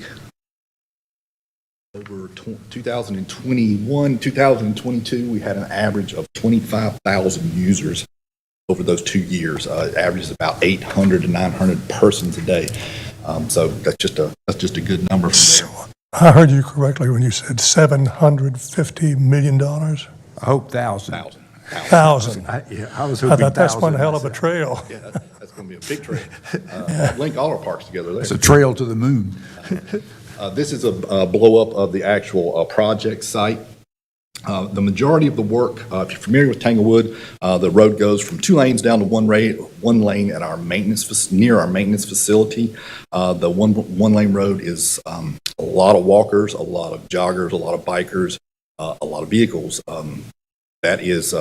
Over 2021, 2022, we had an average of 25,000 users over those 2 years. It averages about 800 to 900 persons a day. So that's just a good number from there. I heard you correctly when you said $750 million? I hope thousand. Thousand. Yeah, I was hoping I thought that's one 1,000. hell of a trail. Yeah, that's going to be a big trail. Link all our parks together there. It's a trail to the moon. This is a blow-up of the actual project site. The majority of the work, if you're familiar with Tanglewood, the road goes from 2 lanes down to one lane at our near our maintenance facility. The one lane road is a lot of walkers, a lot of joggers, a lot of bikers, a lot of vehicles. That is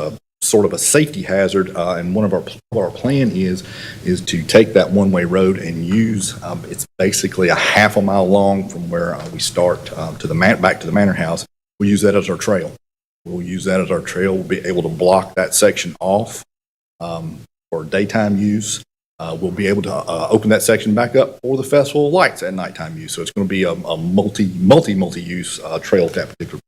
sort of a safety hazard, and one of our plan is to take that one-way road and use. It's basically a half a mile long from where we start back to the Manor House. We'll use that as our trail. We'll be able to block that section off for daytime use. We'll be able to open that section back up for the Festival of Lights at nighttime use. So it's going to be a multi-use trail at that particular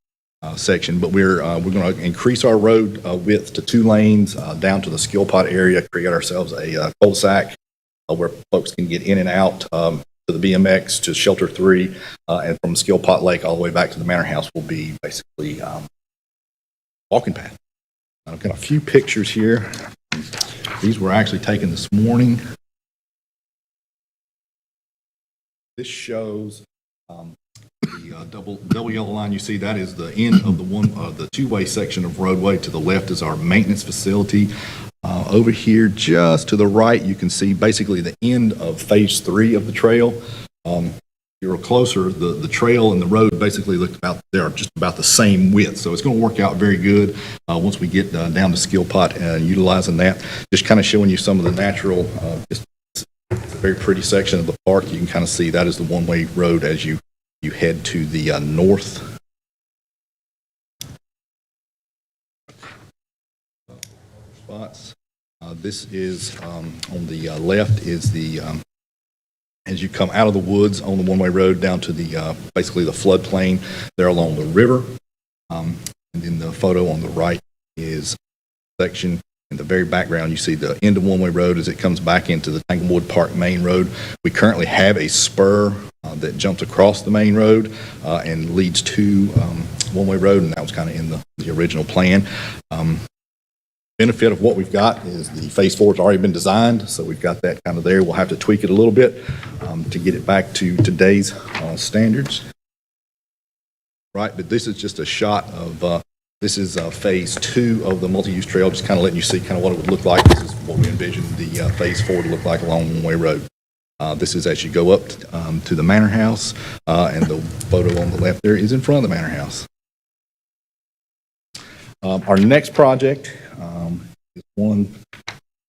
section, but we're going to increase our road width to 2 lanes down to the skill pot area, create ourselves a cul-de-sac where folks can get in and out to the BMX, to Shelter 3, and from Skill Pot Lake all the way back to the Manor House will be basically walking path. I've got a few pictures here. These were actually taken this morning. This shows the double yellow line you see. That is the end of the two-way section of roadway. To the left is our maintenance facility. Over here, just to the right, you can see basically the end of phase 3 of the trail. you're closer, the trail and the road basically look about, they're just about the same width. So it's going to work out very good once we get down to Skill Pot and utilizing that. Just kind of showing you some of the natural, it's a very pretty section of the park. You can kind of see that is the one-way road as you head to the north. Spots. This is on the left is the as you come out of the woods on the one-way road down to the basically the floodplain there along the river. And then the photo on the right is section in the very background. You see the end of one-way road as it comes back into the Tanglewood Park main road. We currently have a spur that jumps across the main road and leads to one-way road, and that was kind of in the original plan. Benefit of what we've got is the Phase 4 has already been designed, so we've got that kind of there. We'll have to tweak it a little bit to get it back to today's standards. Right, but this is just a shot of, this is Phase 2 of the multi-use trail, just kind of letting you see kind of what it would look like. This is what we envisioned the Phase 4 to look like along one-way road. This is as you go up to the Manor House, and the photo on the left there is in front of the Manor House. Our next project is one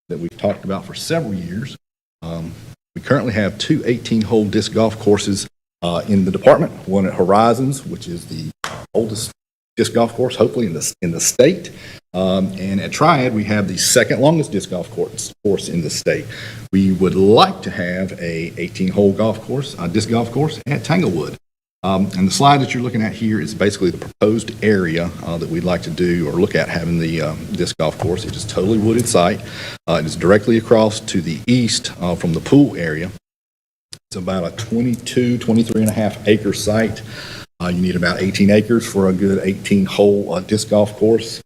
that we've talked about for several years. We currently have two 18-hole disc golf courses in the department, one at Horizons, which is the oldest disc golf course, hopefully in the state. And at Triad, we have the second longest disc golf course in the state. We would like to have a 18-hole golf course, disc golf course at Tanglewood. And the slide that you're looking at here is basically the proposed area that we'd like to do or look at having the disc golf course. It is a totally wooded site. It is directly across to the east from the pool area. It's about a 23 and a half acre site. You need about 18 acres for a good 18-hole disc golf course.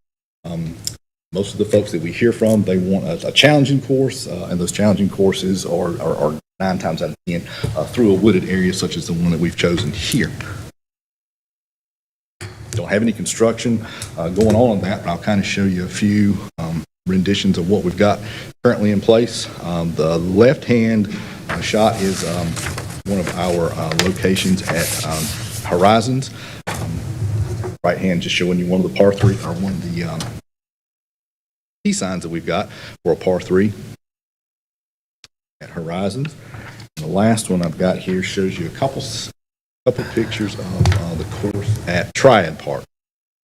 Most of the folks that we hear from, they want a challenging course, and those challenging courses are 9 times out of 10 through a wooded area such as the one that we've chosen here. Don't have any construction going on that, but I'll kind of show you a few renditions of what we've got currently in place. The left-hand shot is one of our locations at Horizons. Right hand just showing you one of the par 3, or one of the key signs that we've got for a par 3 at Horizons. And the last one I've got here shows you a couple pictures of the course at Triad Park.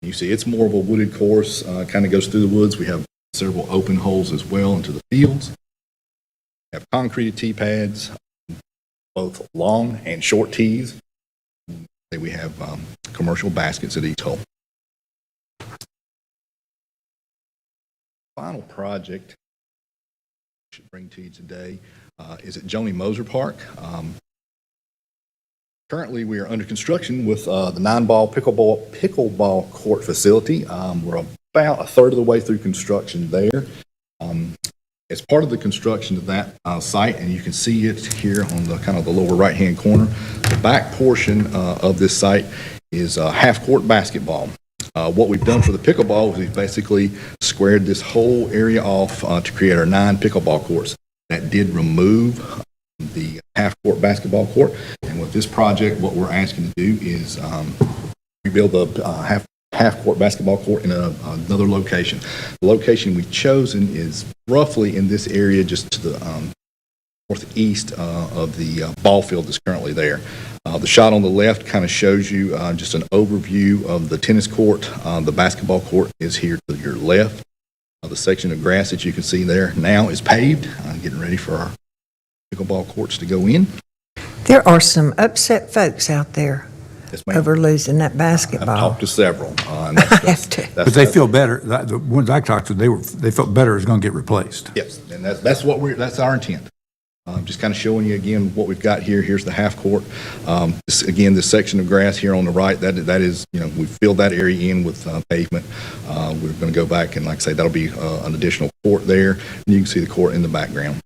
You see it's more of a wooded course, kind of goes through the woods. We have several open holes as well into the fields. We have concreted tee pads, both long and short tees. We have commercial baskets at each hole. Final project I should bring to you today is at Joni Moser Park. Currently, we are under construction with the 9-ball pickleball court facility. We're about a third of the way through construction there. As part of the construction of that site, and you can see it here on the kind of the lower right-hand corner, the back portion of this site is half-court basketball. What we've done for the pickleball is we've basically squared this whole area off to create our 9 pickleball courts. That did remove the half-court basketball court, and with this project, what we're asking to do is rebuild the half-court basketball court in another location. The location we've chosen is roughly in this area just to the northeast of the ball field that's currently there. The shot on the left kind of shows you just an overview of the tennis court. The basketball court is here to your left. The section of grass that you can see there now is paved, getting ready for our pickleball courts to go in. There are some upset folks out there over losing that basketball. I've talked to several. But they feel better. The ones I talked to, they felt better it's going to get replaced. Yes, and that's our intent. Just kind of showing you again what we've got here. Here's the half court. This section of grass here on the right, that is, we filled that area in with pavement. We're going to go back and, like I say, that'll be an additional court there. And you can see the court in the background.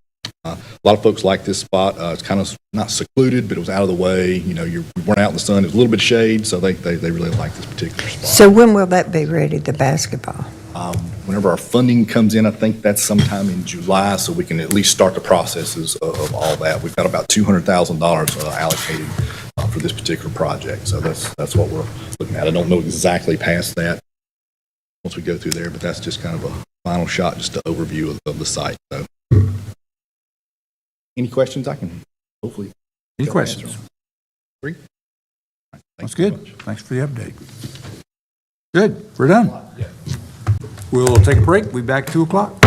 A lot of folks like this spot. It's kind of not secluded, but it was out of the way. We weren't out in the sun. It was a little bit of shade, so they really like this particular spot. So when will that be ready, the basketball? Whenever our funding comes in, I think that's sometime in July, so we can at least start the processes of all that. We've got about $200,000 allocated for this particular project. So that's what we're looking at. I don't know exactly past that once we go through there, but that's just kind of a final shot, just an overview of the site. So, any questions? I can hopefully. Any questions? Three. That's good. Thanks for the update. Good, we're done. We'll take a break. We'll be back 2 o'clock.